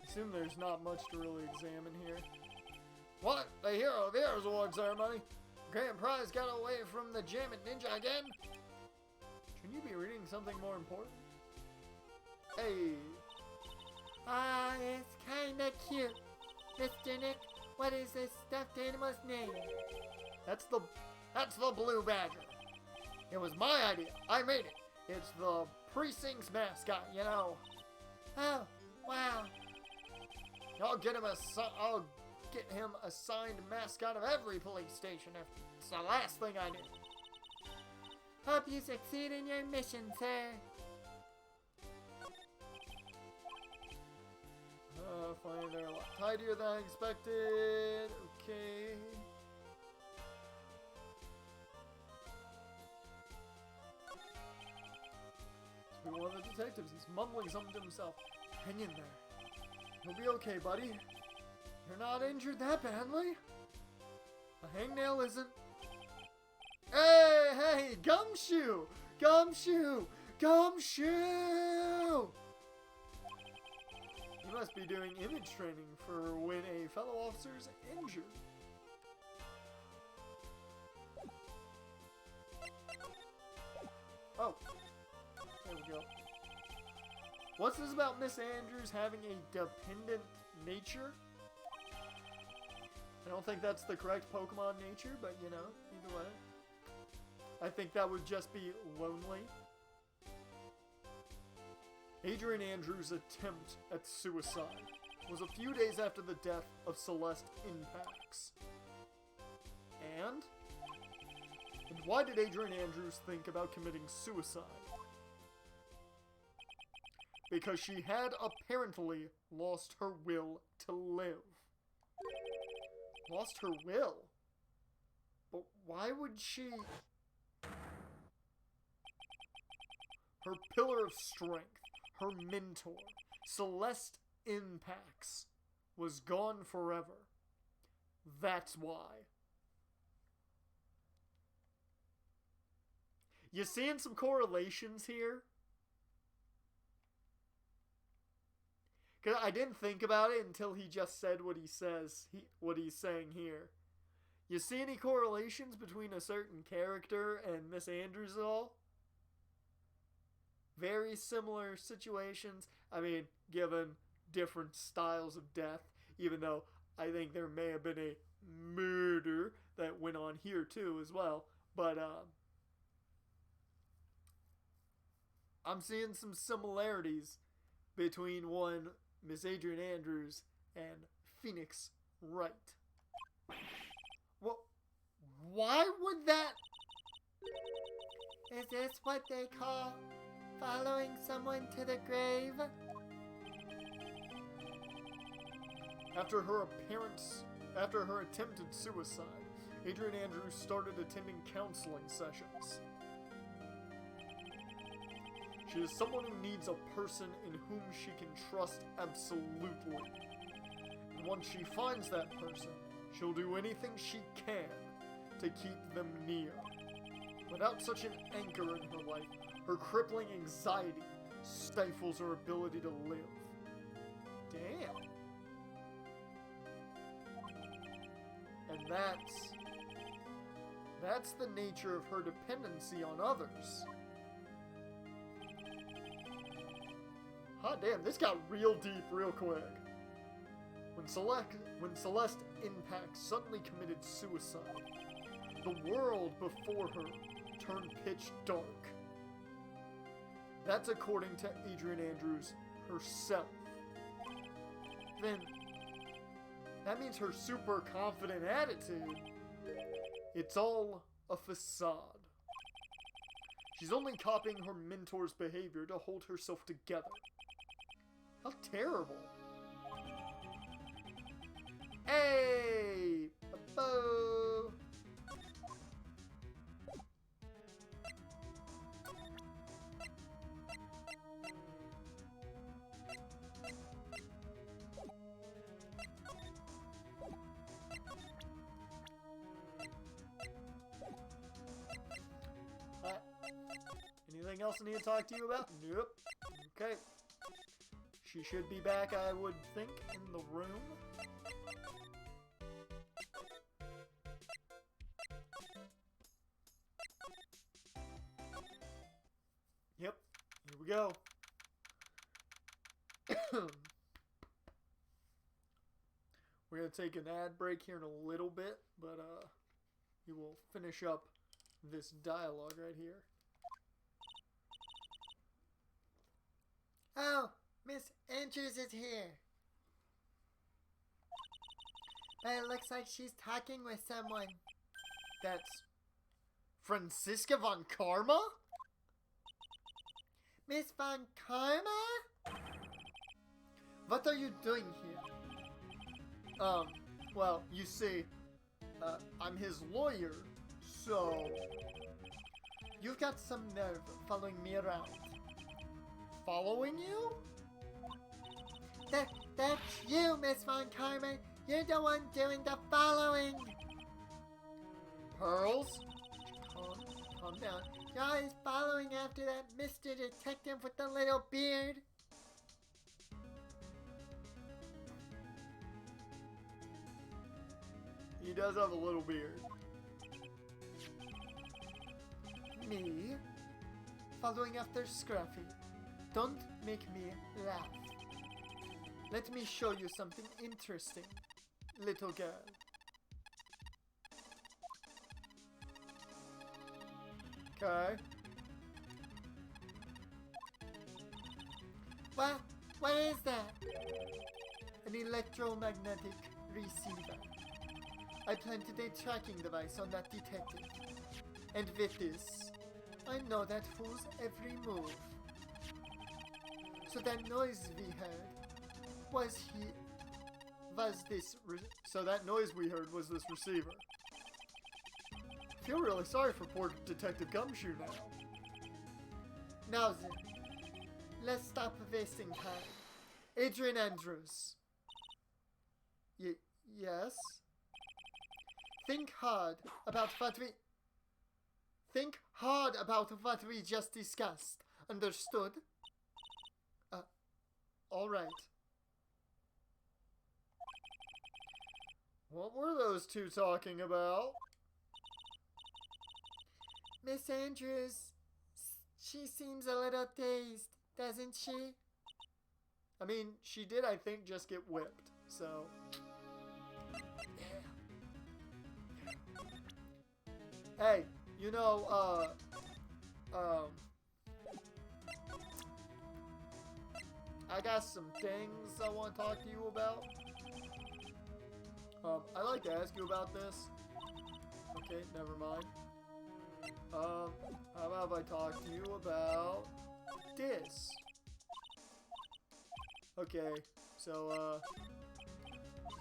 S1: Assume there's not much to really examine here. What? The hero of the Heroes Award ceremony? Grand prize got away from the Jam and Ninja again? Shouldn't you be reading something more important? Hey.
S2: Ah, it's kinda cute. Mr. Nick, what is this stuffed animal's name?
S1: That's the Blue Badger. It was my idea. I made it. It's the precinct's mascot, you know.
S2: Oh, wow.
S1: I'll get him assigned mascot of every police station if it's the last thing I do.
S2: Hope you succeed in your mission, sir.
S1: Fine, they're a lot tidier than I expected. Okay. Must be one of the detectives. He's mumbling something to himself. Hang in there. You'll be okay, buddy. You're not injured that badly. A hangnail isn't. Hey, Gumshoe! Gumshoe! Gumshoe! You must be doing image training for when a fellow officer's injured. Oh. There we go. What's this about Miss Andrews having a dependent nature? I don't think that's the correct Pokemon nature, but you know, either way. I think that would just be lonely. Adrian Andrews' attempt at suicide was a few days after the death of Celeste Impax. And why did Adrian Andrews think about committing suicide? Because she had apparently lost her will to live. Lost her will? But why would she? Her pillar of strength, her mentor, Celeste Impax, was gone forever. That's why. You seeing some correlations here? Because I didn't think about it until he just said what he says, what he's saying here. You see any correlations between a certain character and Miss Andrews at all? Very similar situations. I mean, given different styles of death, even though I think there may have been a murder that went on here too as well. But I'm seeing some similarities between one Miss Adrian Andrews and Phoenix Wright. Well, why would that?
S2: Is this what they call following someone to the grave?
S1: After her attempted suicide, Adrian Andrews started attending counseling sessions. She is someone who needs a person in whom she can trust absolutely. And once she finds that person, she'll do anything she can to keep them near. Without such an anchor in her life, her crippling anxiety stifles her ability to live. Damn. And that's the nature of her dependency on others. Hot damn, this got real deep real quick. When Celeste Impax suddenly committed suicide, the world before her turned pitch dark. That's according to Adrian Andrews herself. Then, that means her super confident attitude, it's all a facade. She's only copying her mentor's behavior to hold herself together. How terrible. Hey! Bo! Anything else I need to talk to you about? Nope. Okay. She should be back, I would think, in the room. Yep, here we go. We're going to take an ad break here in a little bit, but we will finish up this dialogue right here.
S2: Oh, Miss Andrews is here. But it looks like she's talking with someone.
S1: That's Franziska von Karma?
S2: Miss Von Karma?
S1: What are you doing here? Well, you see, I'm his lawyer, so you've got some nerve following me around. Following you?
S2: That's you, Miss Von Karma. You're the one doing the following.
S1: Pearls?
S2: Calm down. You're always following after that Mr. Detective with the little beard.
S1: He does have a little beard.
S2: Me? Following after Scruffy. Don't make me laugh.
S1: Let me show you something interesting, little girl. Okay.
S2: What is that? An electromagnetic receiver. I planted a tracking device on that detective. And with this, I know that fool's every move. So that noise we heard,
S1: So that noise we heard was this receiver. I feel really sorry for poor Detective Gumshoe now.
S2: Now then, let's stop wasting time. Adrian Andrews.
S1: Yes?
S2: Think hard about what we just discussed. Understood?
S1: All right. What were those two talking about?
S2: Miss Andrews, she seems a little dazed, doesn't she?
S1: I mean, she did, I think, just get whipped, so... Hey, you know, I got some things I want to talk to you about. I'd like to ask you about this. Okay, never mind. How about if I talk to you about this? Okay, so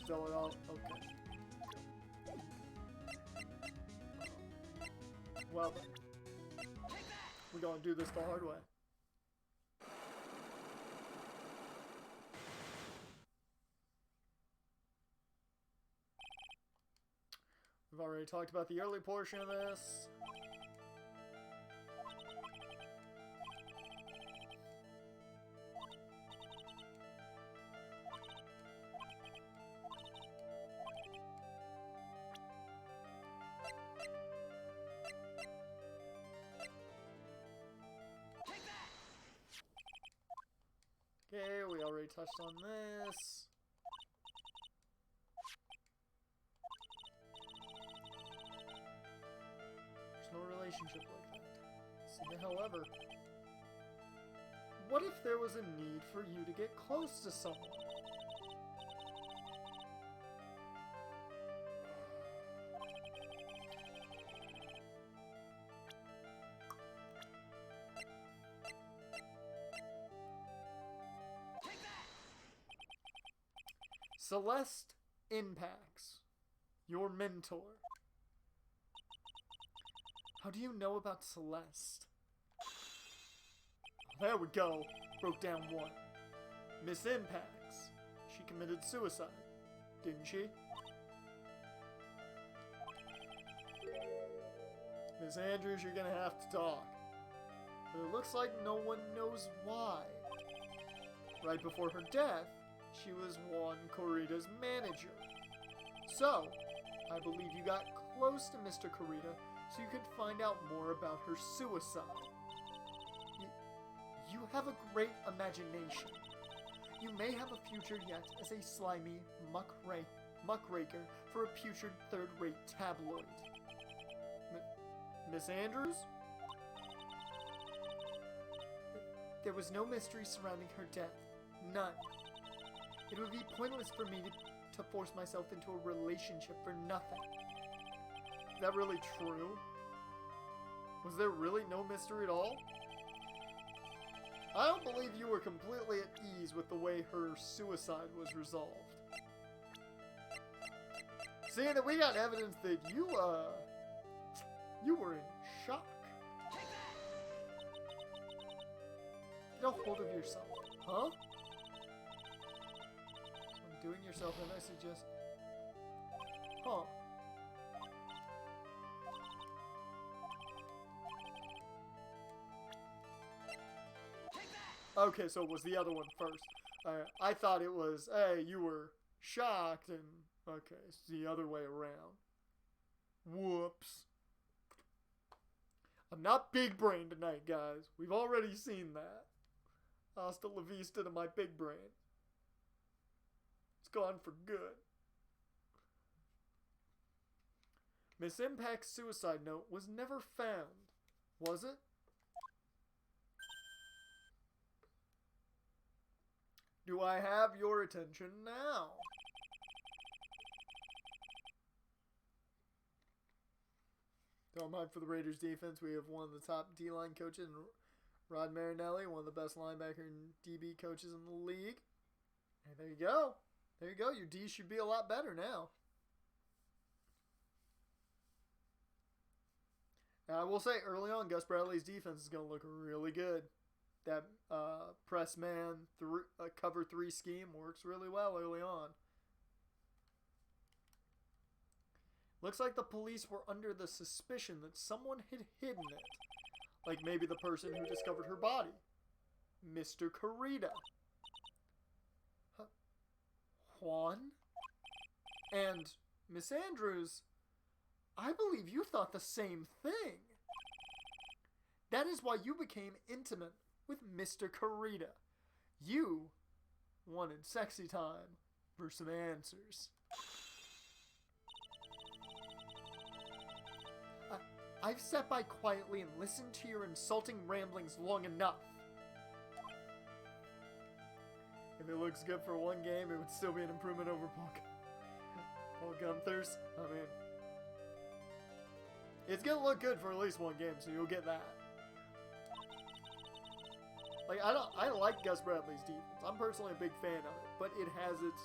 S1: it all, okay. Well then, we're gonna do this the hard way. We've already talked about the early portion of this. Okay, we already touched on this. There's no relationship like that. See, however, what if there was a need for you to get close to someone? Celeste Impacts, your mentor. How do you know about Celeste? There we go. Broke down one. Miss Impacts. She committed suicide, didn't she? Miss Andrews, you're gonna have to talk. But it looks like no one knows why. right before her death, she was Juan Corrida's manager. So, I believe you got close to Mr. Corrida so you could find out more about her suicide. You have a great imagination. You may have a future yet as a slimy muckraker for a putrid third-rate tabloid. Miss Andrews? There was no mystery surrounding her death. None. It would be pointless for me to force myself into a relationship for nothing. Is that really true? Was there really no mystery at all? I don't believe you were completely at ease with the way her suicide was resolved. Seeing that we got evidence that you were in shock. Get a hold of yourself, huh? Undoing yourself, and I suggest, huh? Okay, so it was the other one first. I thought it was, hey, you were shocked, and okay, it's the other way around. Whoops. I'm not big brain tonight, guys. We've already seen that. Hasta la vista to my big brain. It's gone for good. Miss Impact's suicide note was never found, was it? Do I have your attention now? Don't mind for the Raiders defense. We have one of the top D-line coaches, Rod Marinelli, one of the best linebacker and DB coaches in the league. And there you go. There you go. Your D should be a lot better now. And I will say, early on, Gus Bradley's defense is going to look really good. That press man cover 3 scheme works really well early on. Looks like the police were under the suspicion that someone had hidden it. Like maybe the person who discovered her body. Mr. Corrida. Huh. Juan? And Miss Andrews, I believe you thought the same thing. That is why you became intimate with Mr. Corrida. You wanted sexy time for some answers. I've sat by quietly and listened to your insulting ramblings long enough. If it looks good for one game, it would still be an improvement over Paul Gunther's. I mean, it's gonna look good for at least one game, so you'll get that. Like, I like Gus Bradley's defense. I'm personally a big fan of it, but it has its,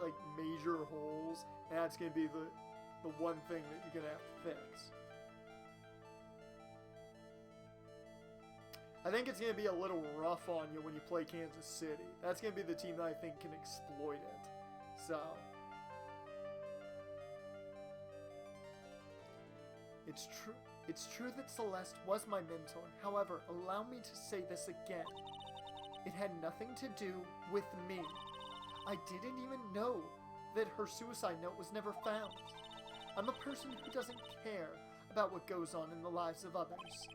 S1: like, major holes, and that's gonna be the one thing that you're gonna have to fix. I think it's going to be a little rough on you when you play Kansas City. That's going to be the team that I think can exploit it. So, it's true that Celeste was my mentor. However, allow me to say this again. It had nothing to do with me. I didn't even know that her suicide note was never found. I'm a person who doesn't care about what goes on in the lives of others.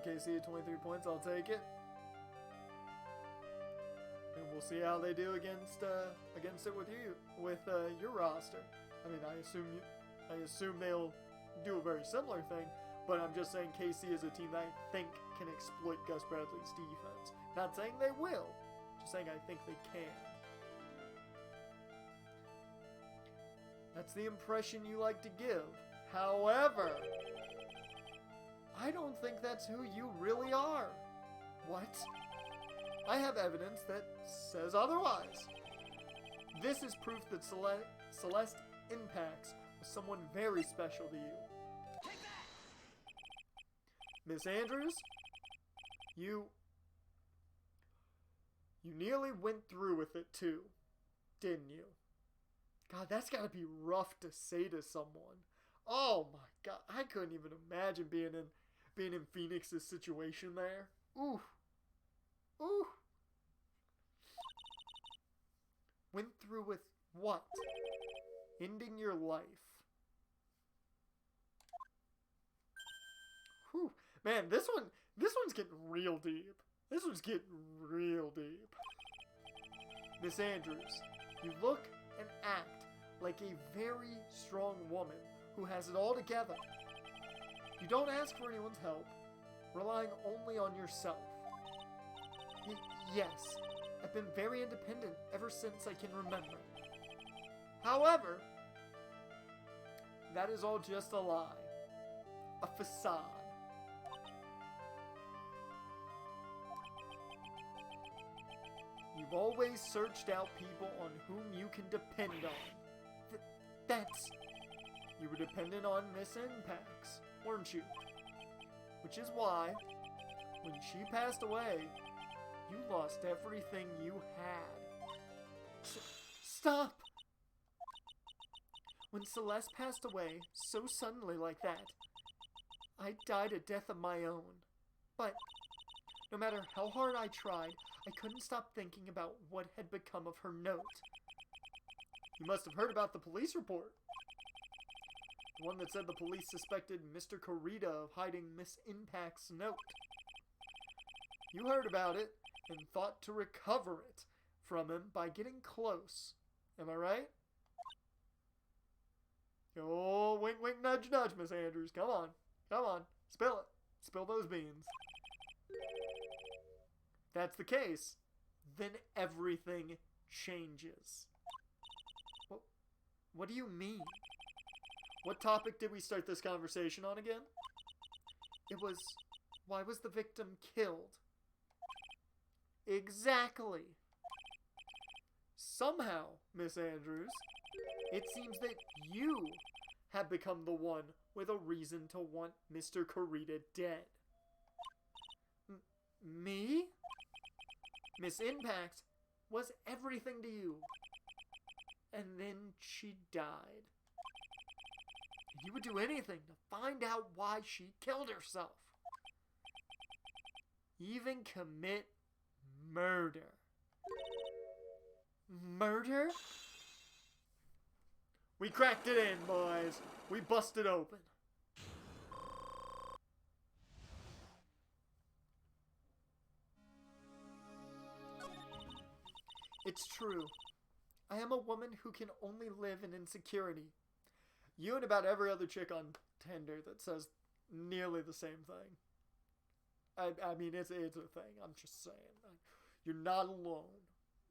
S1: KC at 23 points, I'll take it. And we'll see how they do against it with your roster. I mean, I assume they'll do a very similar thing, but I'm just saying KC is a team that I think can exploit Gus Bradley's defense. Not saying they will, just saying I think they can. That's the impression you like to give. However, I don't think that's who you really are. What? I have evidence that says otherwise. This is proof that Celeste Impacts was someone very special to you. Miss Andrews, you nearly went through with it too, didn't you? God, that's gotta be rough to say to someone. Oh my God, I couldn't even imagine being in being in Phoenix's situation there. Ooh. Ooh. Went through with what? Ending your life. Whew. Man, this one's getting real deep. This one's getting real deep. Miss Andrews, you look and act like a very strong woman who has it all together. You don't ask for anyone's help, relying only on yourself. Yes, I've been very independent ever since I can remember. However, that is all just a lie. A facade. You've always searched out people on whom you can depend on. That's... You were dependent on Miss Impax, weren't you? Which is why, when she passed away, you lost everything you had. Stop! When Celeste passed away so suddenly like that, I died a death of my own. But no matter how hard I tried, I couldn't stop thinking about what had become of her note. You must have heard about the police report. The one that said the police suspected Mr. Corita of hiding Miss Impact's note. You heard about it and thought to recover it from him by getting close. Am I right? Oh, wink, wink, nudge, nudge, Miss Andrews. Come on. Come on. Spill it. Spill those beans. If that's the case, then everything changes. What do you mean? What topic did we start this conversation on again? It was, why was the victim killed? Exactly. Somehow, Miss Andrews, it seems that you have become the one with a reason to want Mr. Corita dead. Me? Miss Impact was everything to you. And then she died. You would do anything to find out why she killed herself. Even commit murder. Murder? We cracked it in, boys. We busted open. It's true. I am a woman who can only live in insecurity. You and about every other chick on Tinder that says nearly the same thing. I mean, it's a thing. I'm just saying. You're not alone.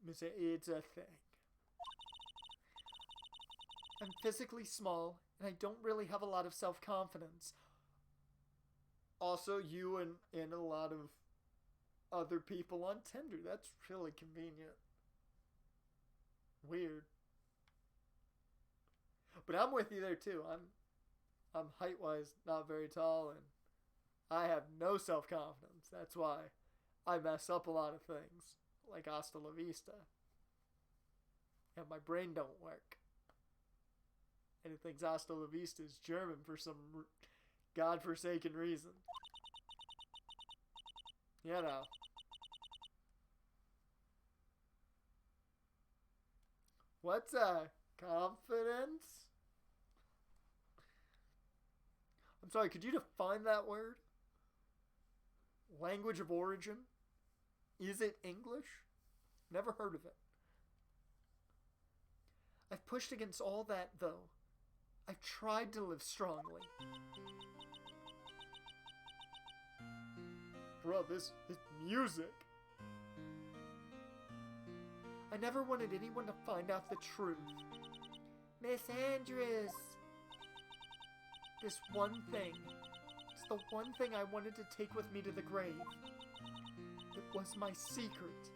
S1: Miss, it's a thing. I'm physically small, and I don't really have a lot of self-confidence. Also, you and a lot of other people on Tinder. That's really convenient. Weird. But I'm with you there too. I'm height-wise not very tall, and I have no self-confidence. That's why I mess up a lot of things, like hasta la vista. And my brain don't work. And it thinks hasta la vista is German for some godforsaken reason. You know. What's confidence? I'm sorry, could you define that word? Language of origin? Is it English? Never heard of it. I've pushed against all that, though. I've tried to live strongly. Bro, this music. I never wanted anyone to find out the truth. Miss Andrews. This one thing. It's the one thing I wanted to take with me to the grave. It was my secret.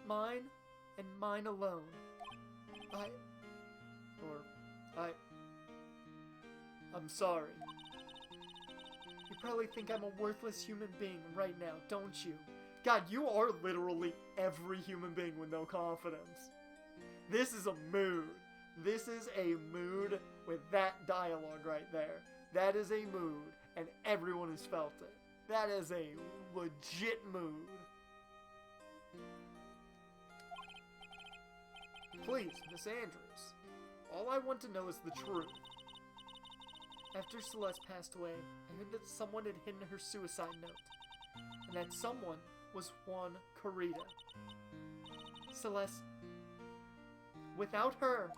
S1: Mine and mine alone. I'm sorry. You probably think I'm a worthless human being right now, don't you? God, you are literally every human being with no confidence. This is a mood. This is a mood with that dialogue right there. That is a mood, and everyone has felt it. That is a legit mood. Please, Miss Andrews. All I want to know is the truth. After Celeste passed away, I heard that someone had hidden her suicide note. And that someone was Juan Carita. Celeste, without her,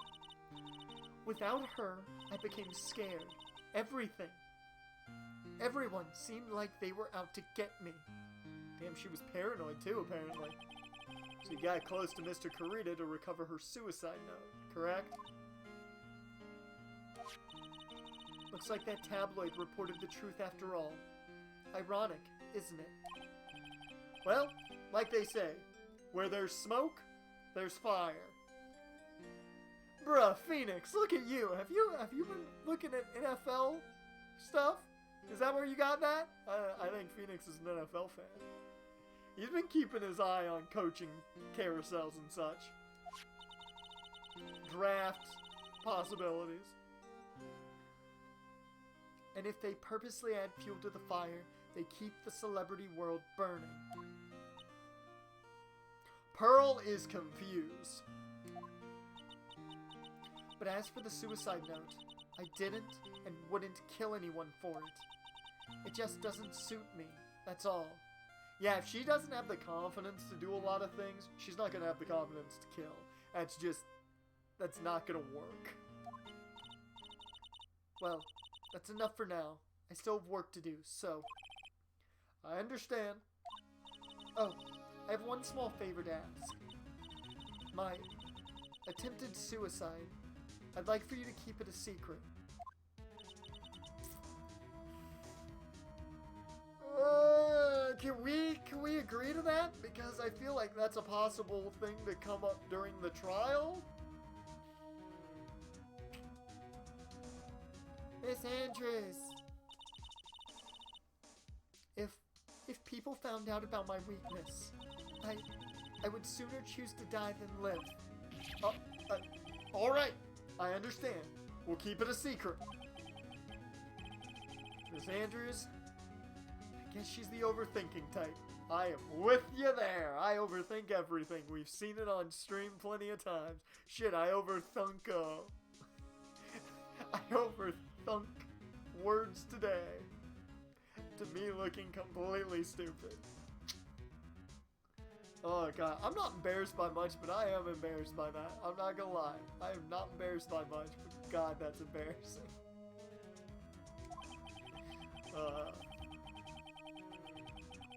S1: I became scared. Everyone seemed like they were out to get me. Damn, she was paranoid too, apparently. So you got close to Mr. Carita to recover her suicide note, correct? Looks like that tabloid reported the truth after all. Ironic, isn't it? Well, like they say, where there's smoke, there's fire. Bruh, Phoenix, look at you. Have you been looking at NFL stuff? Is that where you got that? I think Phoenix is an NFL fan. He's been keeping his eye on coaching carousels and such. Draft possibilities. And if they purposely add fuel to the fire, they keep the celebrity world burning. Pearl is confused. But as for the suicide note, I didn't and wouldn't kill anyone for it. It just doesn't suit me, that's all. Yeah, if she doesn't have the confidence to do a lot of things, she's not gonna have the confidence to kill. That's not gonna work. Well, that's enough for now. I still have work to do, so... I understand. Oh, I have one small favor to ask. My attempted suicide, I'd like for you to keep it a secret. Can we agree to that? Because I feel like that's a possible thing to come up during the trial.
S2: Miss Andrews. If people found out about my weakness, I would sooner choose to die than live.
S1: Alright, I understand. We'll keep it a secret. Miss Andrews, I guess she's the overthinking type. I am with you there. I overthink everything. We've seen it on stream plenty of times. Shit, I overthunk, I overthunk words today. To me looking completely stupid. Oh god, I'm not embarrassed by much, but I am embarrassed by that. I'm not gonna lie. I am not embarrassed by much, but god, that's embarrassing.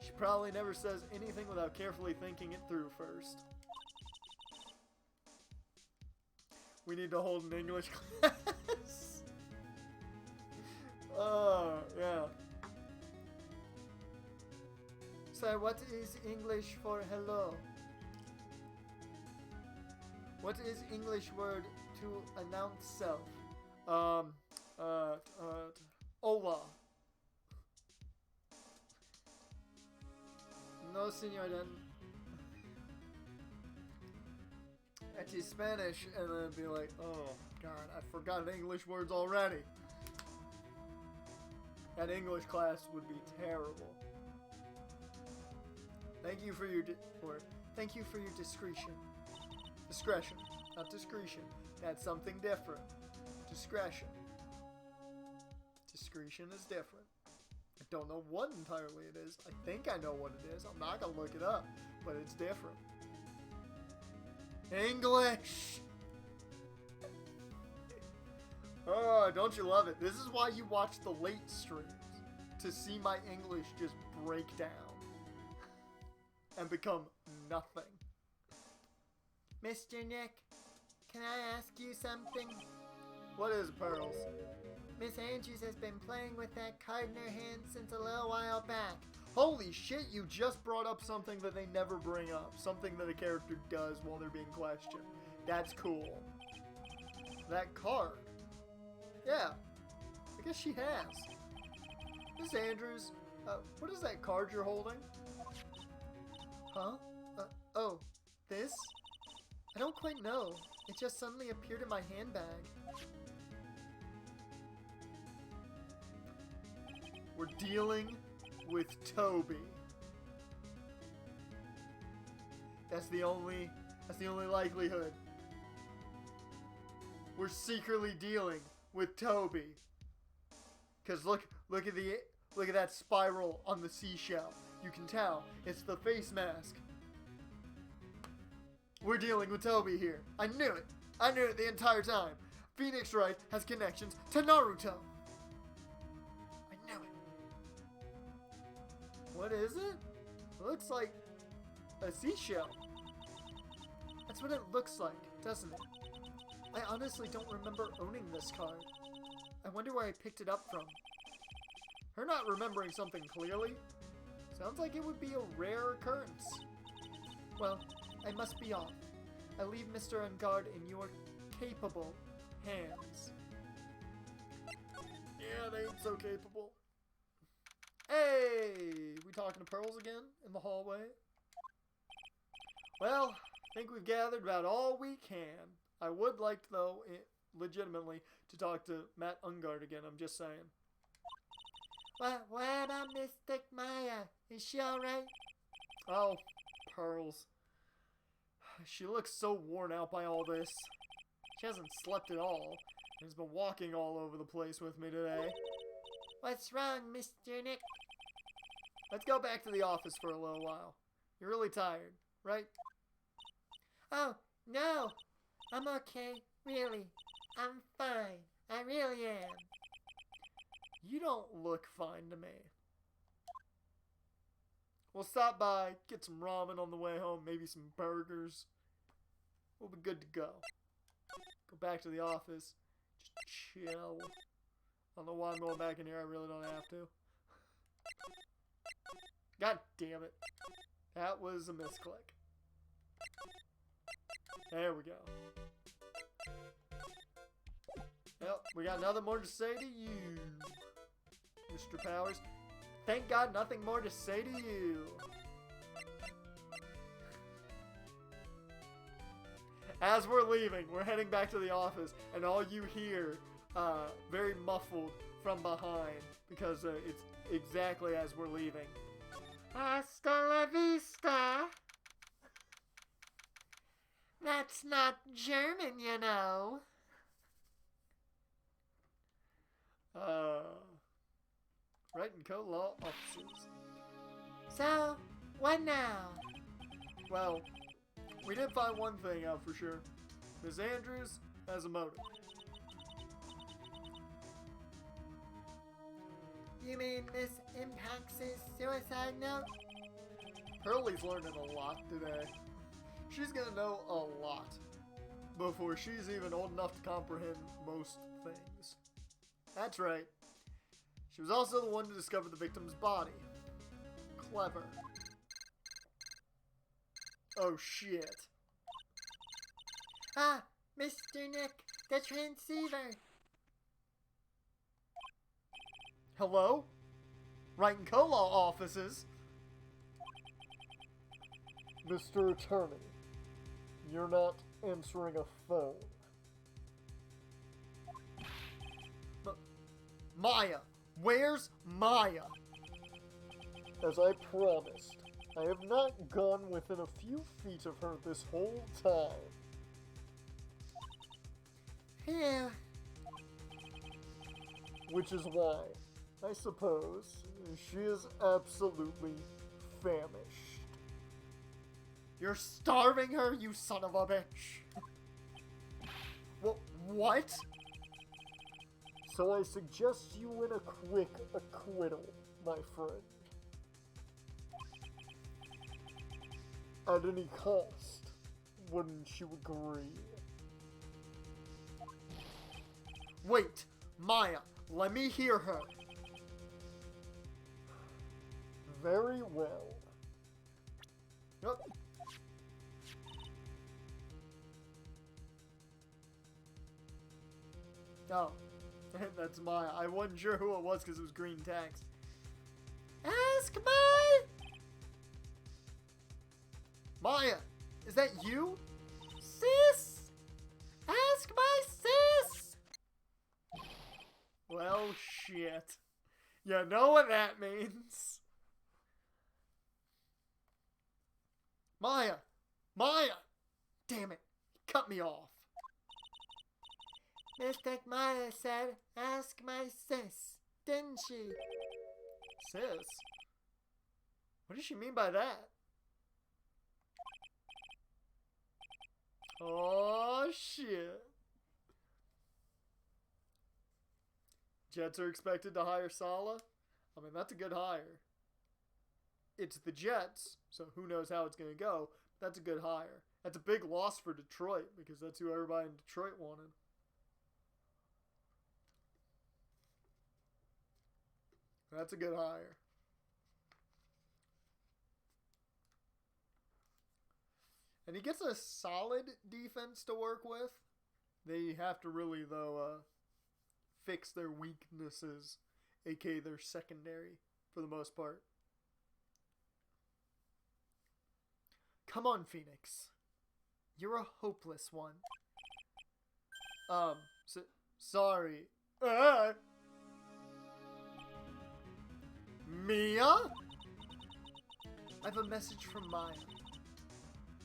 S1: She probably never says anything without carefully thinking it through first. We need to hold an English class. Oh, yeah.
S2: So what is English for hello?
S1: What is English word to announce self? Hola. No, senor, then. That is Spanish, and then be like, oh, God, I forgot English words already. That English class would be terrible. Thank you for your discretion. Discretion, not discretion. That's something different. Discretion. Discretion is different. I don't know what entirely it is. I think I know what it is. I'm not gonna look it up, but it's different. English! Oh, don't you love it? This is why you watch the late streams. To see my English just break down. And become nothing.
S2: Mr. Nick, can I ask you something?
S1: What is it, Pearls?
S2: Miss Andrews has been playing with that card in her hand since a little while back.
S1: Holy shit, you just brought up something that they never bring up. Something that a character does while they're being questioned. That's cool. That card. Yeah, I guess she has. Miss Andrews, what is that card you're holding?
S2: Huh? Oh, this? I don't quite know. It just suddenly appeared in my handbag.
S1: We're dealing with Toby. That's the only likelihood. We're secretly dealing with Toby. Cause look at that spiral on the seashell. You can tell it's the face mask. We're dealing with Toby here. I knew it. I knew it the entire time. Phoenix Wright has connections to Naruto. I knew it. What is it? It looks like a seashell. That's what it looks like, doesn't it? I honestly don't remember owning this card. I wonder where I picked it up from. Her not remembering something clearly sounds like it would be a rare occurrence. Well, I must be off. I leave Mr. Ungard in your capable hands. Yeah, they ain't so capable. Hey! We talking to Pearls again in the hallway? Well, I think we've gathered about all we can. I would like, though, legitimately, to talk to Matt Ungard again. I'm just saying.
S2: What about Mystic Maya? Is she alright?
S1: Oh, Pearls. She looks so worn out by all this. She hasn't slept at all. And has been walking all over the place with me today.
S2: What's wrong, Mr. Nick?
S1: Let's go back to the office for a little while. You're really tired, right?
S2: Oh, no. I'm okay. Really. I'm fine. I really am.
S1: You don't look fine to me. We'll stop by, get some ramen on the way home, maybe some burgers. We'll be good to go. Go back to the office. Just chill. I don't know why I'm going back in here. I really don't have to. God damn it. That was a misclick. There we go. Well, we got nothing more to say to you, Mr. Powers. Thank God, nothing more to say to you. As we're leaving, we're heading back to the office, and all you hear, very muffled from behind, because it's exactly as we're leaving.
S2: Hasta la vista. That's not German, you know.
S1: Wright and Co. Law Offices.
S2: So, what now?
S1: Well, we did find one thing out for sure. Ms. Andrews has a motive.
S2: You mean this impacts his suicide note?
S1: Hurley's learning a lot today. She's gonna know a lot before she's even old enough to comprehend most things. That's right. She was also the one to discover the victim's body. Clever. Oh shit.
S2: Ah, Mr. Nick, the transceiver.
S1: Hello? Wright and Co. Law Offices. Mr. Attorney, you're not answering a phone. Maya! Where's Maya? As I promised, I have not gone within a few feet of her this whole time.
S2: Phew.
S1: Which is why, I suppose, she is absolutely famished. You're starving her, you son of a bitch! What? So I suggest you win a quick acquittal, my friend. At any cost, wouldn't you agree? Wait, Maya, let me hear her. Very well. Yep. Oh, that's Maya. I wasn't sure who it was because it was green text.
S2: Ask my...
S1: Maya, is that you?
S2: sis! Ask my sis!
S1: Well, shit. You know what that means. Maya! Maya! Damn it. He cut me off.
S2: Mystic Maya said, ask my sis, didn't she?
S1: Sis? What does she mean by that? Oh, shit. Jets are expected to hire Sala? I mean, that's a good hire. It's the Jets, so who knows how it's going to go. But that's a good hire. That's a big loss for Detroit because that's who everybody in Detroit wanted. That's a good hire. And he gets a solid defense to work with. They have to really, though, fix their weaknesses, aka their secondary, for the most part. Come on, Phoenix. You're a hopeless one. Sorry. Mia? I have a message from Maya.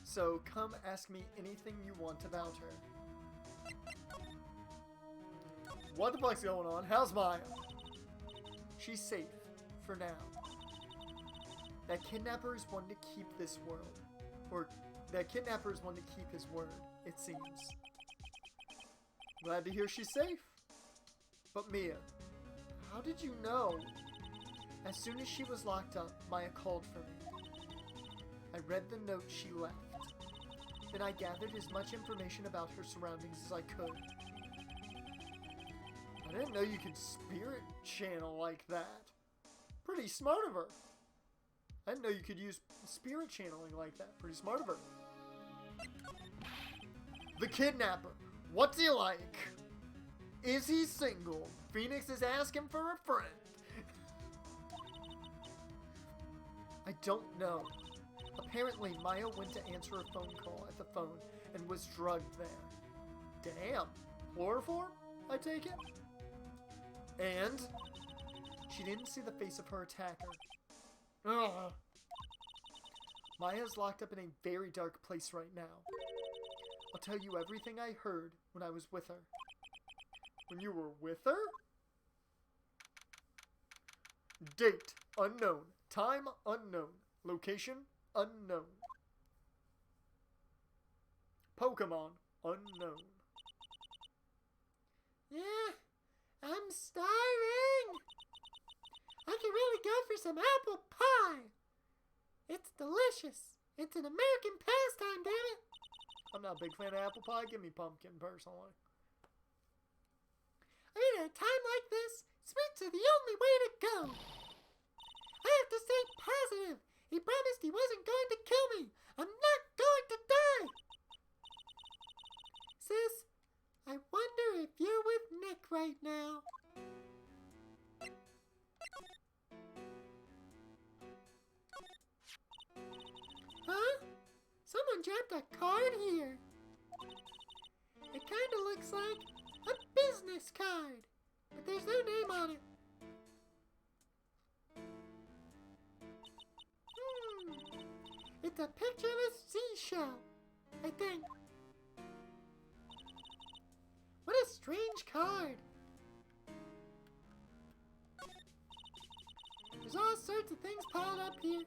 S1: So come ask me anything you want about her. What the fuck's going on? How's Maya? She's safe. For now. That kidnapper is one to keep this world. Or, that kidnapper is one to keep his word, it seems. Glad to hear she's safe. But Mia, how did you know? As soon as she was locked up, Maya called for me. I read the note she left. Then I gathered as much information about her surroundings as I could. I didn't know you could spirit channel like that. Pretty smart of her. I didn't know you could use spirit channeling like that. Pretty smart of her. The kidnapper. What's he like? Is he single? Phoenix is asking for a friend. I don't know. Apparently, Maya went to answer a phone call at the phone and was drugged there. Damn. Chloroform, I take it? And she didn't see the face of her attacker. Ugh. Maya's locked up in a very dark place right now. I'll tell you everything I heard when I was with her. When you were with her? Date unknown. Time unknown. Location unknown. Pokemon unknown.
S2: Yeah, I'm starving. I could really go for some apple pie. It's delicious. It's an American pastime, damn it.
S1: I'm not a big fan of apple pie. Give me pumpkin, personally.
S2: I mean, at a time like this, sweets are the only way to go. I have to stay positive. He promised he wasn't going to kill me. I'm not going to die. Sis, I wonder if you're with Nick right now. Huh? Someone dropped a card here. It kind of looks like a business card, but there's no name on it. It's a picture of a seashell, I think. What a strange card. There's all sorts of things piled up here,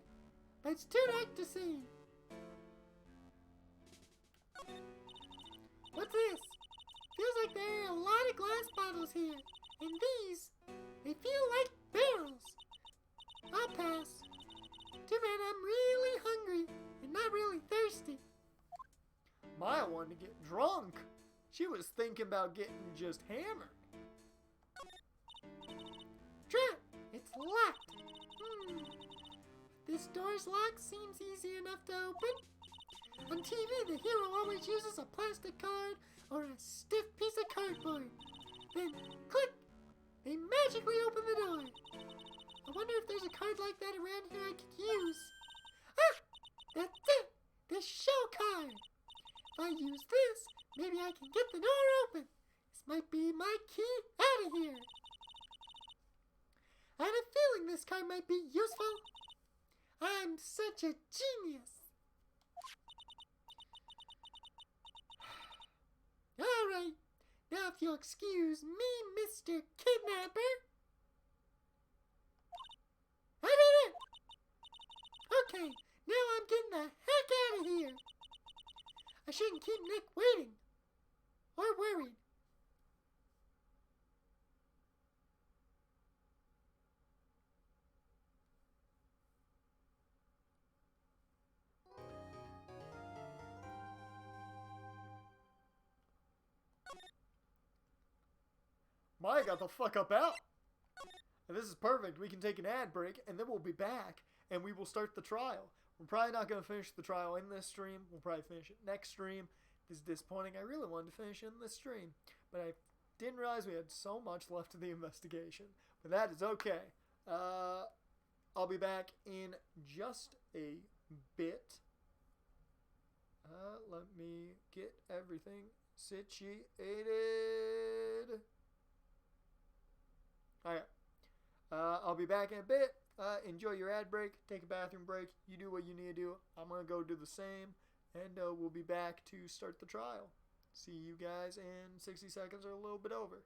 S2: but it's too dark to see. What's this? Feels like there are a lot of glass bottles here, and these, they feel like barrels. I'll pass. Too bad I'm really hungry and not really thirsty.
S1: Maya wanted to get drunk. She was thinking about getting just hammered.
S2: Drat! It's locked. This door's lock seems easy enough to open. On TV, the hero always uses a plastic card or a stiff piece of cardboard. Then, click! They magically open the door. I wonder if there's a card like that around here I could use. Ah! That's it! The show card! If I use this, maybe I can get the door open. This might be my key out of here. I had a feeling this card might be useful. I'm such a genius. you'll excuse me, Mr. Kidnapper. I did it! Okay, now I'm getting the heck out of here. I shouldn't keep Nick waiting. Or worried.
S1: Maya got the fuck up out. And this is perfect. We can take an ad break, and then we'll be back, and we will start the trial. We're probably not going to finish the trial in this stream. We'll probably finish it next stream. This is disappointing. I really wanted to finish in this stream, but I didn't realize we had so much left of the investigation. But that is okay. I'll be back in just a bit. Let me get everything situated. Alright. I'll be back in a bit. Enjoy your ad break. Take a bathroom break. You do what you need to do. I'm going to go do the same. And we'll be back to start the trial. See you guys in 60 seconds or a little bit over.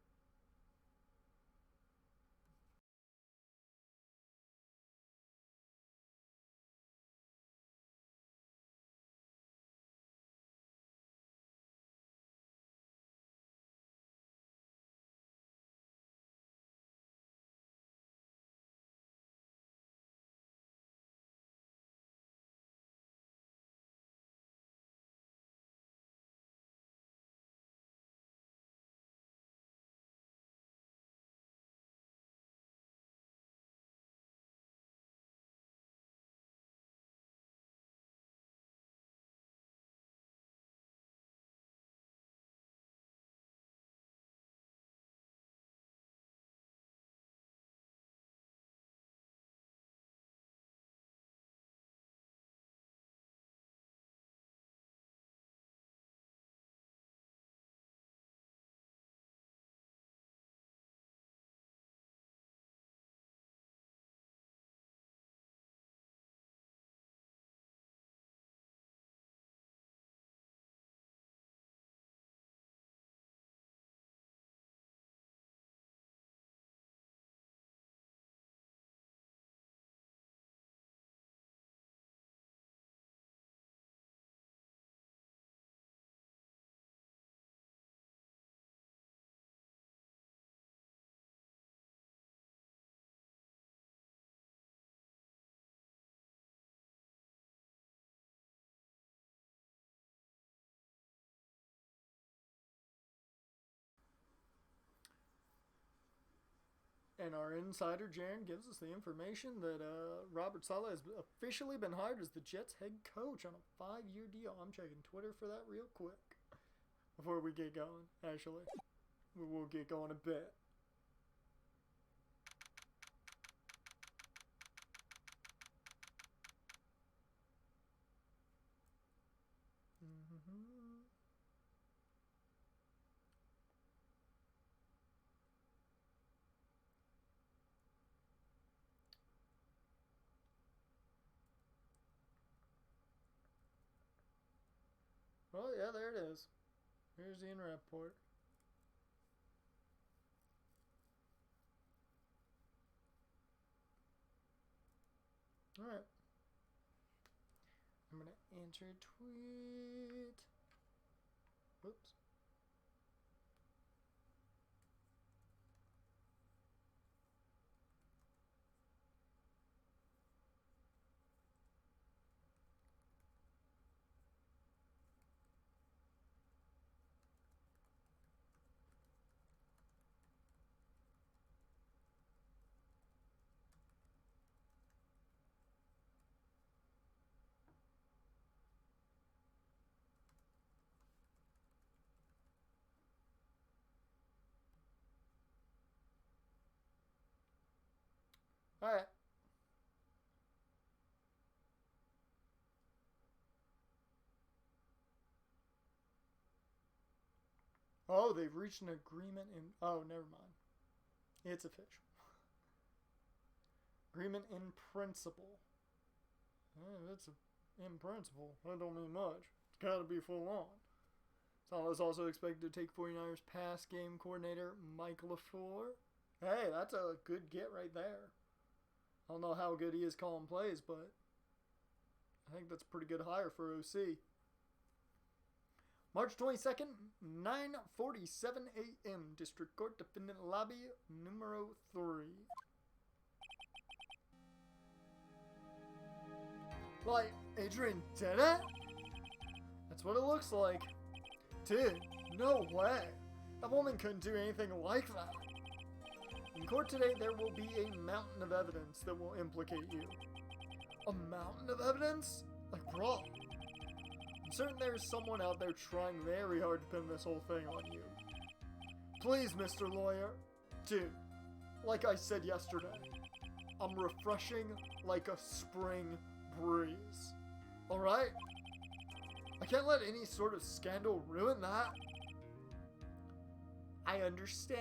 S1: And our insider, Jaren, gives us the information that Robert Saleh has officially been hired as the Jets head coach on a 5-year deal. I'm checking Twitter for that real quick before we get going, actually. We will get going a bit. Oh, yeah, there it is. Here's the in-rep port. Alright. I'm going to answer a tweet. Whoops. Alright. Oh, they've reached an agreement in... Oh, never mind. It's official. Agreement in principle. That's in principle. That don't mean much. It's gotta be full on. Saleh is also expected to take 49ers pass game coordinator Mike LaFleur. Hey, that's a good get right there. I don't know how good he is calling plays, but I think that's a pretty good hire for OC. March 22nd, 9:47 a.m. District Court Defendant Lobby Numero 3. Like, Adrian did it? That's what it looks like. Dude, no way. That woman couldn't do anything like that. In court today, there will be a mountain of evidence that will implicate you. A mountain of evidence? Like, bro. I'm certain there's someone out there trying very hard to pin this whole thing on you. Please, Mr. Lawyer. Dude, like I said yesterday, I'm refreshing like a spring breeze. Alright? I can't let any sort of scandal ruin that. I understand.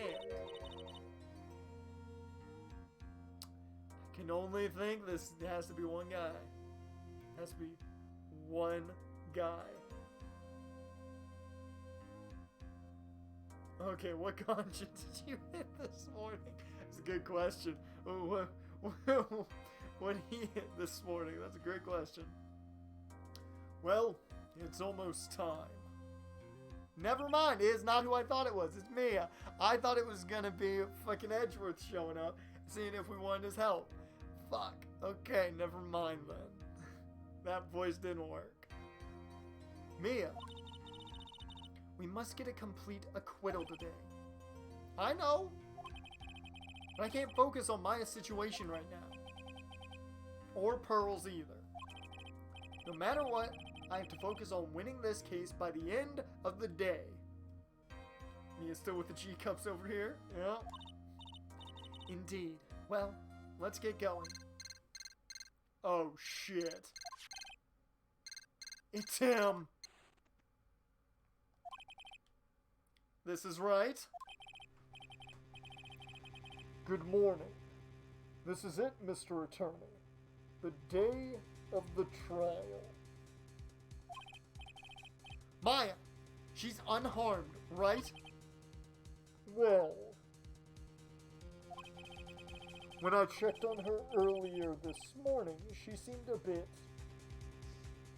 S1: I can only think this has to be one guy. It has to be one guy. Okay, what conscience did you hit this morning? That's a good question. What did he hit this morning? That's a great question. Well, it's almost time. Never mind, it is not who I thought it was. It's Mia. I thought it was gonna be fucking Edgeworth showing up, seeing if we wanted his help. Fuck. Okay, never mind then. That voice didn't work. Mia, we must get a complete acquittal today. I know. But I can't focus on Maya's situation right now. Or Pearl's either. No matter what, I have to focus on winning this case by the end of the day. Mia's still with the G-cups over here. Yeah. Indeed. Well, let's get going. Oh, shit. It's him. This is Wright. Good morning. This is it, Mr. Attorney. The day of the trial. Maya, she's unharmed, right? Well, when I checked on her earlier this morning, she seemed a bit,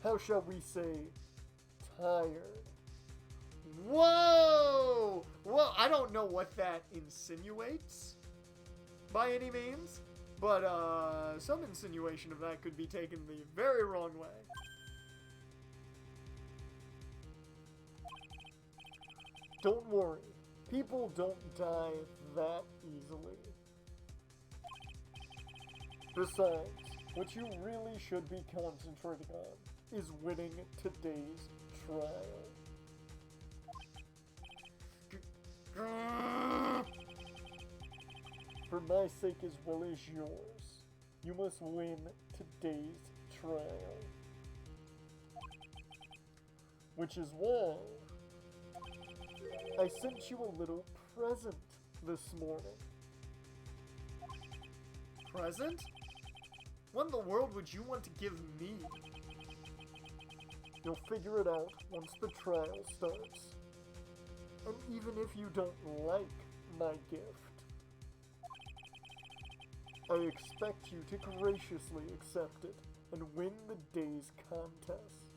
S1: how shall we say, tired. Whoa! Well, I don't know what that insinuates by any means, but some insinuation of that could be taken the very wrong way. Don't worry, people don't die that easily. Besides, what you really should be concentrating on is winning today's trial. For my sake as well as yours, you must win today's trial. Which is why I sent you a little present this morning. Present? What in the world would you want to give me? You'll figure it out once the trial starts. And even if you don't like my gift, I expect you to graciously accept it and win the day's contest.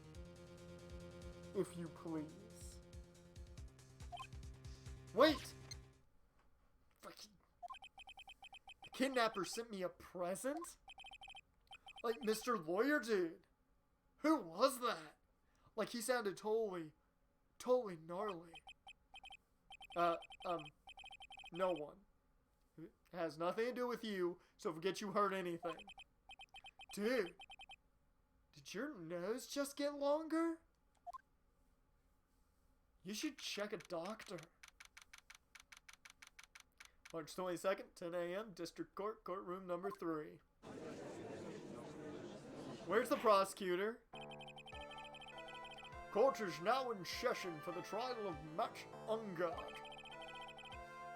S1: If you please. Wait! Fucking... The kidnapper sent me a present? Like Mr. Lawyer dude. Who was that? Like he sounded totally gnarly. No one. It has nothing to do with you, so forget you heard anything. Dude, did your nose just get longer? You should check a doctor. March 22nd, 10 a.m., District Court, courtroom number 3. Where's the prosecutor? Court is now in session for the trial of Matt Ungard.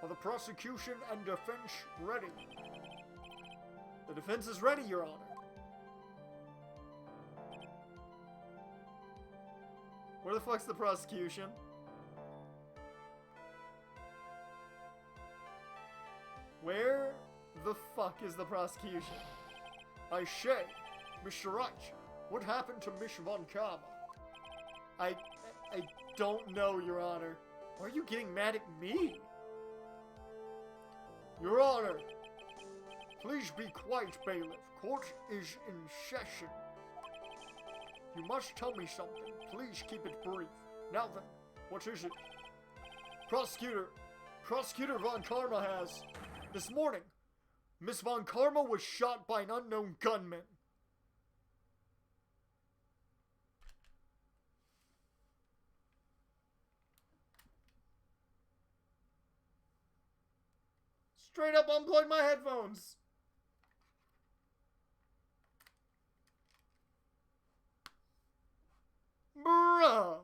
S1: Are the prosecution and defense ready? The defense is ready, Your Honor. Where the fuck's the prosecution? the fuck is the prosecution? I say, Mr. Wright, what happened to Miss Von Karma? I don't know, Your Honor. Why are you getting mad at me? Your Honor, please be quiet, bailiff. Court is in session. You must tell me something. Please keep it brief. Now then, what is it? Prosecutor Von Karma has... This morning, Miss Von Karma was shot by an unknown gunman. Straight up unplug my headphones. Bruh.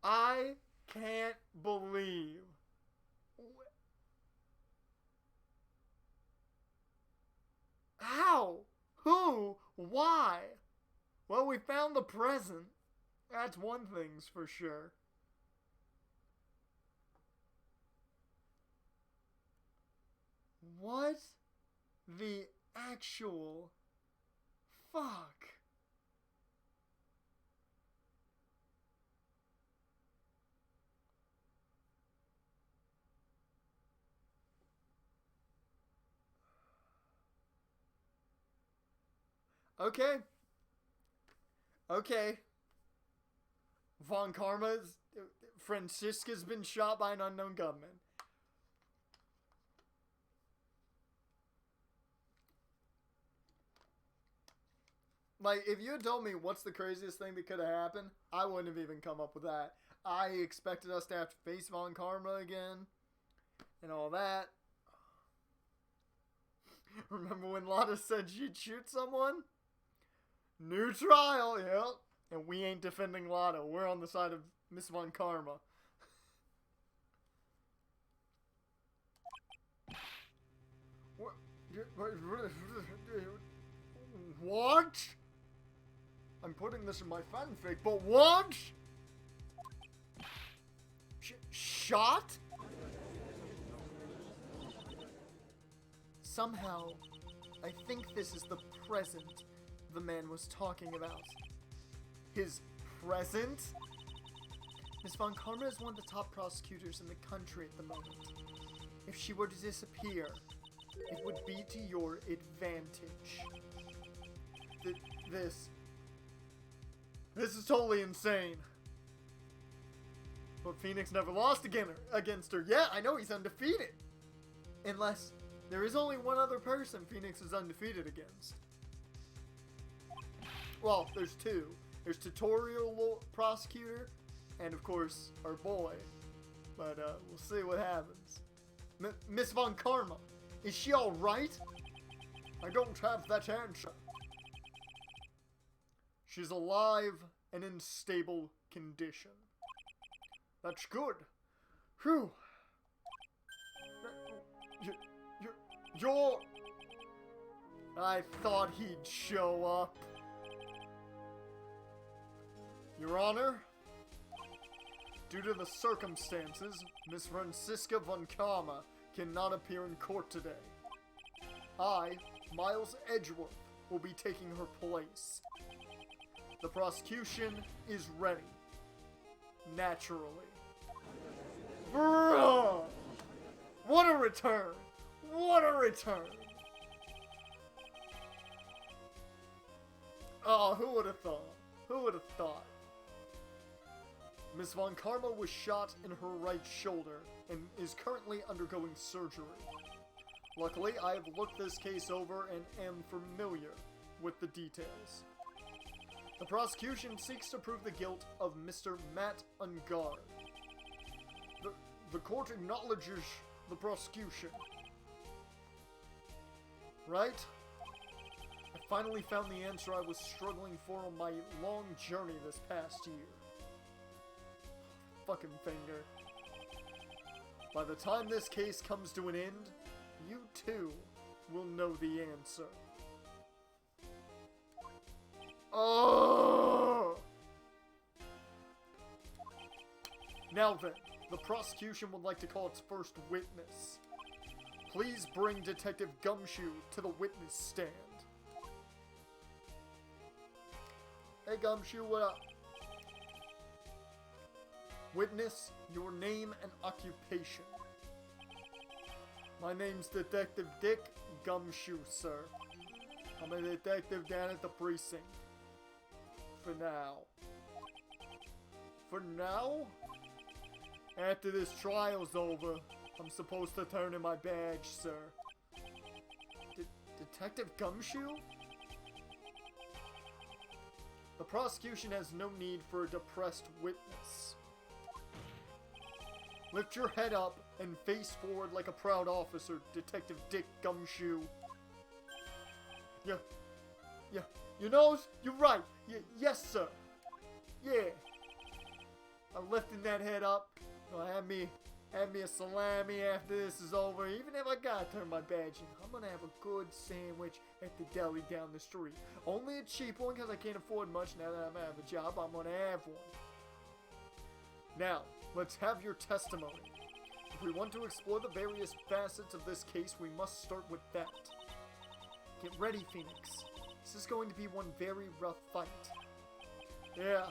S1: I can't believe. How? Who? Why? Well, we found the present. That's one thing's for sure. What the actual fuck? Okay. Okay. Von Karma's... Franziska's been shot by an unknown gunman. Like, if you had told me what's the craziest thing that could have happened, I wouldn't have even come up with that. I expected us to have to face Von Karma again. And all that. Remember when Lotta said she'd shoot someone? New trial, yep. And we ain't defending Lotta. We're on the side of Miss Von Karma. What? I'm putting this in my fanfic, but what? Shot? Somehow, I think this is the present the man was talking about. His present? Miss Von Karma is one of the top prosecutors in the country at the moment. If she were to disappear, it would be to your advantage. This is totally insane. But Phoenix never lost against her. Yeah, I know he's undefeated. Unless there is only one other person Phoenix is undefeated against. Well, there's two. There's Tutorial Prosecutor, and of course, our boy. But we'll see what happens. Miss Von Karma, is she alright? I don't have that answer. She's alive and in stable condition. That's good. Whew. You're... I thought he'd show up. Your Honor, due to the circumstances, Miss Franziska Von Karma cannot appear in court today. I, Miles Edgeworth, will be taking her place. The prosecution is ready. Naturally. Bruh! What a return! What a return! Oh, who would have thought? Who would have thought? Miss Von Karma was shot in her right shoulder and is currently undergoing surgery. Luckily, I have looked this case over and am familiar with the details. The prosecution seeks to prove the guilt of Mr. Matt Ungard. The court acknowledges the prosecution. Right? I finally found the answer I was struggling for on my long journey this past year. Fucking finger. By the time this case comes to an end, you too will know the answer. Oh! Now then, the prosecution would like to call its first witness. Please bring Detective Gumshoe to the witness stand. Hey Gumshoe, what up? Witness, your name and occupation. My name's Detective Dick Gumshoe, sir. I'm a detective down at the precinct. For now. For now? After this trial's over, I'm supposed to turn in my badge, sir. Detective Gumshoe? The prosecution has no need for a depressed witness. Lift your head up and face forward like a proud officer, Detective Dick Gumshoe. Yeah, your nose? You're right. Yes, sir. Yeah. I'm lifting that head up. Have me a salami after this is over. Even if I gotta turn my badge in, I'm gonna have a good sandwich at the deli down the street. Only a cheap one because I can't afford much now that I'm out of a job. I'm gonna have one. Now, let's have your testimony. If we want to explore the various facets of this case, we must start with that. Get ready, Phoenix. This is going to be one very rough fight. Yeah.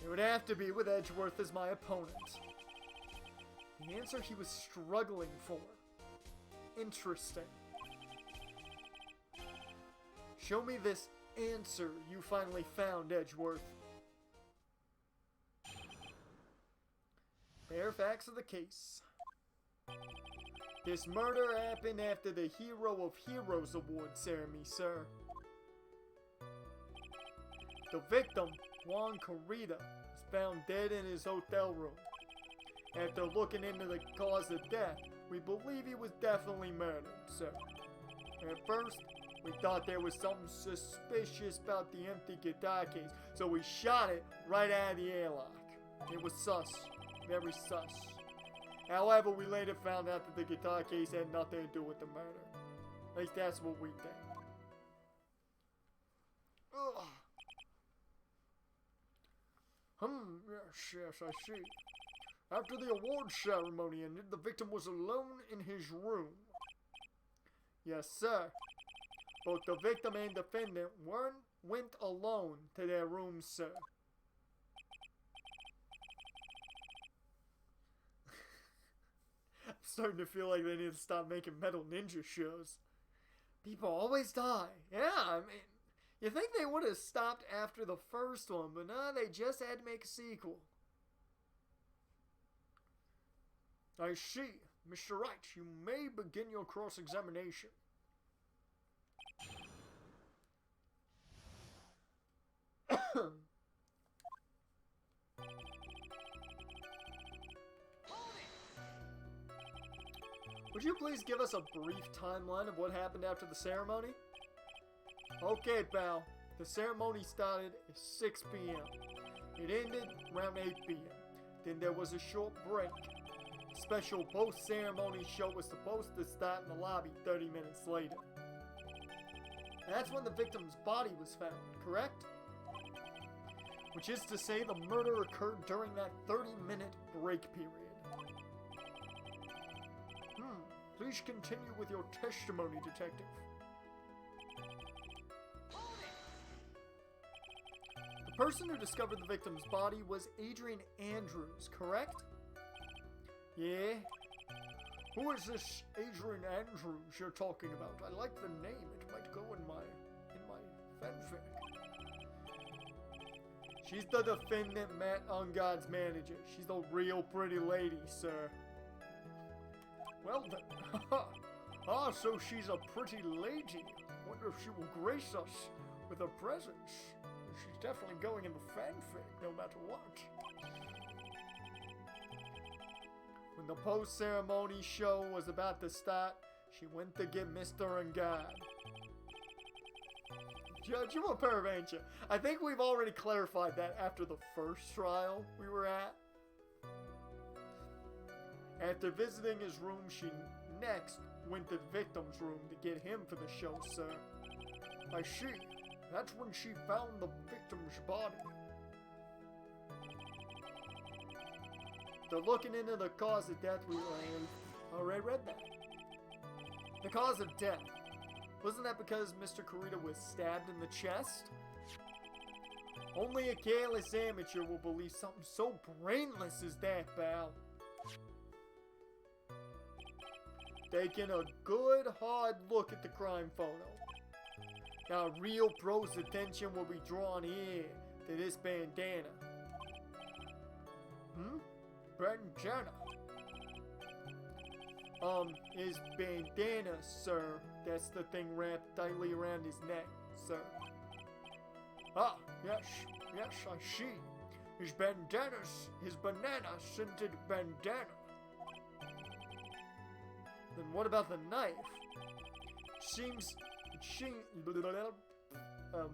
S1: It would have to be with Edgeworth as my opponent. The answer he was struggling for. Interesting. Show me this answer you finally found, Edgeworth. Bare facts of the case. This murder happened after the Hero of Heroes Award ceremony, sir. The victim, Juan Carita, was found dead in his hotel room. After looking into the cause of death, we believe he was definitely murdered, sir. At first, we thought there was something suspicious about the empty guitar case, so we shot it right out of the airlock. It was sus. Very sus. However, we later found out that the guitar case had nothing to do with the murder. At least that's what we think. Ugh. Yes, I see. After the award ceremony ended, the victim was alone in his room. Yes, sir. Both the victim and defendant went alone to their rooms, sir. I'm starting to feel like they need to stop making Metal Ninja shows. People always die. Yeah, I mean, you think they would have stopped after the first one, but no, they just had to make a sequel. I see. Mr. Wright, you may begin your cross-examination. Would you please give us a brief timeline of what happened after the ceremony? Okay, pal. The ceremony started at 6 p.m. It ended around 8 p.m. Then there was a short break. A special post-ceremony show was supposed to start in the lobby 30 minutes later. That's when the victim's body was found, correct? Which is to say the murder occurred during that 30-minute break period. Please continue with your testimony, detective. The person who discovered the victim's body was Adrian Andrews, correct? Yeah? Who is this Adrian Andrews you're talking about? I like the name. It might go in my fanfic. She's the defendant, Matt Ungod's manager. She's the real pretty lady, sir. Well then, so she's a pretty lady. Wonder if she will grace us with her presence. She's definitely going in the fanfic, no matter what. When the post-ceremony show was about to start, she went to get Mr. Ungod. Judge, you're a perv, ain't you? I think we've already clarified that after the first trial we were at. After visiting his room, she next went to the victim's room to get him for the show, sir. I see. That's when she found the victim's body. The looking into the cause of death, we already read that. The cause of death. Wasn't that because Mr. Kurita was stabbed in the chest? Only a careless amateur will believe something so brainless as that, pal. Taking a good hard look at the crime photo. Now real pro's attention will be drawn here to this bandana. Bandana. His bandana, sir. That's the thing wrapped tightly around his neck, sir. Ah, yes, I see. His banana scented bandana. Then what about the knife?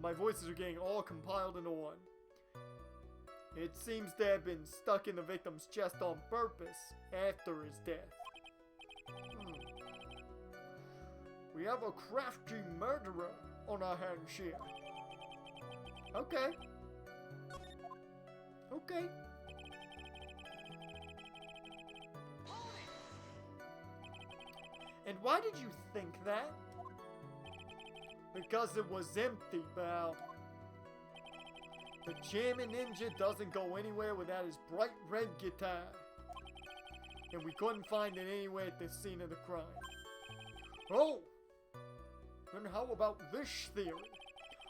S1: My voices are getting all compiled into one. It seems to have been stuck in the victim's chest on purpose after his death. We have a crafty murderer on our hands here. Okay. And why did you think that? Because it was empty, pal. The Jamming Ninja doesn't go anywhere without his bright red guitar. And we couldn't find it anywhere at the scene of the crime. Oh! Then how about this theory?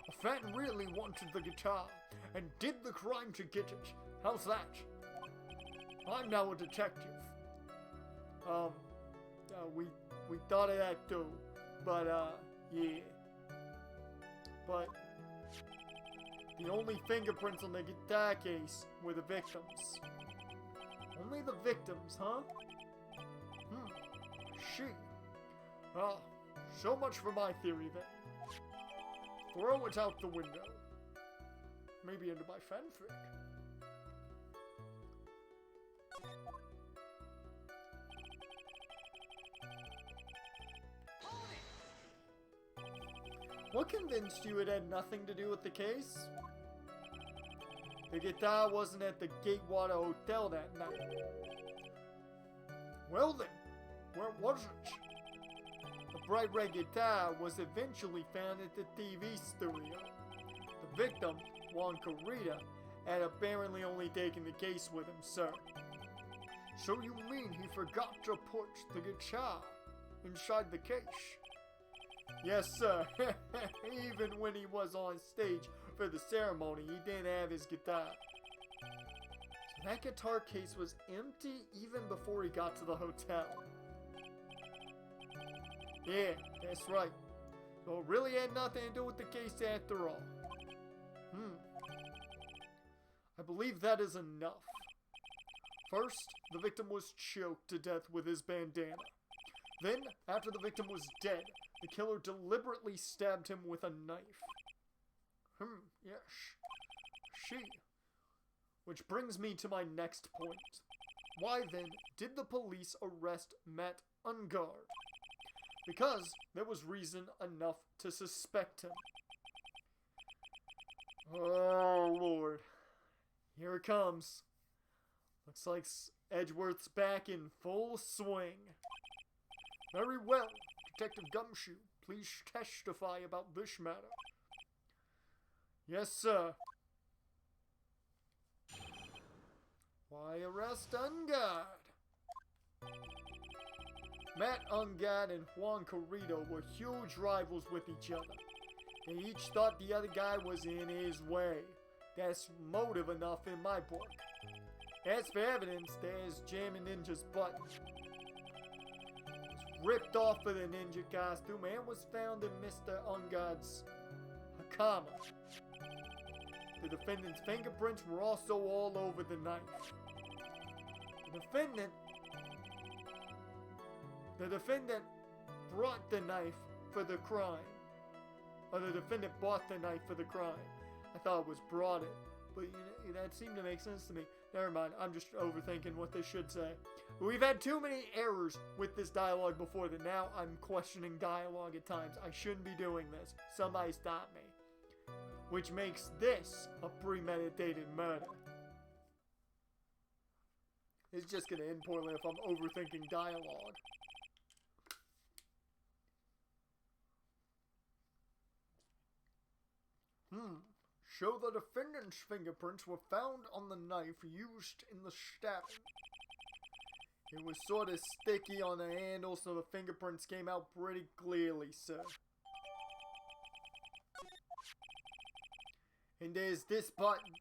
S1: A fan really wanted the guitar and did the crime to get it. How's that? I'm now a detective. We thought of that too. But, yeah. But the only fingerprints on the guitar case were the victims. Only the victims, huh? She. Ah, so much for my theory then. Throw it out the window. Maybe into my fanfic. What convinced you it had nothing to do with the case? The guitar wasn't at the Gatewater Hotel that night. Well then, where was it? The bright red guitar was eventually found at the TV studio. The victim, Juan Corrida, had apparently only taken the case with him, sir. So you mean he forgot to put the guitar inside the case? Yes, sir. Even when he was on stage for the ceremony, he didn't have his guitar. So that guitar case was empty even before he got to the hotel. Yeah, that's right. So it really had nothing to do with the case after all. I believe that is enough. First, the victim was choked to death with his bandana. Then, after the victim was dead, the killer deliberately stabbed him with a knife. Yes. She. Which brings me to my next point. Why then did the police arrest Matt Ungard? Because there was reason enough to suspect him. Oh, Lord. Here it comes. Looks like Edgeworth's back in full swing. Very well, Detective Gumshoe. Please testify about this matter. Yes, sir. Why arrest Ungard? Matt Ungard and Juan Corrido were huge rivals with each other. They each thought the other guy was in his way. That's motive enough in my book. As for evidence, there's Jamming Ninja's butt. It was ripped off of the ninja costume and was found in Mr. Ungard's hakama. The defendant's fingerprints were also all over the knife. The defendant brought the knife for the crime. Or the defendant bought the knife for the crime. I thought it was brought it. but that seemed to make sense to me. Never mind, I'm just overthinking what they should say. We've had too many errors with this dialogue before that now I'm questioning dialogue at times. I shouldn't be doing this. Somebody stop me. Which makes this a premeditated murder. It's just gonna end poorly if I'm overthinking dialogue. Show the defendant's fingerprints were found on the knife used in the stabbing. It was sort of sticky on the handle, so the fingerprints came out pretty clearly, sir. And there's this button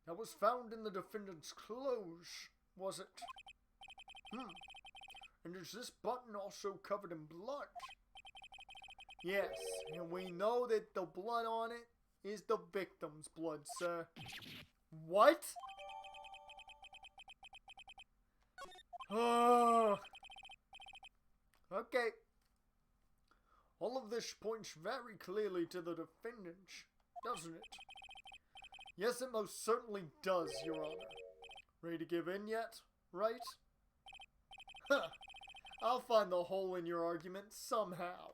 S1: that was found in the defendant's clothes, was it? And is this button also covered in blood? Yes, and we know that the blood on it is the victim's blood, sir. What? Oh. Okay. All of this points very clearly to the defendant, doesn't it? Yes, it most certainly does, Your Honor. Ready to give in yet, right? Huh. I'll find the hole in your argument somehow.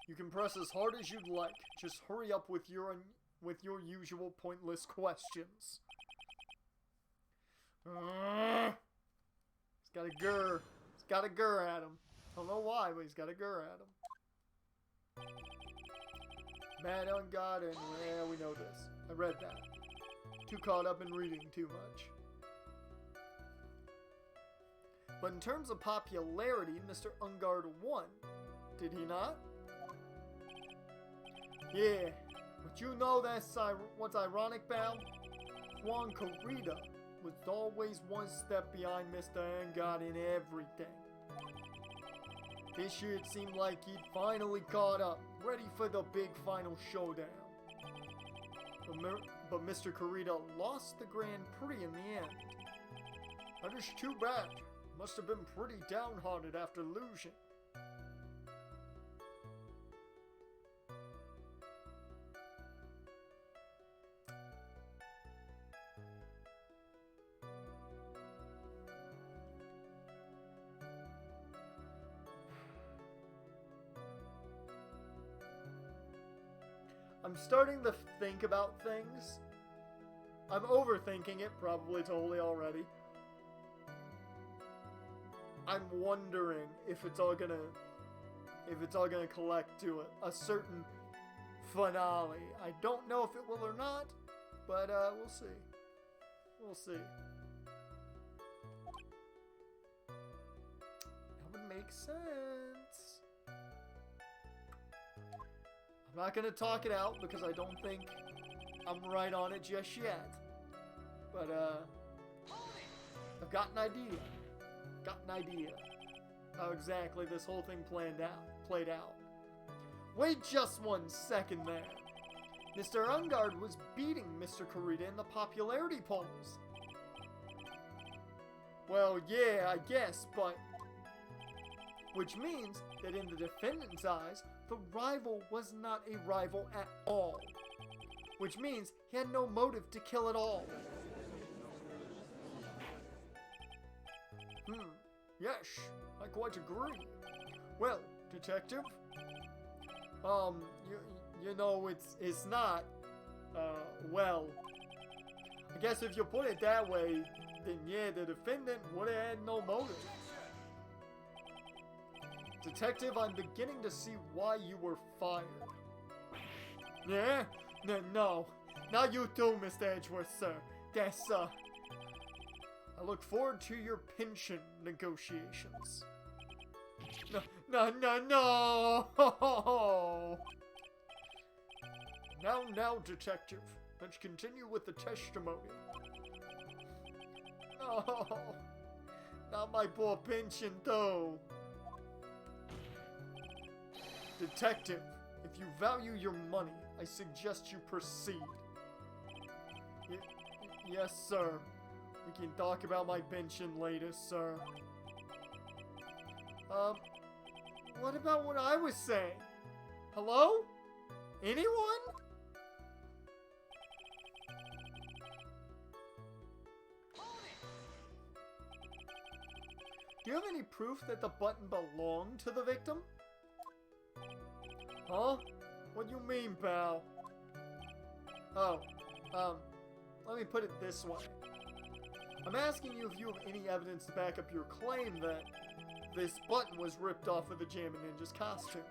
S1: You can press as hard as you'd like. Just hurry up with your usual pointless questions. He's got a grr. He's got a grr at him. I don't know why, but he's got a grr at him. Mad on God, and yeah, we know this. I read that. Too caught up in reading too much. But in terms of popularity, Mr. Ungard won. Did he not? Yeah, but you know that's what's ironic, pal? Juan Corrida was always one step behind Mr. Ungard in everything. This year it seemed like he'd finally caught up, ready for the big final showdown. But Mr. Corrida lost the Grand Prix in the end. That is too bad. Must have been pretty downhearted after losing. I'm starting to think about things. I'm overthinking it probably totally already. I'm wondering if it's all gonna collect to a certain finale. I don't know if it will or not, but we'll see. We'll see. That would make sense. I'm not gonna talk it out because I don't think I'm right on it just yet. But I've got an idea. How exactly this whole thing played out. Wait just 1 second there. Mr. Ungard was beating Mr. Corrida in the popularity polls. Well, yeah, I guess, but... Which means that in the defendant's eyes, the rival was not a rival at all. Which means he had no motive to kill at all. Yes, I quite agree. Well, detective, you know, it's not, well, I guess if you put it that way, then yeah, the defendant would have had no motive. Detective, I'm beginning to see why you were fired. Yeah? No. Not you too, Mr. Edgeworth, sir. That's, I look forward to your pension negotiations. No! Now, detective. Let's continue with the testimony. No! Not my poor pension, though. Detective, if you value your money, I suggest you proceed. Yes, sir. We can talk about my pension later, sir. What about what I was saying? Hello? Anyone? Do you have any proof that the button belonged to the victim? Huh? What do you mean, pal? Oh, let me put it this way. I'm asking you if you have any evidence to back up your claim that this button was ripped off of the Jammin' Ninja's costume.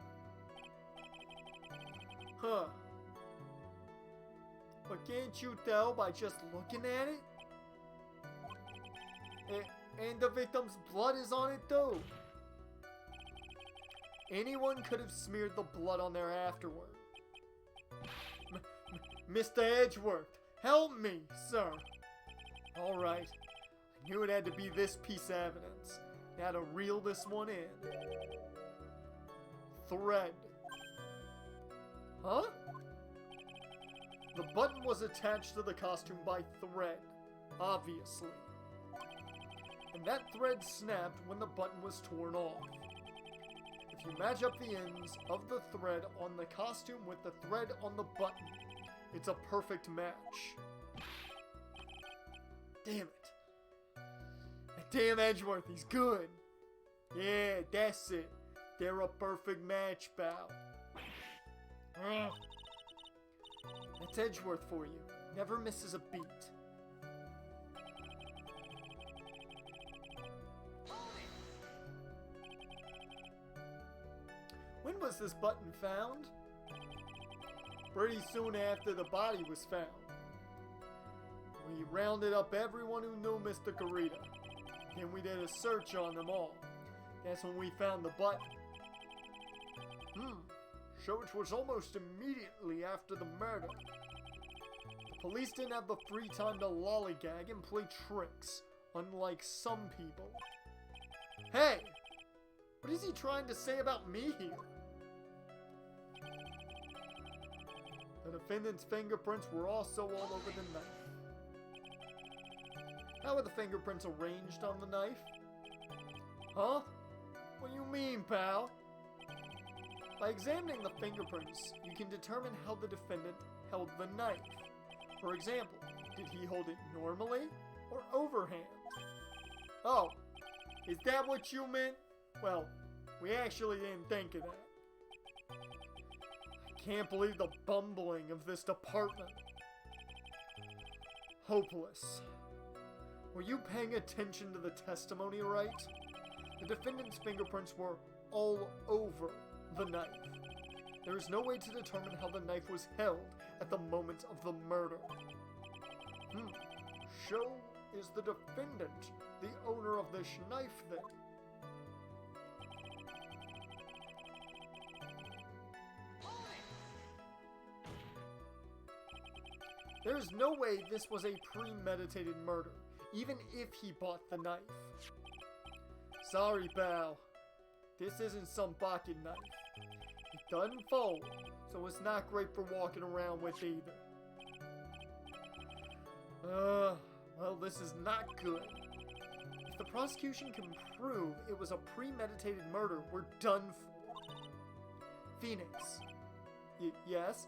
S1: Huh. But can't you tell by just looking at it? And the victim's blood is on it too. Anyone could have smeared the blood on there afterward. Mr. Edgeworth, help me, sir. Alright, I knew it had to be this piece of evidence. Now to reel this one in. Thread. Huh? The button was attached to the costume by thread, obviously. And that thread snapped when the button was torn off. If you match up the ends of the thread on the costume with the thread on the button, it's a perfect match. Damn it. That damn Edgeworth, he's good. Yeah, that's it. They're a perfect match, pal. That's Edgeworth for you. Never misses a beat. When was this button found? Pretty soon after the body was found. We rounded up everyone who knew Mr. Kurita. Then we did a search on them all. That's when we found the button. So it was almost immediately after the murder. The police didn't have the free time to lollygag and play tricks, unlike some people. Hey! What is he trying to say about me here? The defendant's fingerprints were also all over the knife. How were the fingerprints arranged on the knife? Huh? What do you mean, pal? By examining the fingerprints, you can determine how the defendant held the knife. For example, did he hold it normally or overhand? Oh, is that what you meant? Well, we actually didn't think of that. I can't believe the bumbling of this department. Hopeless. Were you paying attention to the testimony, Wright? The defendant's fingerprints were all over the knife. There is no way to determine how the knife was held at the moment of the murder. So is the defendant the owner of this knife then? There is no way this was a premeditated murder, even if he bought the knife. Sorry, pal. This isn't some pocket knife. It doesn't fold, so it's not great for walking around with either. Well, this is not good. If the prosecution can prove it was a premeditated murder, we're done for. Phoenix. Yes?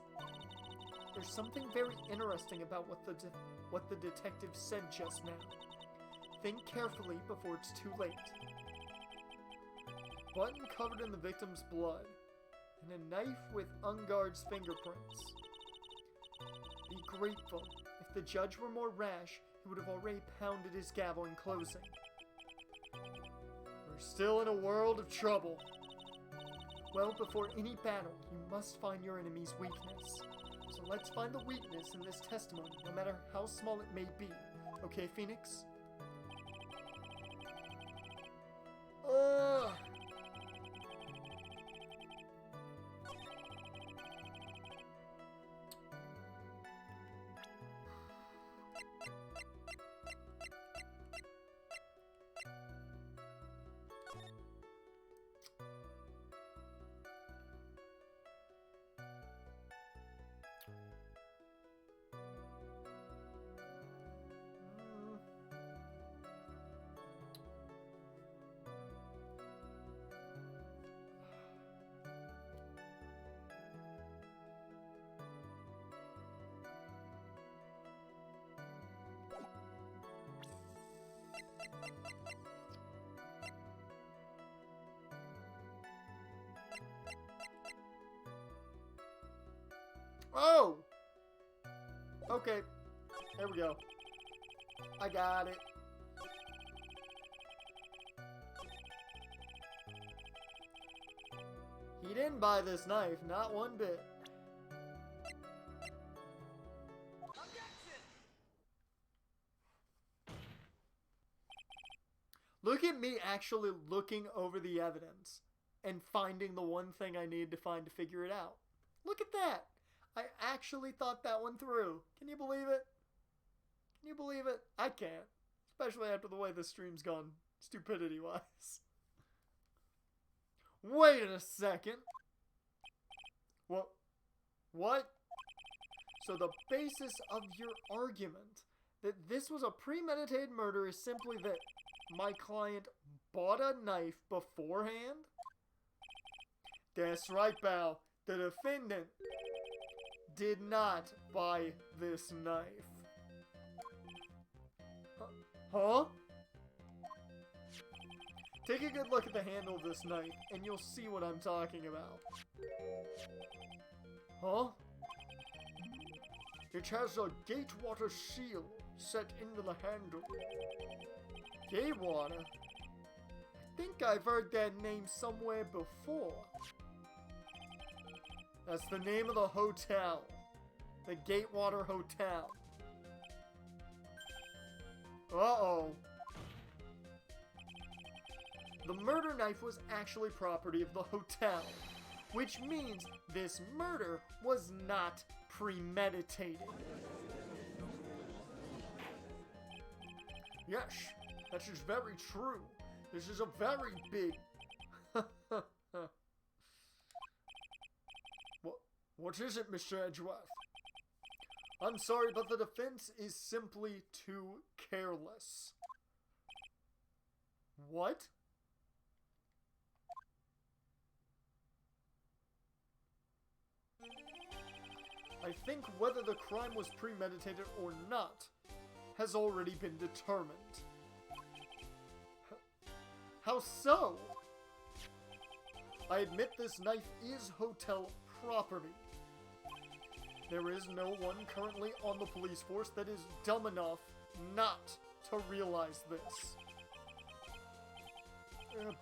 S1: There's something very interesting about what the detective said just now. Think carefully before it's too late. Button covered in the victim's blood, and a knife with Unguard's fingerprints. Be grateful. If the judge were more rash, he would have already pounded his gavel in closing. We're still in a world of trouble. Well, before any battle, you must find your enemy's weakness. So let's find the weakness in this testimony, no matter how small it may be. Okay, Phoenix? Oh! Okay. There we go. I got it. He didn't buy this knife, not one bit. Look at me actually looking over the evidence and finding the one thing I need to find to figure it out. Look at that. I actually thought that one through. Can you believe it? Can you believe it? I can't. Especially after the way this stream's gone, stupidity-wise. Wait a second. What? What? So the basis of your argument that this was a premeditated murder is simply that my client bought a knife beforehand? That's right, pal. The defendant did not buy this knife. Huh? Take a good look at the handle of this knife, and you'll see what I'm talking about. Huh? It has a Gatewater seal set into the handle. Gatewater? I think I've heard that name somewhere before. That's the name of the hotel. The Gatewater Hotel. Uh-oh. The murder knife was actually property of the hotel, which means this murder was not premeditated. Yes, that is very true. This is a very big... What is it, Mr. Edgeworth? I'm sorry, but the defense is simply too careless. What? I think whether the crime was premeditated or not has already been determined. How so? I admit this knife is hotel property. There is no one currently on the police force that is dumb enough not to realize this.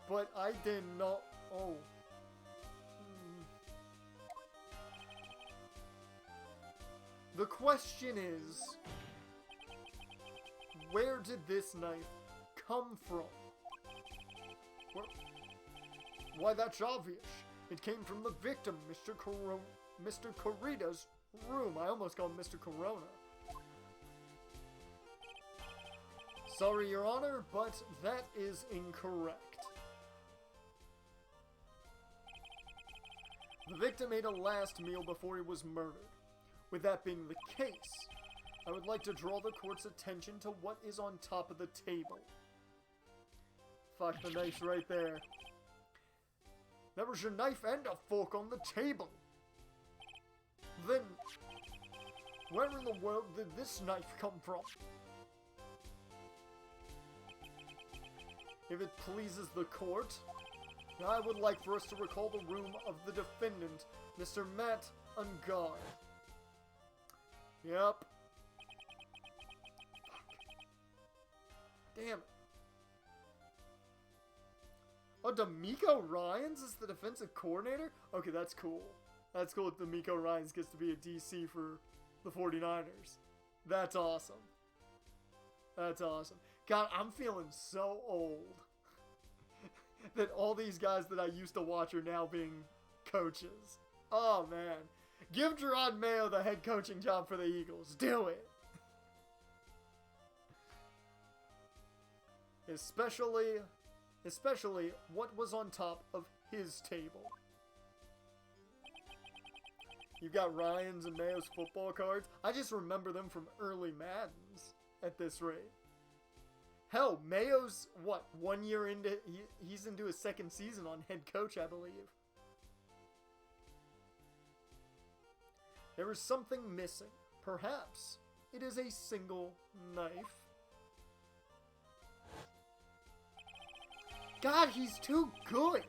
S1: But I did not... Oh. The question is, where did this knife come from? Why, that's obvious. It came from the victim, Mr. Corrida's room. I almost called him Mr. Corona. Sorry, Your Honor, but that is incorrect. The victim ate a last meal before he was murdered. With that being the case, I would like to draw the court's attention to what is on top of the table. Fuck, the knife's right there. There was your knife and a fork on the table. Then, where in the world did this knife come from? If it pleases the court, I would like for us to recall the room of the defendant, Mr. Matt Ungard. Yep. Damn it. Oh, D'Amico Ryans is the defensive coordinator? Okay, that's cool. That's cool if D'Amico Ryans gets to be a DC for the 49ers. That's awesome. That's awesome. God, I'm feeling so old that all these guys that I used to watch are now being coaches. Oh, man. Give Gerard Mayo the head coaching job for the Eagles. Do it. Especially what was on top of his table. You've got Ryan's and Mayo's football cards. I just remember them from early Maddens at this rate. Hell, Mayo's, what, 1 year into... He's into his second season on head coach, I believe. There is something missing. Perhaps it is a single knife. God, he's too good!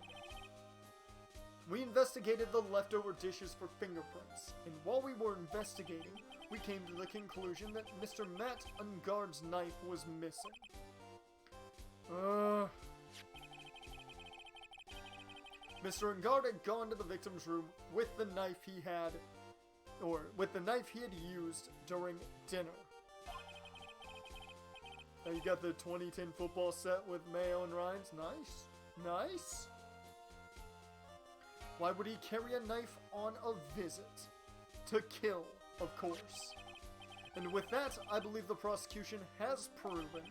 S1: We investigated the leftover dishes for fingerprints, and while we were investigating, we came to the conclusion that Mr. Matt Ungard's knife was missing. Mr. Ungard had gone to the victim's room with the knife he had used during dinner. Now you got the 2010 football set with Mayo and Ryan's. Nice. Nice. Why would he carry a knife on a visit? To kill, of course. And with that, I believe the prosecution has proven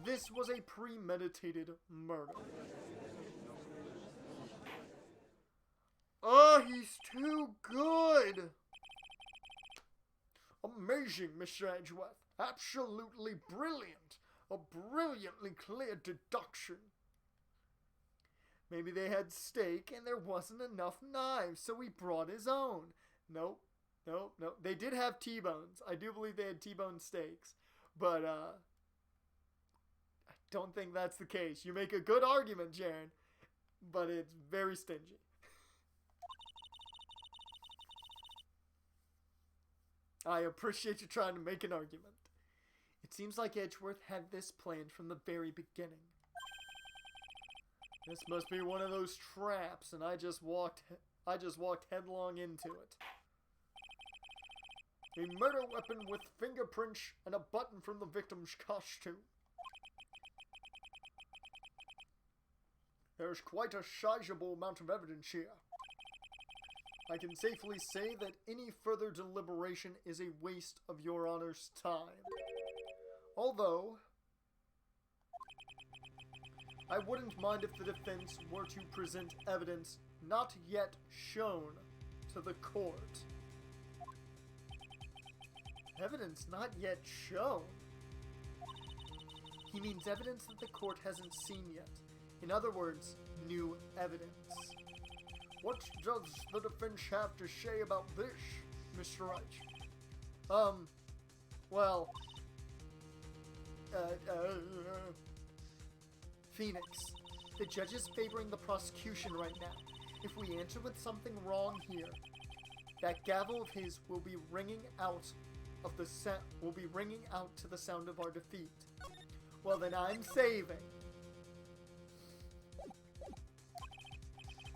S1: this was a premeditated murder. Oh, he's too good! Amazing, Mr. Edgeworth. Absolutely brilliant. A brilliantly clear deduction. Maybe they had steak and there wasn't enough knives, so he brought his own. Nope. They did have T-bones. I do believe they had T-bone steaks. But, I don't think that's the case. You make a good argument, Jaren, but it's very stingy. I appreciate you trying to make an argument. It seems like Edgeworth had this planned from the very beginning. This must be one of those traps, and I just walked headlong into it. A murder weapon with fingerprints and a button from the victim's costume. There's quite a sizable amount of evidence here. I can safely say that any further deliberation is a waste of Your Honor's time. Although, I wouldn't mind if the defense were to present evidence not yet shown to the court. Evidence not yet shown? He means evidence that the court hasn't seen yet. In other words, new evidence. What does the defense have to say about this, Mr. Wright? Well... Phoenix, the judge is favoring the prosecution right now. If we answer with something wrong here, that gavel of his will be ringing out to the sound of our defeat. Well, then I'm saving.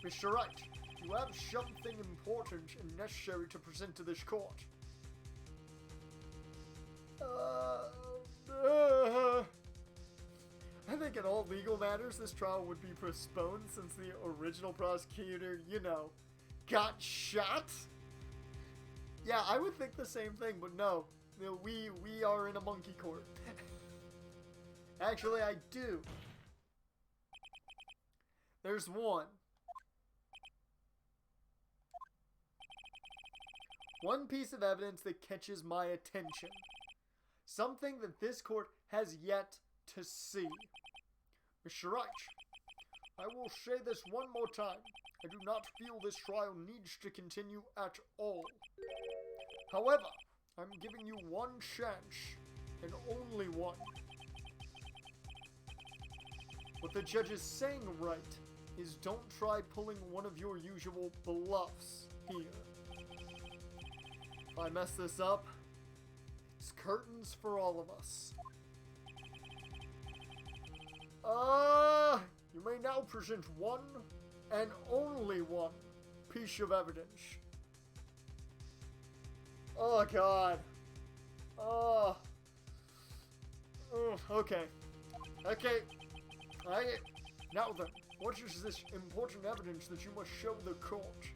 S1: Mr. Wright, you have something important and necessary to present to this court. I think in all legal matters, this trial would be postponed since the original prosecutor, got shot. Yeah, I would think the same thing, but no. We are in a monkey court. Actually, I do. There's one. One piece of evidence that catches my attention. Something that this court has yet to see. Mr. Wright, I will say this one more time. I do not feel this trial needs to continue at all. However, I'm giving you one chance, and only one. What the judge is saying, Wright, is don't try pulling one of your usual bluffs here. If I mess this up, it's curtains for all of us. You may now present one and only one piece of evidence. Oh, God. Okay. Now then, what is this important evidence that you must show the court?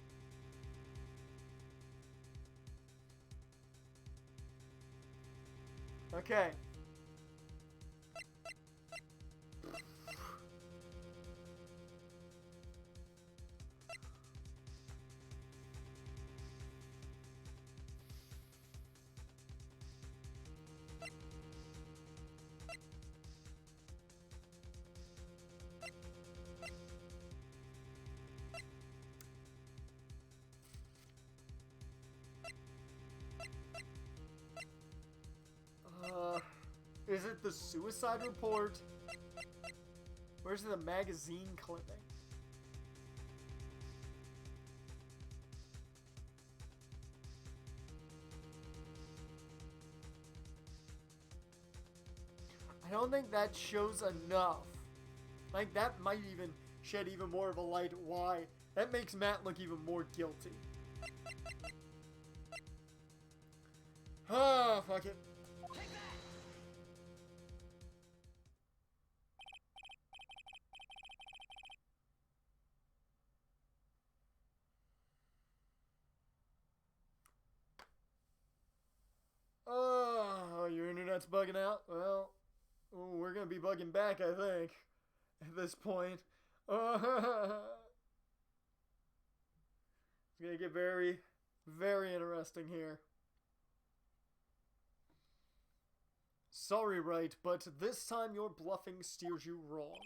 S1: Okay. Is it the suicide report? Where's the magazine clipping? don't think that shows enough. Like, that might even shed even more of a light why. That makes Matt look even more guilty. Ah, fuck it. Oh, your internet's bugging out? Well, we're gonna be bugging back, I think, at this point. It's gonna get very, very interesting here. Sorry, Wright, but this time your bluffing steers you wrong.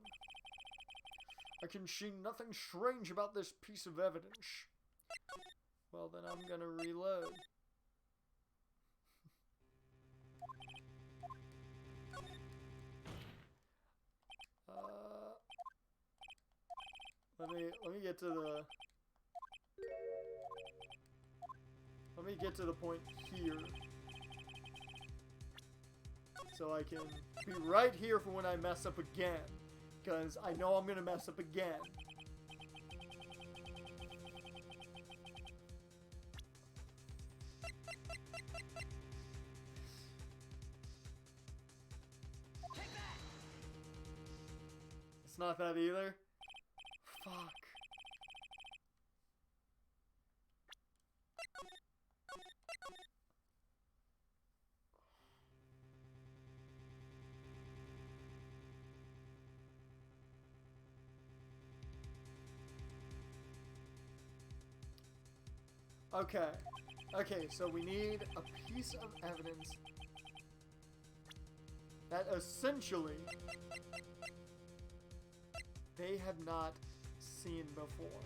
S1: I can see nothing strange about this piece of evidence. Well, then I'm gonna reload. Let me get to the... Let me get to the point here. So I can be right here for when I mess up again. Because I know I'm gonna mess up again. It's not that either. Fuck. Okay. Okay, so we need a piece of evidence that essentially they have not seen before.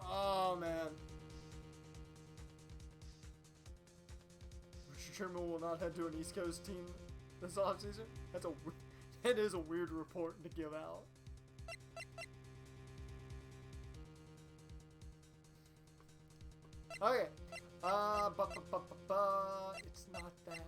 S1: Oh man. Richard Sherman will not head to an East Coast team this offseason. That is a weird report to give out. Okay. It's not that.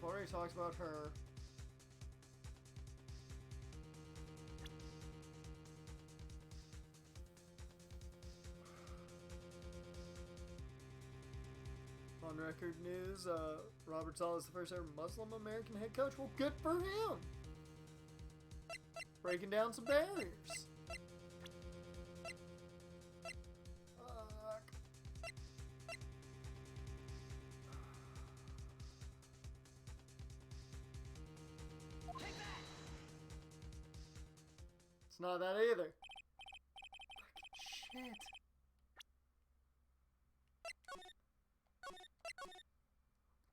S1: Already talks about her. On record news, Robert Saleh is the first ever Muslim American head coach. Well, good for him. Breaking down some barriers. It's not that either. Fucking shit.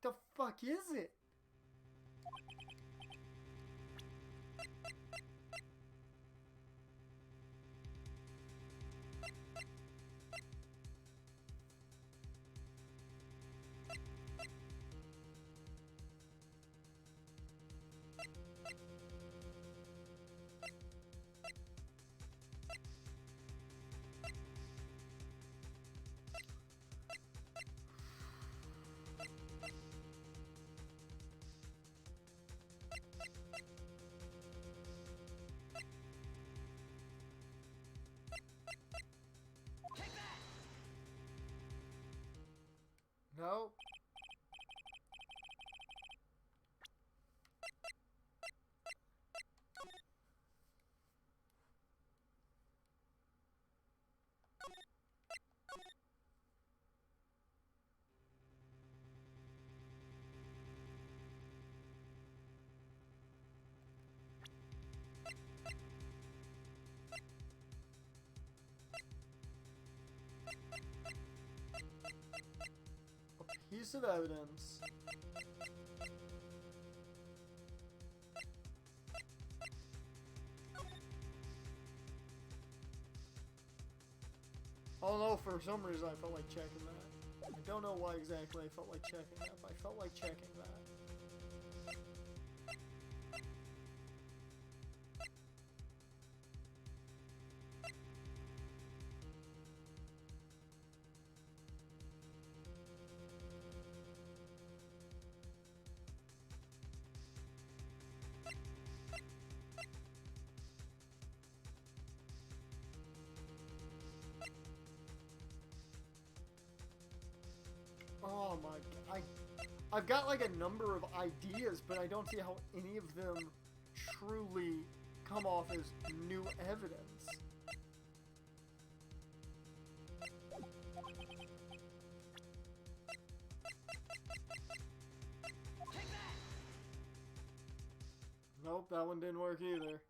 S1: The fuck is it? No. of evidence. I don't know, for some reason I felt like checking that. I don't know why exactly I felt like checking that, but I felt like checking that. Oh my god, I've got like a number of ideas, but I don't see how any of them truly come off as new evidence. Nope, that one didn't work either.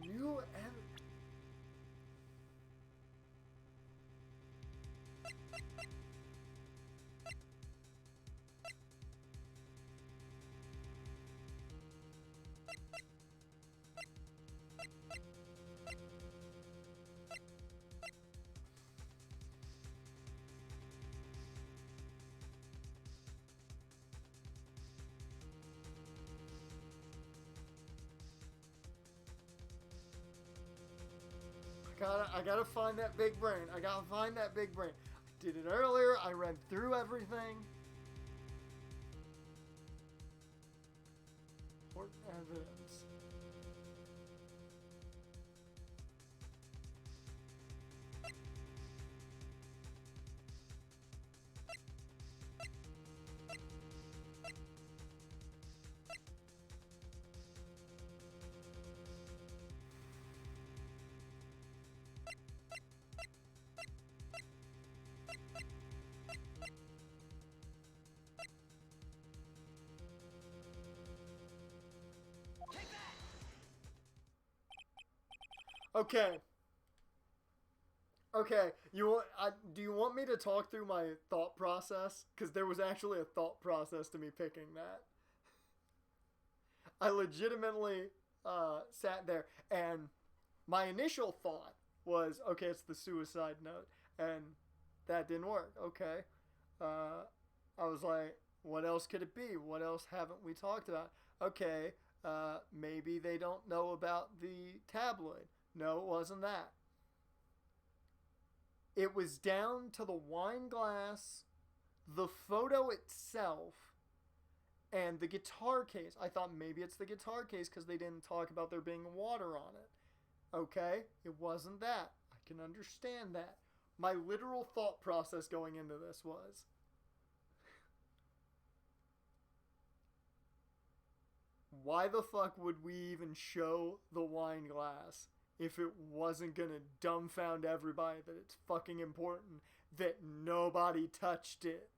S1: New evidence. I gotta find that big brain. I gotta find that big brain. I did it earlier. I read through everything. Court evidence. Okay. Okay. Do you want me to talk through my thought process? Because there was actually a thought process to me picking that. I legitimately sat there, and my initial thought was, okay, it's the suicide note, and that didn't work. Okay. I was like, what else could it be? What else haven't we talked about? Okay, maybe they don't know about the tabloid. No, it wasn't that. It was down to the wine glass, the photo itself, and the guitar case. I thought maybe it's the guitar case because they didn't talk about there being water on it. Okay, it wasn't that. I can understand that. My literal thought process going into this was, why the fuck would we even show the wine glass if it wasn't gonna dumbfound everybody that it's fucking important that nobody touched it?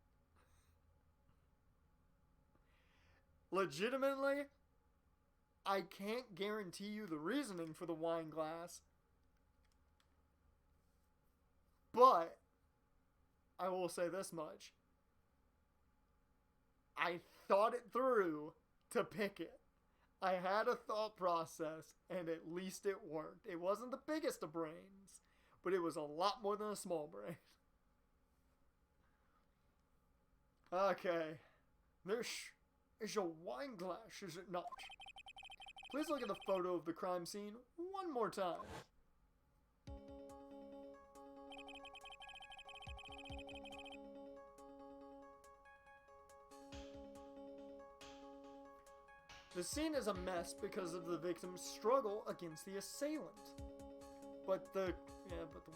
S1: Legitimately, I can't guarantee you the reasoning for the wine glass, but I will say this much. I thought it through to pick it. I had a thought process, and at least it worked. It wasn't the biggest of brains, but it was a lot more than a small brain. Okay. This is a wine glass, is it not? Please look at the photo of the crime scene one more time. The scene is a mess because of the victim's struggle against the assailant. But the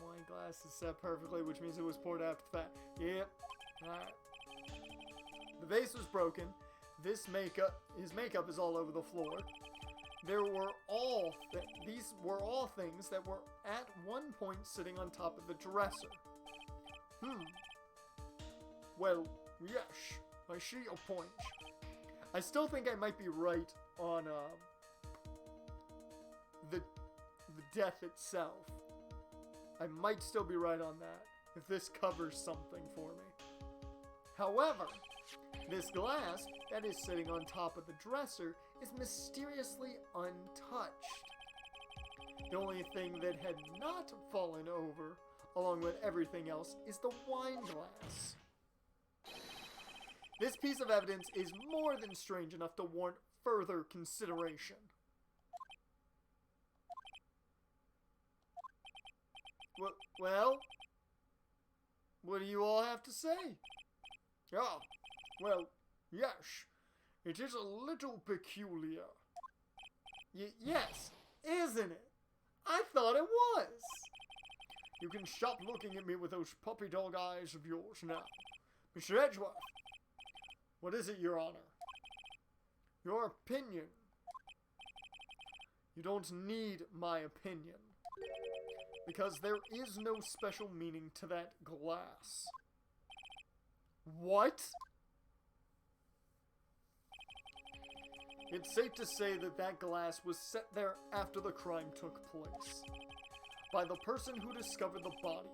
S1: wine glass is set perfectly, which means it was poured after the fact. Yep. Alright. The vase was broken. His makeup is all over the floor. These were all things that were at one point sitting on top of the dresser. Well, yes, I see your point. I still think I might be right on death itself. I might still be right on that, if this covers something for me. However, this glass that is sitting on top of the dresser is mysteriously untouched. The only thing that had not fallen over, along with everything else, is the wine glass. This piece of evidence is more than strange enough to warrant further consideration. Well, what do you all have to say? Ah, well, yes, it is a little peculiar. Yes, isn't it? I thought it was. You can stop looking at me with those puppy dog eyes of yours now. Mr. Edgeworth, what is it, Your Honor? Your opinion. You don't need my opinion. Because there is no special meaning to that glass. What? It's safe to say that that glass was set there after the crime took place. By the person who discovered the body,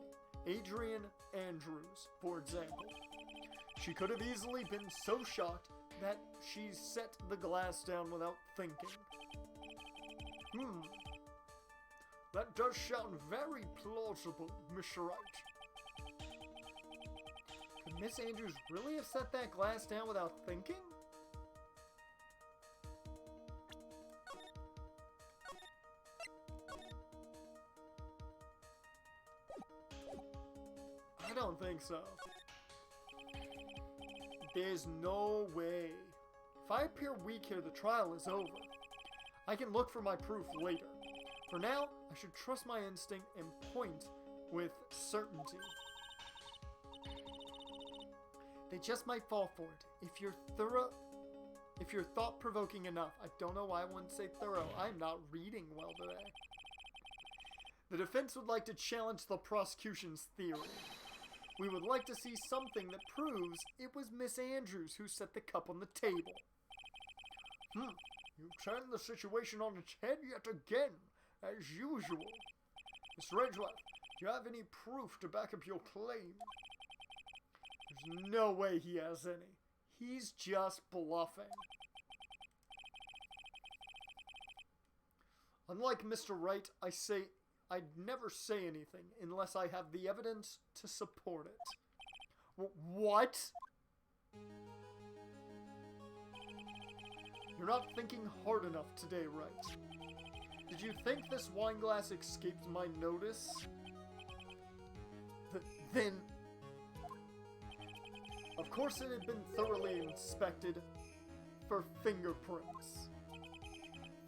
S1: Adrian Andrews, for example. She could have easily been so shocked that she set the glass down without thinking. That does sound very plausible, Mr. Wright. Could Miss Andrews really have set that glass down without thinking? I don't think so. There's no way. If I appear weak here, the trial is over. I can look for my proof later. For now, I should trust my instinct and point with certainty. They just might fall for it. If you're thought-provoking enough. I don't know why I wouldn't say thorough. I'm not reading well today. The defense would like to challenge the prosecution's theory. We would like to see something that proves it was Miss Andrews who set the cup on the table. You've turned the situation on its head yet again, as usual. Mr. Edgeworth, do you have any proof to back up your claim? There's no way he has any. He's just bluffing. Unlike Mr. Wright, I'd never say anything unless I have the evidence to support it. What? You're not thinking hard enough today, Wright. Did you think this wine glass escaped my notice? Then... Of course it had been thoroughly inspected for fingerprints.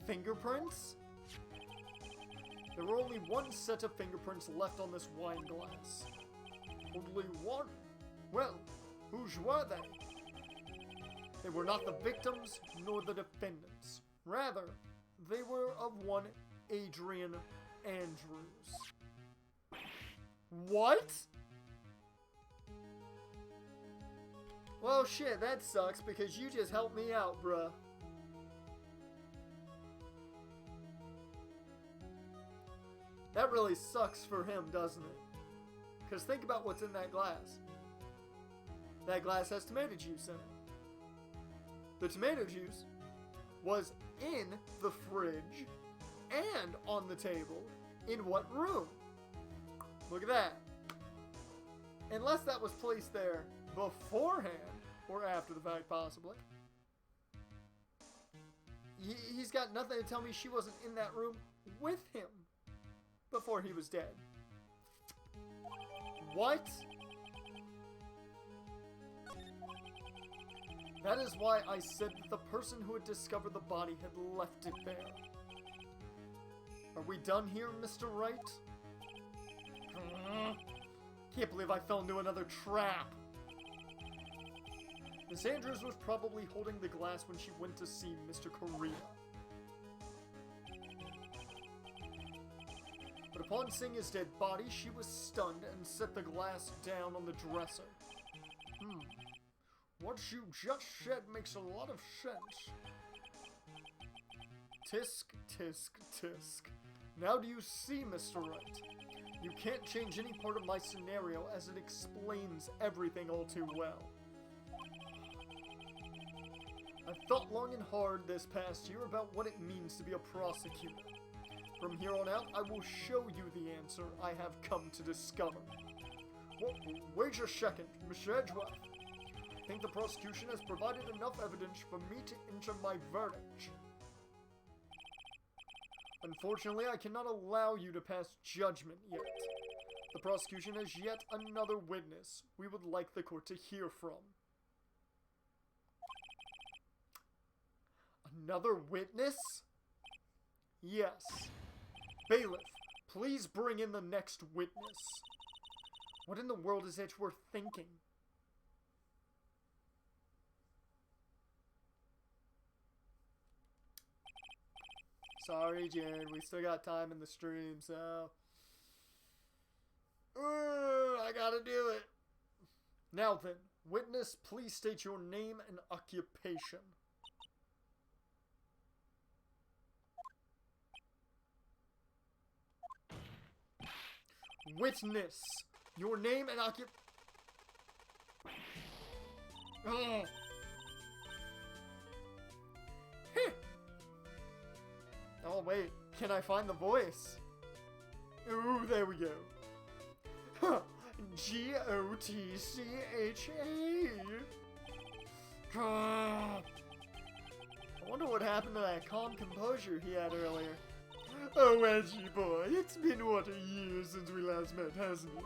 S1: Fingerprints? There were only one set of fingerprints left on this wine glass. Only one? Well, whose were they? They were not the victims nor the defendants. Rather, they were of one Adrian Andrews. What? Well, shit, that sucks because you just helped me out, bruh. That really sucks for him, doesn't it? Because think about what's in that glass. That glass has tomato juice in it. The tomato juice was in the fridge and on the table. In what room? Look at that. Unless that was placed there beforehand, or after the fact, possibly. He's got nothing to tell me she wasn't in that room with him before he was dead. What? That is why I said that the person who had discovered the body had left it there. Are we done here, Mr. Wright? Can't believe I fell into another trap. Miss Andrews was probably holding the glass when she went to see Mr. Correa. But upon seeing his dead body, she was stunned and set the glass down on the dresser. What you just said makes a lot of sense. Tisk, tisk, tisk. Now do you see, Mr. Wright? You can't change any part of my scenario as it explains everything all too well. I've thought long and hard this past year about what it means to be a prosecutor. From here on out, I will show you the answer I have come to discover. Wait a second, Mr. Edgeworth. I think the prosecution has provided enough evidence for me to enter my verdict. Unfortunately, I cannot allow you to pass judgment yet. The prosecution has yet another witness we would like the court to hear from. Another witness? Yes. Bailiff, please bring in the next witness. What in the world is Edgeworth thinking? Sorry, Jared, we still got time in the stream, so... I gotta do it. Now then, witness, please state your name and occupation. Witness, your name and occupation. Oh wait, can I find the voice? Ooh, there we go. G-O-T-C-H-A. I wonder what happened to that calm composure he had earlier. Oh, Edgy boy, it's been what, a year since we last met, hasn't it?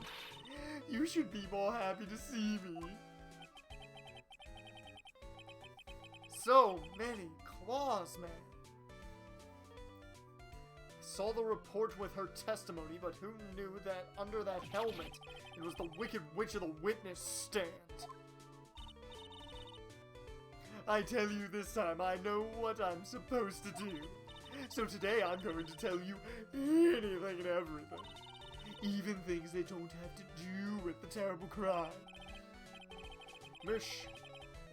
S1: You should be more happy to see me. So many claws, man. Saw the report with her testimony, but who knew that under that helmet, it was the Wicked Witch of the witness stand? I tell you this time, I know what I'm supposed to do. So today I'm going to tell you anything and everything. Even things they don't have to do with the terrible crime. Miss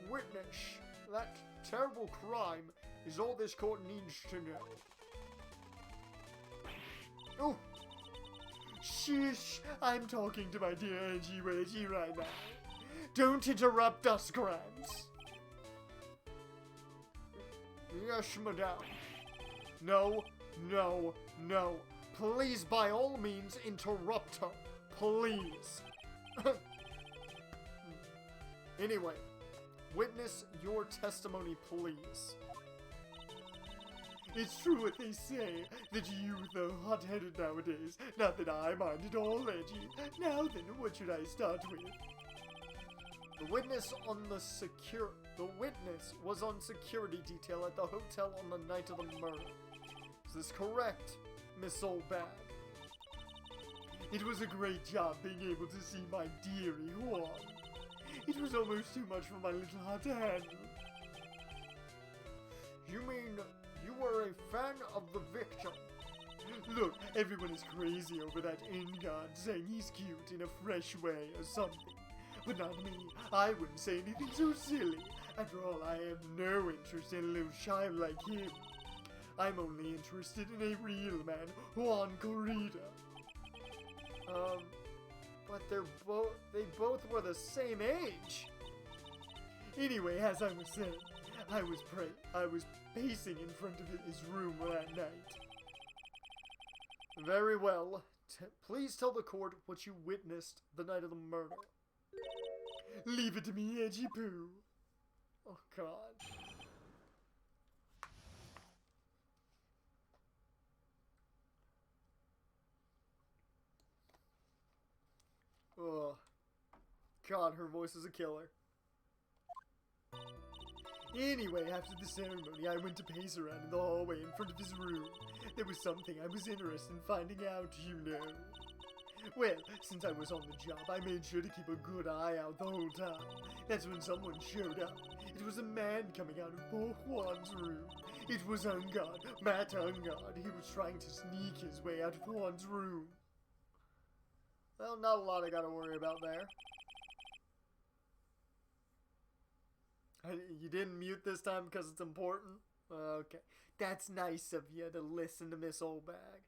S1: Witness, that terrible crime is all this court needs to know. Oh! Shush! I'm talking to my dear Angie Reggie right now. Don't interrupt us, Grimes. Yes, madame. No, no, no. Please, by all means, interrupt her. Please. Anyway, witness your testimony, please. It's true what they say, that youth are hot-headed nowadays. Not that I mind at all, Edgy. Now then, what should I start with? The witness was on security detail at the hotel on the night of the murder. Is this correct, Miss Oldbag? It was a great job being able to see my dearie Juan. It was almost too much for my little heart to handle. You mean you were a fan of the victim? Look, everyone is crazy over that in-god saying he's cute in a fresh way or something. But not me. I wouldn't say anything so silly. After all, I have no interest in a little child like him. I'm only interested in a real man, Juan Corrida. But they both were the same age. Anyway, as I was saying, I was pacing in front of his room that night. Very well. Please tell the court what you witnessed the night of the murder. Leave it to me, Edgy Poo. Oh, God. Oh. God, her voice is a killer. Anyway, after the ceremony, I went to pace around in the hallway in front of his room. There was something I was interested in finding out, you know. Well, since I was on the job, I made sure to keep a good eye out the whole time. That's when someone showed up. It was a man coming out of poor Juan's room. It was Ungard, Matt Ungard. He was trying to sneak his way out of Juan's room. Well, not a lot I gotta worry about there. You didn't mute this time because it's important? Okay. That's nice of you to listen to Miss Oldbag.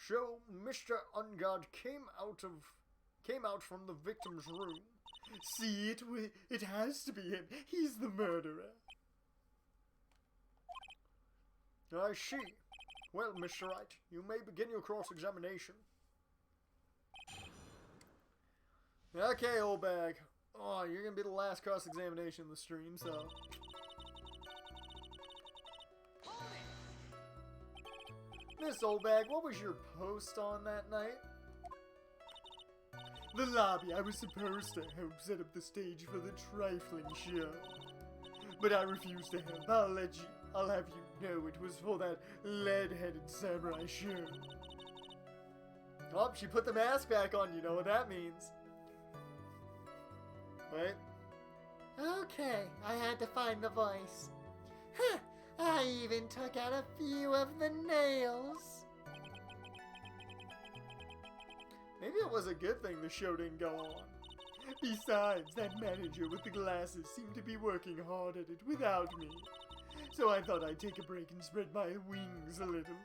S1: So Mr. Ungod came out from the victim's room. See, it has to be him. He's the murderer. I see. Well, Mr. Wright, you may begin your cross-examination. Okay, old bag. Oh, you're gonna be the last cross-examination in the stream, so... Miss Oldbag, what was your post on that night? The lobby. I was supposed to help set up the stage for the trifling show. But I refused to help. I'll have you know it was for that lead-headed samurai show. Oh, she put the mask back on. You know what that means. Wait.
S2: Okay, I had to find the voice. Huh, I even took out a few of the nails.
S1: Maybe it was a good thing the show didn't go on. Besides, that manager with the glasses seemed to be working hard at it without me. So I thought I'd take a break and spread my wings a little.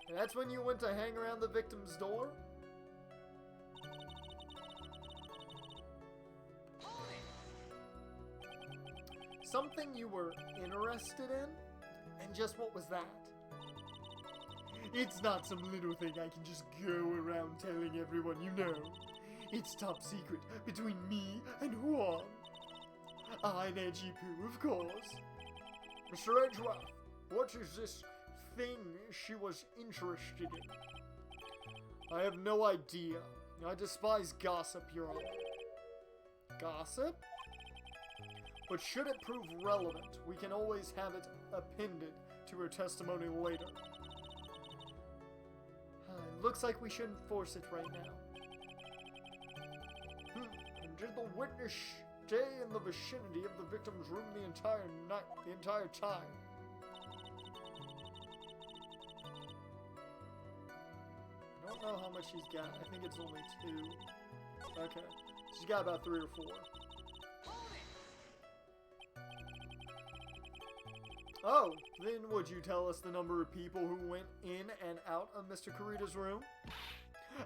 S1: And that's when you went to hang around the victim's door? Something you were interested in? And just what was that? It's not some little thing I can just go around telling everyone you know. It's top secret between me and Juan. And Edgy Poo, of course. Mr. Edgeworth, what is this thing she was interested in? I have no idea. I despise gossip, Your Honor. Gossip? But should it prove relevant, we can always have it appended to her testimony later. Looks like we shouldn't force it right now. And did the witness stay in the vicinity of the victim's room the entire night, the entire time? I don't know how much she's got. I think it's only 2. Okay. She's got about 3 or 4. Oh, then would you tell us the number of people who went in and out of Mr. Kurita's room?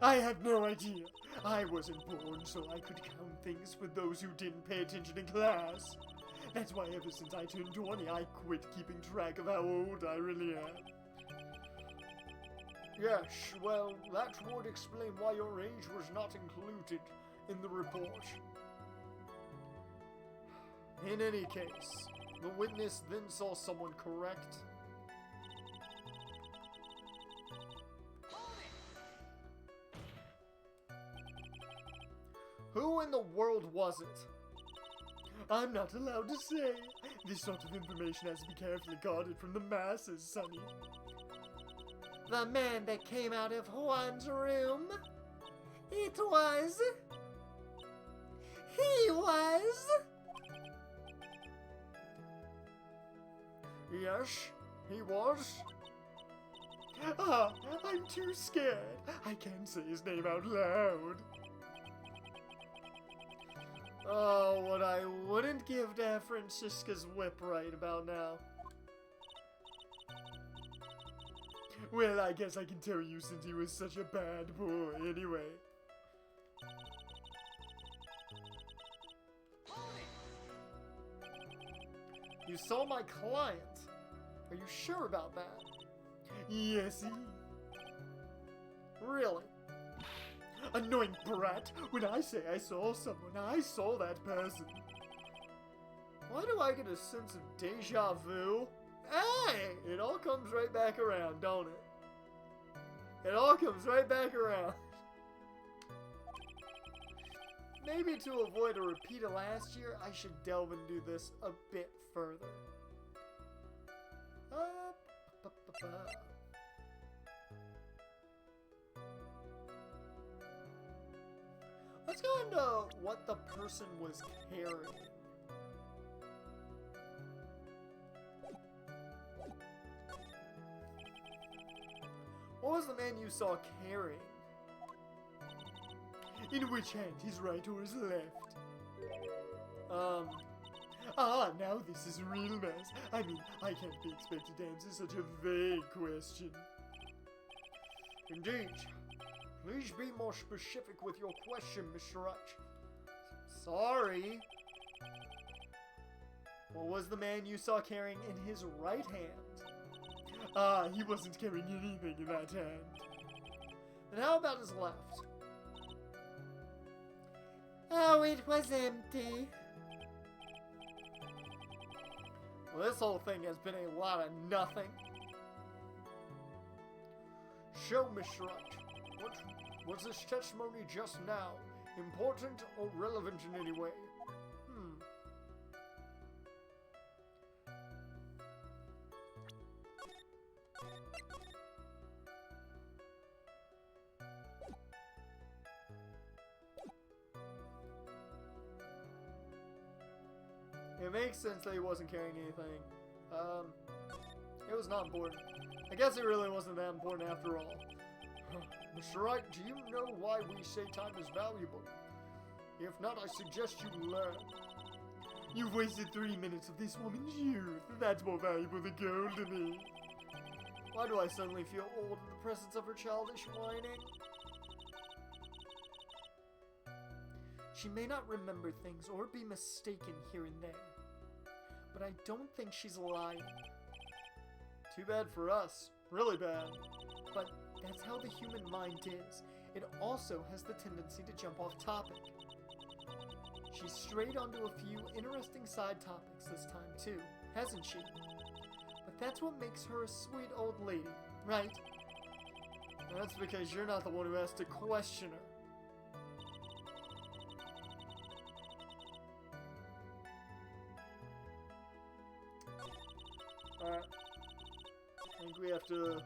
S1: I have no idea. I wasn't born, so I could count things for those who didn't pay attention in class. That's why ever since I turned 20, I quit keeping track of how old I really am. Yes, well, that would explain why your age was not included in the report. In any case, the witness then saw someone, correct? Who in the world was it? I'm not allowed to say. This sort of information has to be carefully guarded from the masses, Sonny.
S2: The man that came out of Juan's room? It was... He was...
S1: Yes, he was. Ah, I'm too scared. I can't say his name out loud. Oh, what I wouldn't give to Francisca's whip right about now. Well, I guess I can tell you since he was such a bad boy anyway. You saw my client. Are you sure about that? Yes, Really? Annoying brat. When I say I saw someone, I saw that person. Why do I get a sense of deja vu? Hey! It all comes right back around, don't it? It all comes right back around. Maybe to avoid a repeat of last year, I should delve into this a bit further. Let's go into what the person was carrying. What was the man you saw carrying? In which hand, his right or his left? Now this is a real mess. I mean, I can't be expected to answer such a vague question. Indeed. Please be more specific with your question, Mr. Wright. Sorry. What was the man you saw carrying in his right hand? Ah, he wasn't carrying anything in that hand. And how about his left?
S2: Oh, it was empty.
S1: Well, this whole thing has been a lot of nothing. Show, Mr. Wright. Was this testimony just now important or relevant in any way? It makes sense that he wasn't carrying anything. It was not important. I guess it really wasn't that important after all. Mr. Wright, do you know why we say time is valuable? If not, I suggest you learn. You've wasted 3 minutes of this woman's youth. That's more valuable than gold to me. Why do I suddenly feel old in the presence of her childish whining? She may not remember things or be mistaken here and there, but I don't think she's lying. Too bad for us. Really bad. But that's how the human mind is. It also has the tendency to jump off topic. She's strayed onto a few interesting side topics this time too, hasn't she? But that's what makes her a sweet old lady, right? That's because you're not the one who has to question her. Alright. I think we have to...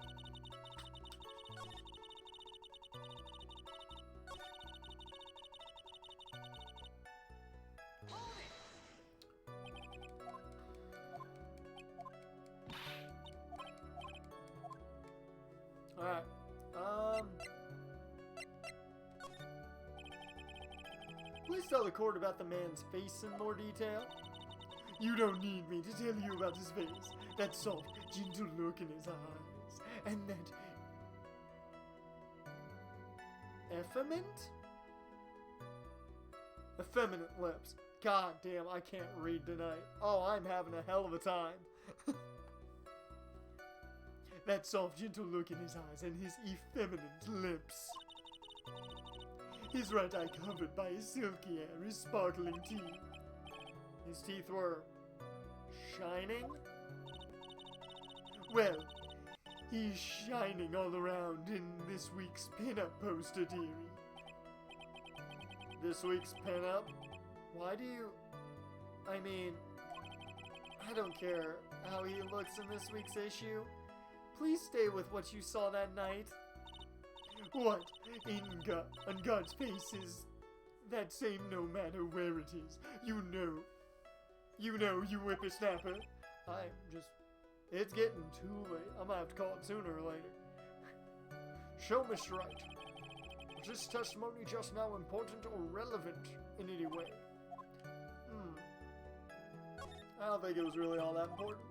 S1: Alright. Please tell the court about the man's face in more detail. You don't need me to tell you about his face. That soft, gentle look in his eyes. And that... effeminate? Effeminate lips. God damn, I can't read tonight. Oh, I'm having a hell of a time. That soft, gentle look in his eyes and his effeminate lips. His right eye covered by his silky hair, his sparkling teeth. His teeth were... shining? Well, he's shining all around in this week's pinup poster, dearie. This week's pinup? Why do you... I mean... I don't care how he looks in this week's issue. Please stay with what you saw that night. What on God's face is that same no matter where it is? You know, you whippersnapper. It's getting too late. I'm gonna have to call it sooner or later. Show, Mr. Wright. Was this testimony just now important or relevant in any way? I don't think it was really all that important.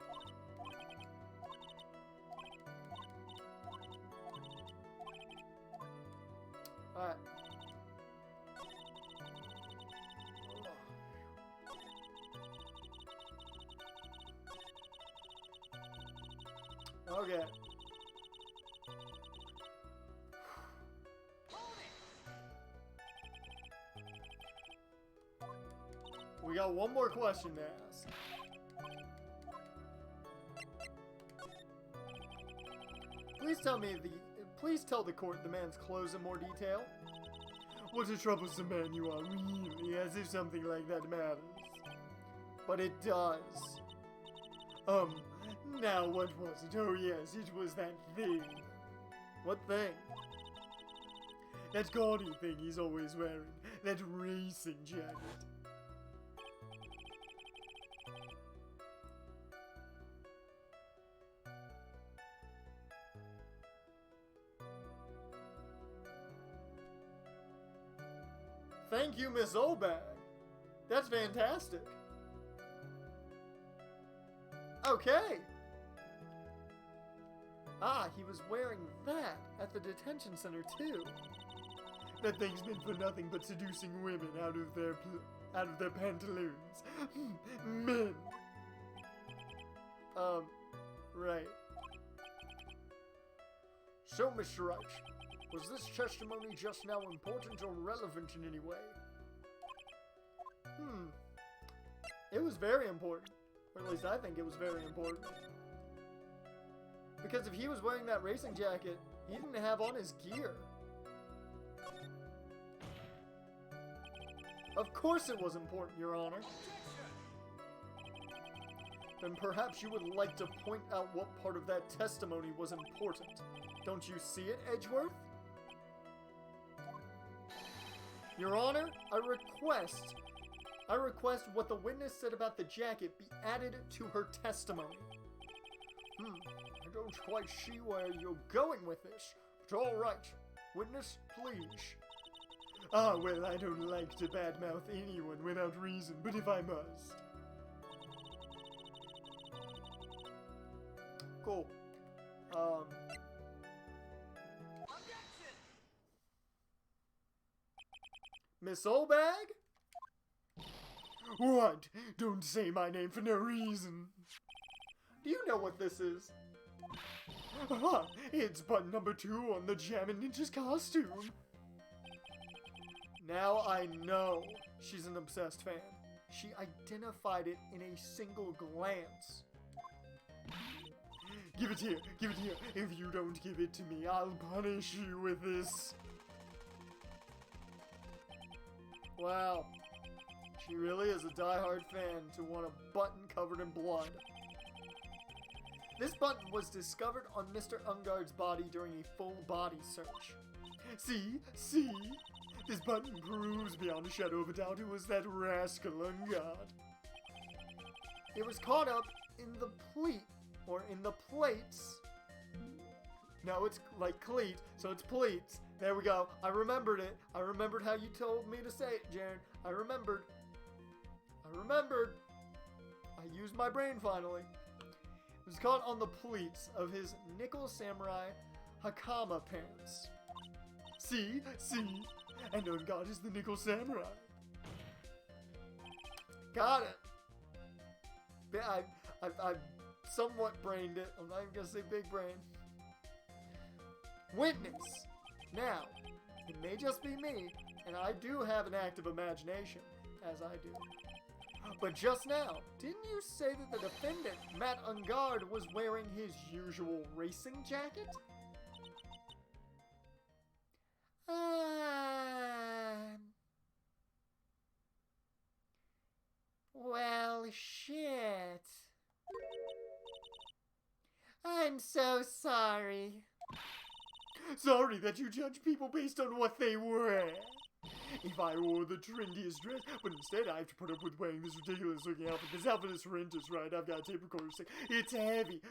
S1: Alright. Okay. We got one more question to ask. Please tell the court the man's clothes in more detail. What a troublesome man you are, really, as if something like that matters. But it does. Now what was it? Oh yes, it was that thing. What thing? That gaudy thing he's always wearing. That racing jacket. Thank you, Miss Olbag. That's fantastic. Okay. Ah, he was wearing that at the detention center too. That thing's meant for nothing but seducing women out of their pantaloons. Men. Right. So, Mr. Wright, was this testimony just now important or relevant in any way? It was very important. Or at least I think it was very important. Because if he was wearing that racing jacket, he didn't have on his gear. Of course it was important, Your Honor. Then perhaps you would like to point out what part of that testimony was important. Don't you see it, Edgeworth? Your Honor, I request what the witness said about the jacket be added to her testimony. I don't quite see where you're going with this, but all right. Witness, please. Ah, well, I don't like to badmouth anyone without reason, but if I must. Cool. Miss Olbag? What? Don't say my name for no reason. Do you know what this is? Ah, it's button number 2 on the Jammin' Ninja's costume. Now I know she's an obsessed fan. She identified it in a single glance. Give it here, give it here. If you don't give it to me, I'll punish you with this. Wow. She really is a die-hard fan to want a button covered in blood. This button was discovered on Mr. Ungard's body during a full body search. See? This button proves beyond a shadow of a doubt it was that rascal Ungard. It was caught up in the pleat, or in the plates. No, it's like cleat, so it's pleats. There we go. I remembered it. I remembered how you told me to say it, Jaren. I remembered. I used my brain finally. It was caught on the pleats of his nickel samurai Hakama pants. See? And Ungard is the nickel samurai. Got it. I've somewhat brained it. I'm not even gonna say big brain. Witness. Now, it may just be me, and I do have an active imagination, as I do. But just now, didn't you say that the defendant, Matt Ungard, was wearing his usual racing jacket? Well, shit. I'm so sorry. Sorry that you judge people based on what they wear. If I wore the trendiest dress, but instead I have to put up with wearing this ridiculous looking outfit. This outfit is horrendous, right? I've got a tape recorder stick. It's heavy.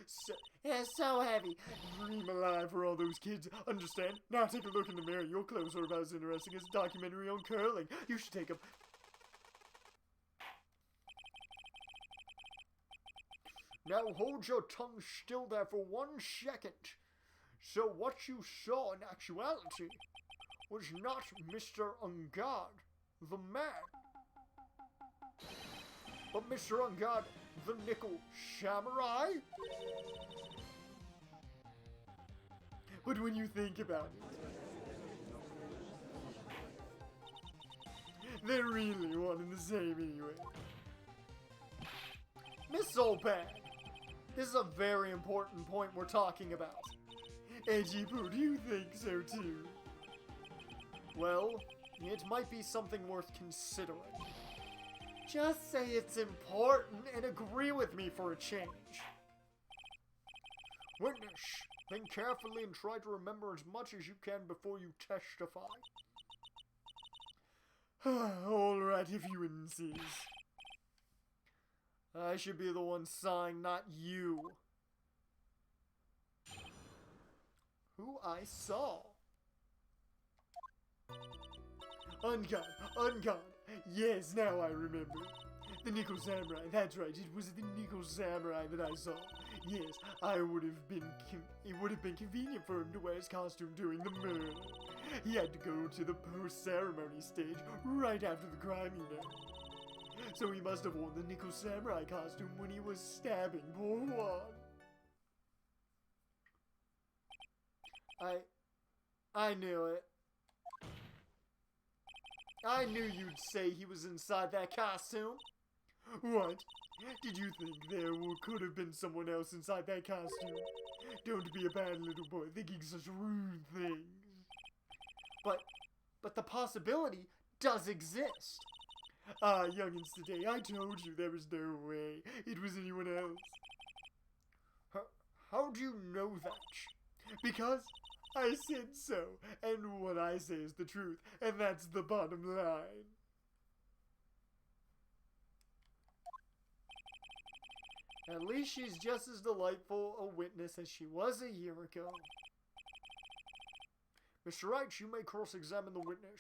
S1: So heavy. Dream alive for all those kids. Understand? Now take a look in the mirror. Your clothes are about as interesting as a documentary on curling. You should take a... Now hold your tongue still there for 1 second. So what you saw in actuality was not Mr. Ungard, the man, but Mr. Ungard, the nickel samurai? But when you think about it, they're really one and the same anyway. Miss Solbag, this is a very important point we're talking about. Edgy Poo, do you think so too? Well, it might be something worth considering. Just say it's important and agree with me for a change. Witness, think carefully and try to remember as much as you can before you testify. Alright, if you insist. I should be the one sighing, not you. Who I saw. Ungard. Yes, now I remember. The Nickel Samurai, that's right, it was the Nickel Samurai that I saw. Yes, it would have been convenient for him to wear his costume during the murder. He had to go to the post-ceremony stage right after the crime, you know. So he must have worn the nickel samurai costume when he was stabbing poor Juan. I knew it. I knew you'd say he was inside that costume. What? Did you think there could have been someone else inside that costume? Don't be a bad little boy thinking such rude things. But the possibility does exist. Ah, youngins today, I told you there was no way it was anyone else. How do you know that? Because I said so, and what I say is the truth, and that's the bottom line. At least she's just as delightful a witness as she was a year ago. Mr. Wright, you may cross-examine the witness.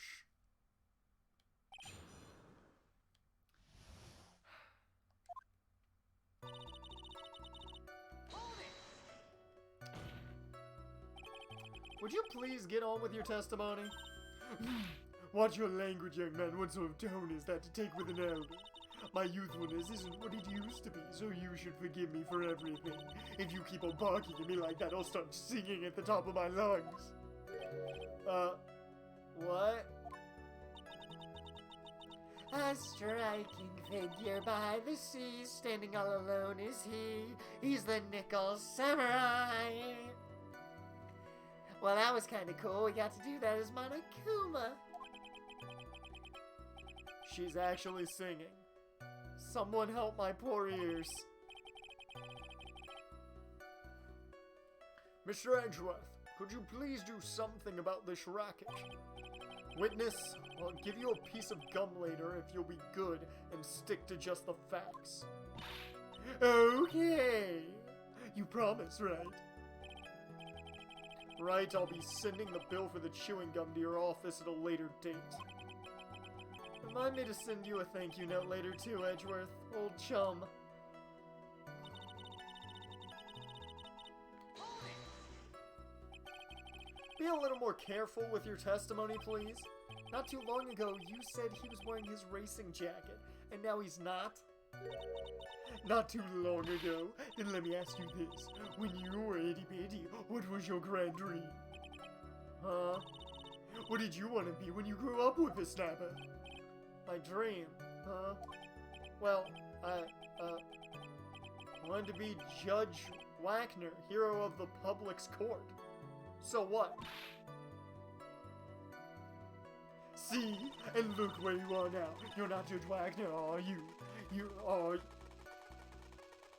S1: Would you please get on with your testimony? Watch your language, young man. What sort of tone is that to take with an elder? My youthfulness isn't what it used to be, so you should forgive me for everything. If you keep on barking at me like that, I'll start singing at the top of my lungs. What?
S2: A striking figure by the sea, standing all alone is he. He's the nickel samurai. Well, that was kind of cool. We got to do that as Monokuma.
S1: She's actually singing. Someone help my poor ears. Mr. Edgeworth, could you please do something about this racket? Witness, I'll give you a piece of gum later if you'll be good and stick to just the facts. Okay. You promise, right? Right, I'll be sending the bill for the chewing gum to your office at a later date. Remind me to send you a thank you note later too, Edgeworth, old chum. Be a little more careful with your testimony, please. Not too long ago, you said he was wearing his racing jacket, and now he's not? Not too long ago. Then let me ask you this. When you were itty-bitty, what was your grand dream? Huh? What did you want to be when you grew up, whippersnapper? My dream, huh? Well, I wanted to be Judge Wagner, hero of the public's court. So what? See? And look where you are now. You're not Judge Wagner, are you? You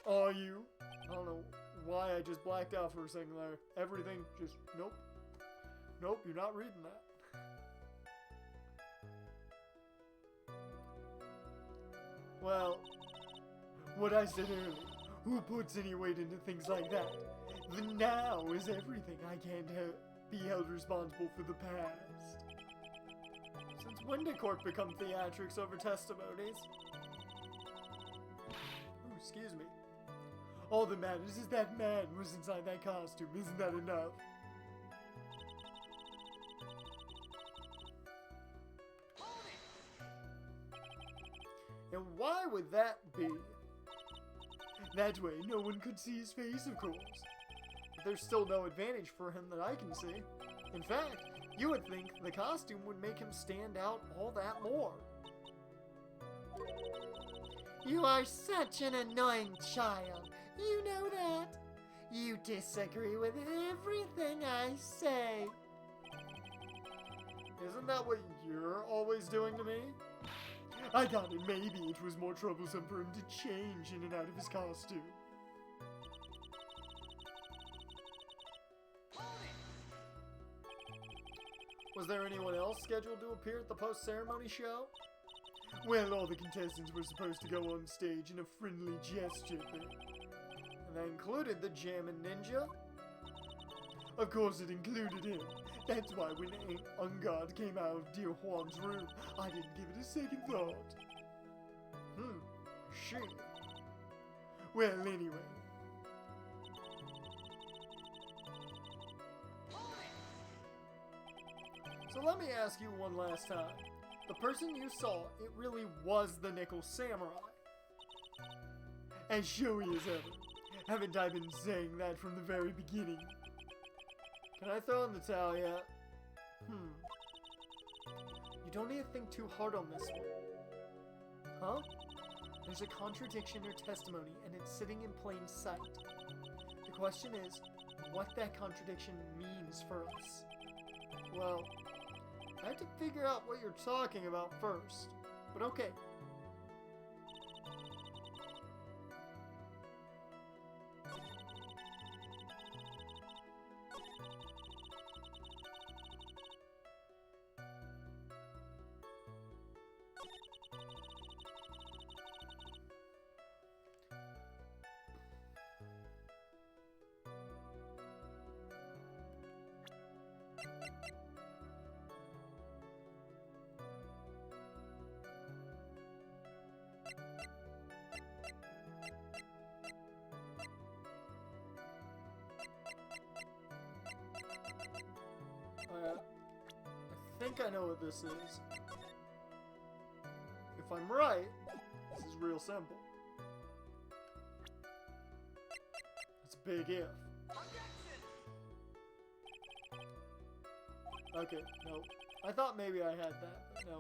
S1: are you? I don't know why I just blacked out for a second there. Everything just, nope. Nope, you're not reading that. Well, what I said earlier, who puts any weight into things like that? The now is everything. I can't be held responsible for the past. Since when did court become theatrics over testimonies? Ooh, excuse me. All that matters is that man was inside that costume. Isn't that enough? And why would that be? That way, no one could see his face, of course. But there's still no advantage for him that I can see. In fact, you would think the costume would make him stand out all that more.
S2: You are such an annoying child. You know that. You disagree with everything I say.
S1: Isn't that what you're always doing to me? I got it, maybe it was more troublesome for him to change in and out of his costume. Was there anyone else scheduled to appear at the post-ceremony show? Well, all the contestants were supposed to go on stage in a friendly gesture thing. And that included the Jammin' Ninja? Of course it included him. That's why when Ungard came out of dear Juan's room, I didn't give it a second thought. She. Well, anyway. So let me ask you one last time. The person you saw, it really was the Nickel Samurai. As showy as ever. Haven't I been saying that from the very beginning? Can I throw in the towel yet? You don't need to think too hard on this one. Huh? There's a contradiction or testimony, and it's sitting in plain sight. The question is, what that contradiction means for us. Well, I have to figure out what you're talking about first. But okay. I think I know what this is. If I'm right, this is real simple. It's a big if. Okay, no. I thought maybe I had that, but no.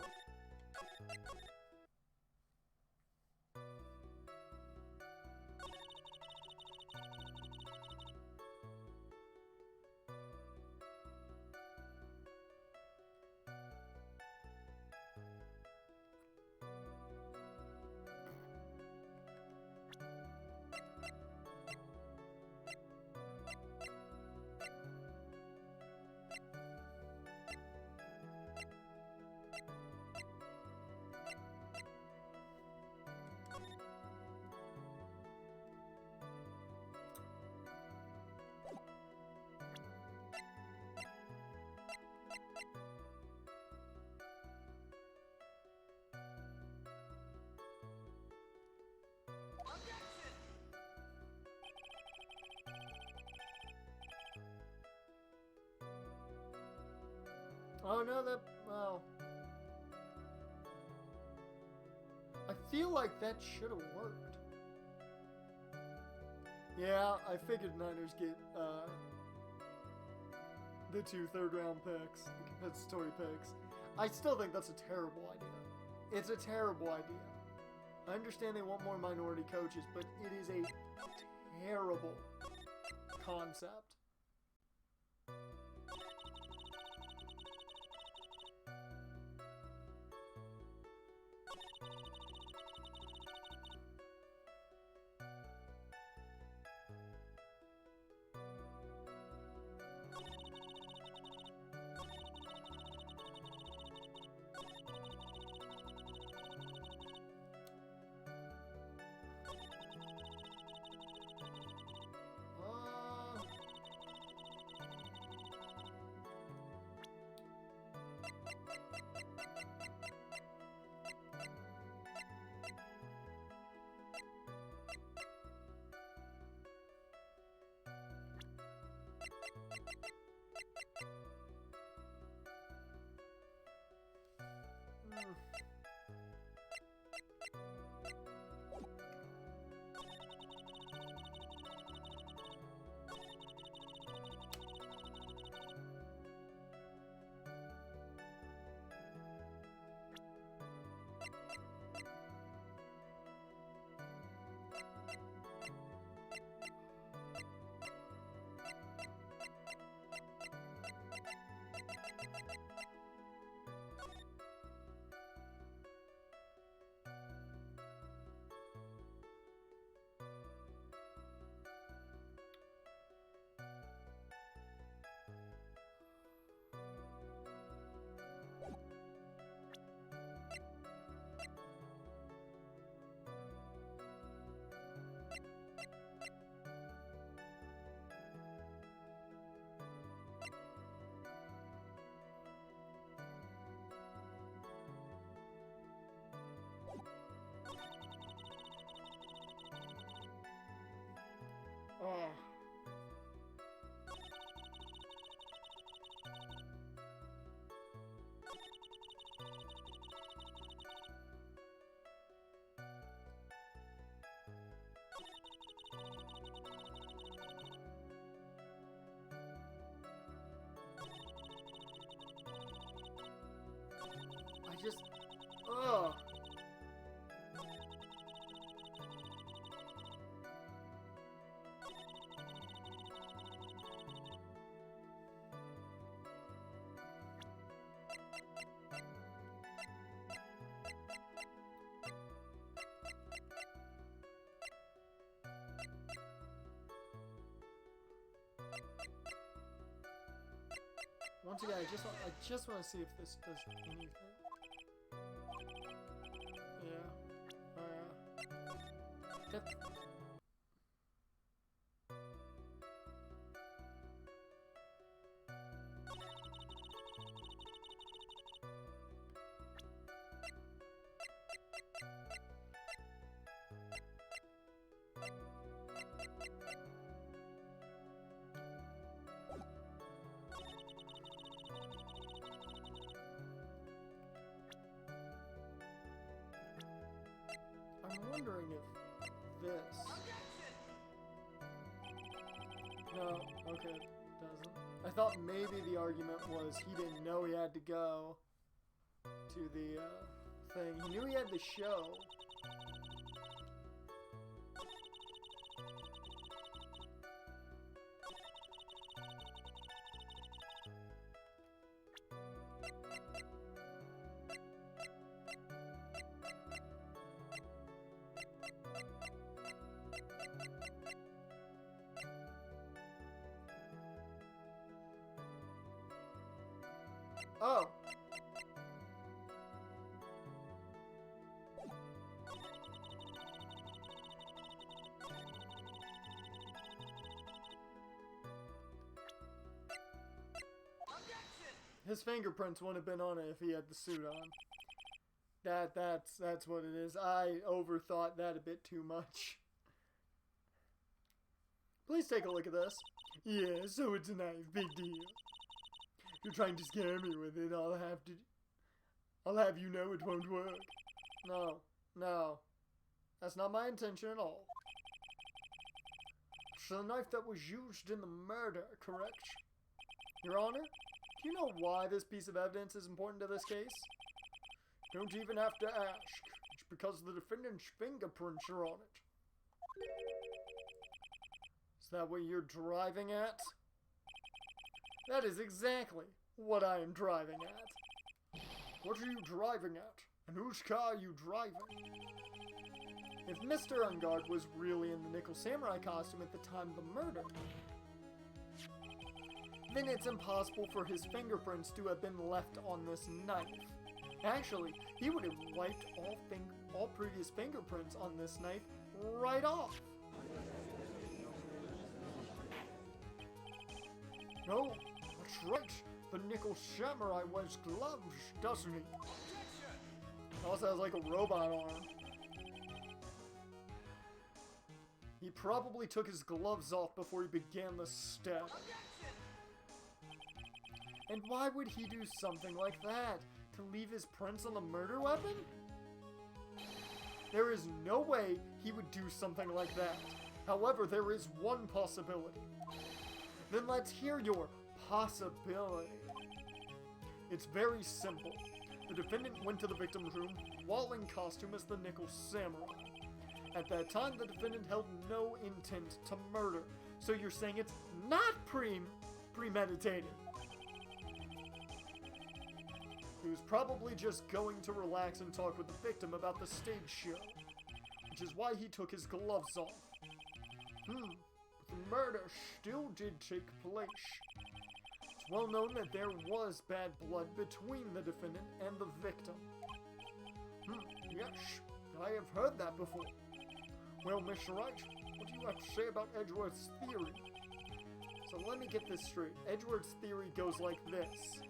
S1: Oh no, well... I feel like that should have worked. Yeah, I figured Niners get, the 2 third-round picks, the compensatory picks. I still think that's a terrible idea. It's a terrible idea. I understand they want more minority coaches, but it is a terrible concept. just... Ugh. Once again, I just want to see if this does anything. Yeah. Yep. I'm wondering if this... No, okay, doesn't. I thought maybe the argument was he didn't know he had to go to the thing. He knew he had the show. Oh. His fingerprints wouldn't have been on it if he had the suit on. That's what it is. I overthought that a bit too much. Please take a look at this. Yeah, so it's a knife. Big deal. You're trying to scare me with it. I'll have you know it won't work. No. That's not my intention at all. It's the knife that was used in the murder, correct? Your Honor, do you know why this piece of evidence is important to this case? Don't even have to ask. It's because the defendant's fingerprints are on it. Is that what you're driving at? That is exactly what I am driving at. What are you driving at? And whose car are you driving? If Mr. Ungard was really in the Nickel Samurai costume at the time of the murder, then it's impossible for his fingerprints to have been left on this knife. Actually, he would have wiped all previous fingerprints on this knife right off. No, that's right. The Nickel Samurai wears gloves, doesn't he? Also has like a robot arm. He probably took his gloves off before he began the stab. And why would he do something like that? To leave his prints on the murder weapon? There is no way he would do something like that. However, there is one possibility. Then let's hear your possibility. It's very simple. The defendant went to the victim's room while in costume as the Nickel Samurai. At that time, the defendant held no intent to murder. So you're saying it's not premeditated. He was probably just going to relax and talk with the victim about the stage show, which is why he took his gloves off. But the murder still did take place. It's well known that there was bad blood between the defendant and the victim. Yes, I have heard that before. Well, Mr. Wright, what do you have to say about Edgeworth's theory? So let me get this straight. Edgeworth's theory goes like this.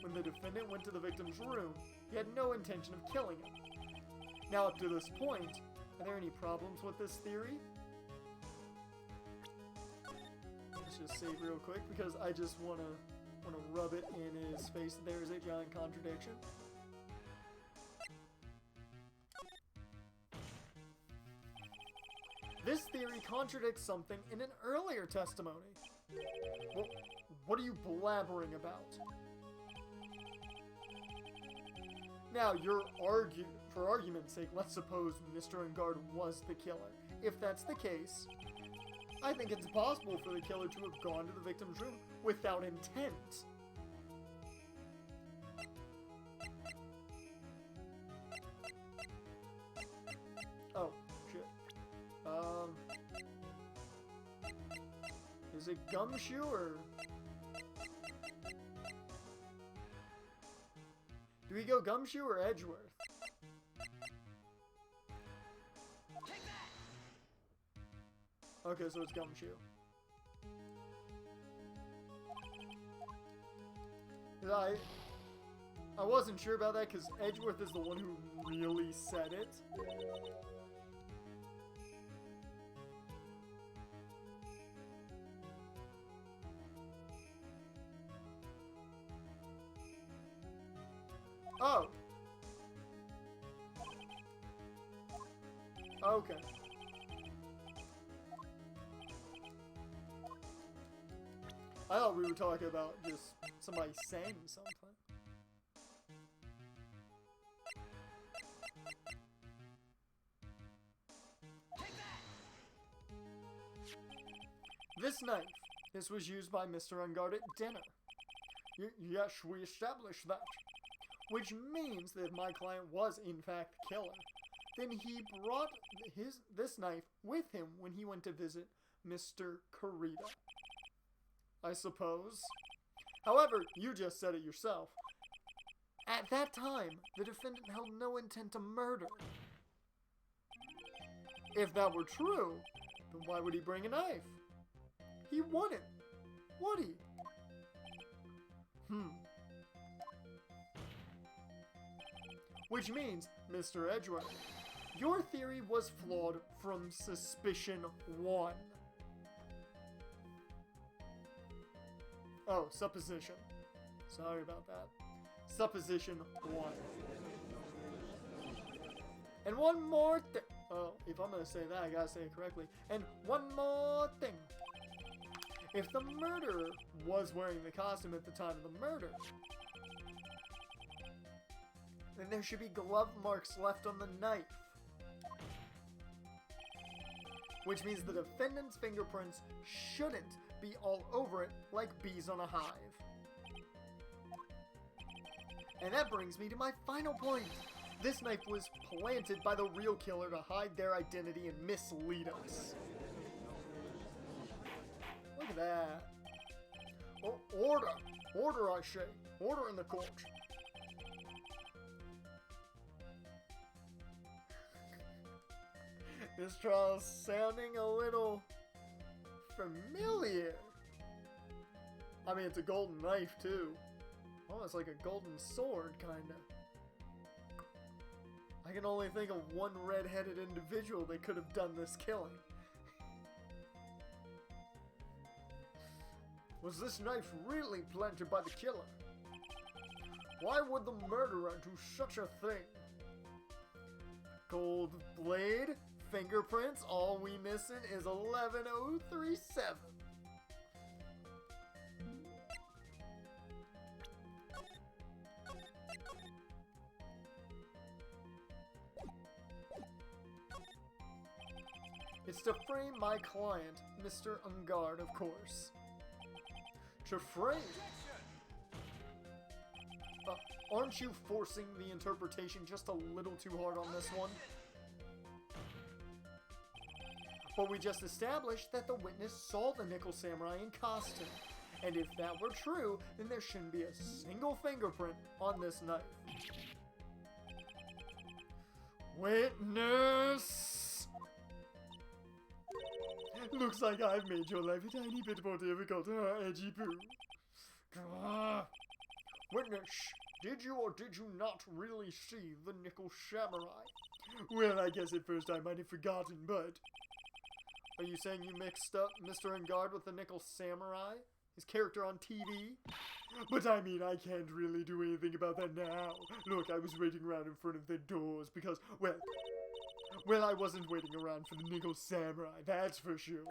S1: When the defendant went to the victim's room, he had no intention of killing him. Now, up to this point, are there any problems with this theory? Let's just save real quick because I just want to rub it in his face that there is a giant contradiction. This theory contradicts something in an earlier testimony. Well, what are you blabbering about? Now, for argument's sake, let's suppose Mr. Ungard was the killer. If that's the case, I think it's possible for the killer to have gone to the victim's room without intent. Oh, shit. Is it Gumshoe or... Do we go Gumshoe or Edgeworth? Okay, so it's Gumshoe. I wasn't sure about that because Edgeworth is the one who really said it. Oh. Okay. I thought we were talking about just somebody saying something. This knife. This was used by Mr. Ungard at dinner. Yes, we established that. Which means that if my client was, in fact, the killer, then he brought this knife with him when he went to visit Mr. Kurita. I suppose. However, you just said it yourself. At that time, the defendant held no intent to murder. If that were true, then why would he bring a knife? He wouldn't. Would he? Which means, Mr. Edgeworth, your theory was flawed from suspicion 1. Oh, supposition. Sorry about that. Supposition 1. And one more thing. Oh, if I'm gonna say that, I gotta say it correctly. And one more thing. If the murderer was wearing the costume at the time of the murder, then there should be glove marks left on the knife. Which means the defendant's fingerprints shouldn't be all over it like bees on a hive. And that brings me to my final point. This knife was planted by the real killer to hide their identity and mislead us. Look at that. Order! Order, I say. Order in the court. This trial's sounding a little familiar. I mean, it's a golden knife, too. Almost like a golden sword, kinda. I can only think of one red-headed individual that could have done this killing. Was this knife really planted by the killer? Why would the murderer do such a thing? Gold blade? Fingerprints, all we missing is 11037. It's to frame my client, Mr. Ungard, of course. To frame? Aren't you forcing the interpretation just a little too hard on this one? But we just established that the witness saw the Nickel Samurai in costume. And if that were true, then there shouldn't be a single fingerprint on this knife. Witness! Looks like I've made your life a tiny bit more difficult, Edgy Poo. Witness, did you or did you not really see the Nickel Samurai? Well, I guess at first I might have forgotten, but... Are you saying you mixed up Mr. Ungard with the Nickel Samurai? His character on TV? But I mean, I can't really do anything about that now. Look, I was waiting around in front of the doors because, well, I wasn't waiting around for the Nickel Samurai, that's for sure.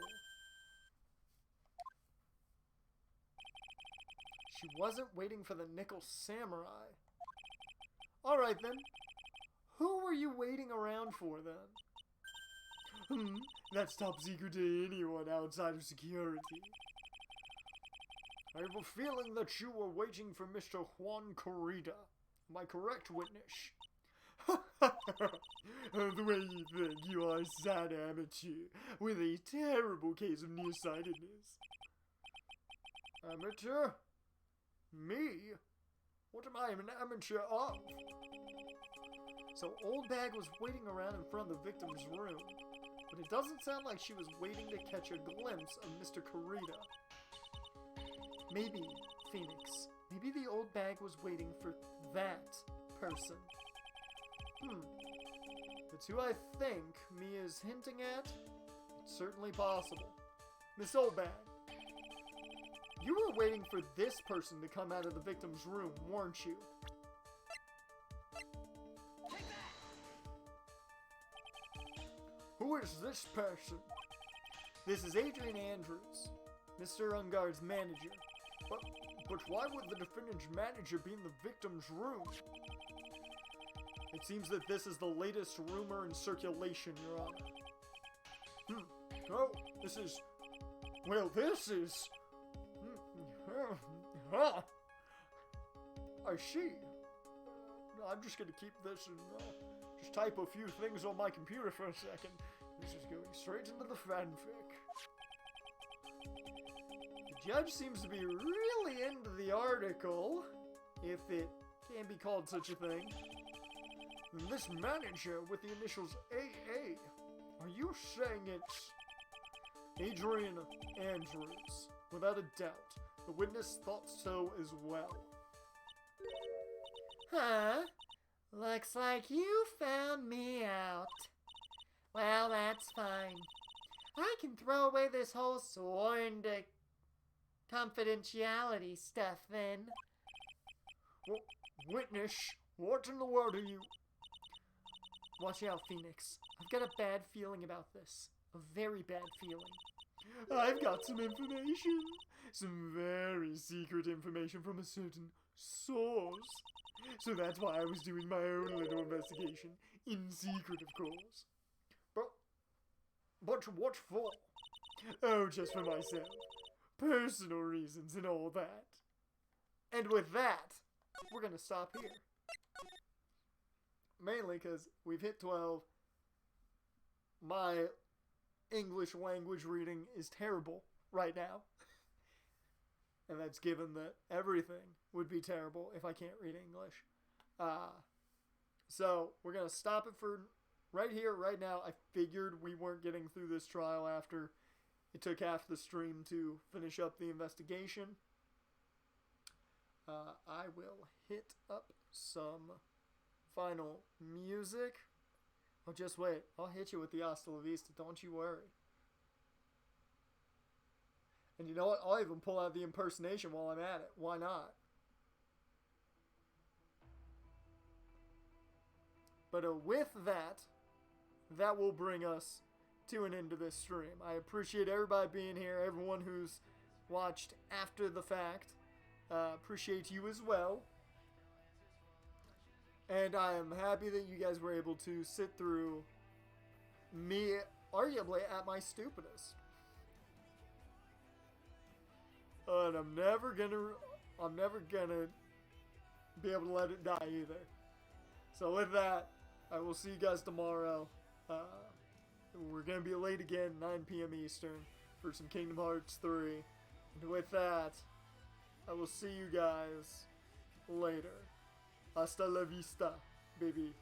S1: She wasn't waiting for the Nickel Samurai. Alright then. Who were you waiting around for then? That's top secret to anyone outside of security. I have a feeling that you were waiting for Mr. Juan Corrida. Am I correct, witness? The way you think, you are a sad amateur with a terrible case of nearsightedness. Amateur? Me? What am I an amateur of? So Old Bag was waiting around in front of the victim's room, but it doesn't sound like she was waiting to catch a glimpse of Mr. Corrida. Maybe, Phoenix, maybe the Old Bag was waiting for that person. It's who I think Mia is hinting at. It's certainly possible. Miss Old Bag, you were waiting for this person to come out of the victim's room, weren't you? Who is this person? This is Adrian Andrews, Mr. Ungar's manager. But why would the defendant's manager be in the victim's room? It seems that this is the latest rumor in circulation, Your Honor. Oh, this is... Well, this is... I see. I'm just gonna keep this and just type a few things on my computer for a second. This is going straight into the fanfic. The judge seems to be really into the article, if it can be called such a thing. And this manager with the initials AA, are you saying it's Adrian Andrews? Without a doubt. The witness thought so as well.
S2: Huh? Looks like you found me out. Well, that's fine. I can throw away this whole sworn to confidentiality stuff then.
S1: Well, witness, what in the world are you...
S2: Watch out, Phoenix. I've got a bad feeling about this. A very bad feeling.
S1: I've got some information. Some very secret information from a certain source. So that's why I was doing my own little investigation. In secret, of course. But what for? Oh, just for myself. Personal reasons and all that. And with that, we're gonna stop here. Mainly because we've hit 12. My English language reading is terrible right now. And that's given that everything would be terrible if I can't read English. So we're going to stop it for right here, right now. I figured we weren't getting through this trial after it took half the stream to finish up the investigation. I will hit up some final music. Oh, just wait. I'll hit you with the Hasta La Vista. Don't you worry. And you know what? I'll even pull out the impersonation while I'm at it. Why not? But with that, that will bring us to an end of this stream. I appreciate everybody being here. Everyone who's watched after the fact. Appreciate you as well. And I am happy that you guys were able to sit through me arguably at my stupidest. And I'm never gonna be able to let it die either. So with that, I will see you guys tomorrow. We're gonna be late again, 9 p.m. Eastern, for some Kingdom Hearts 3. And with that, I will see you guys later. Hasta la vista, baby.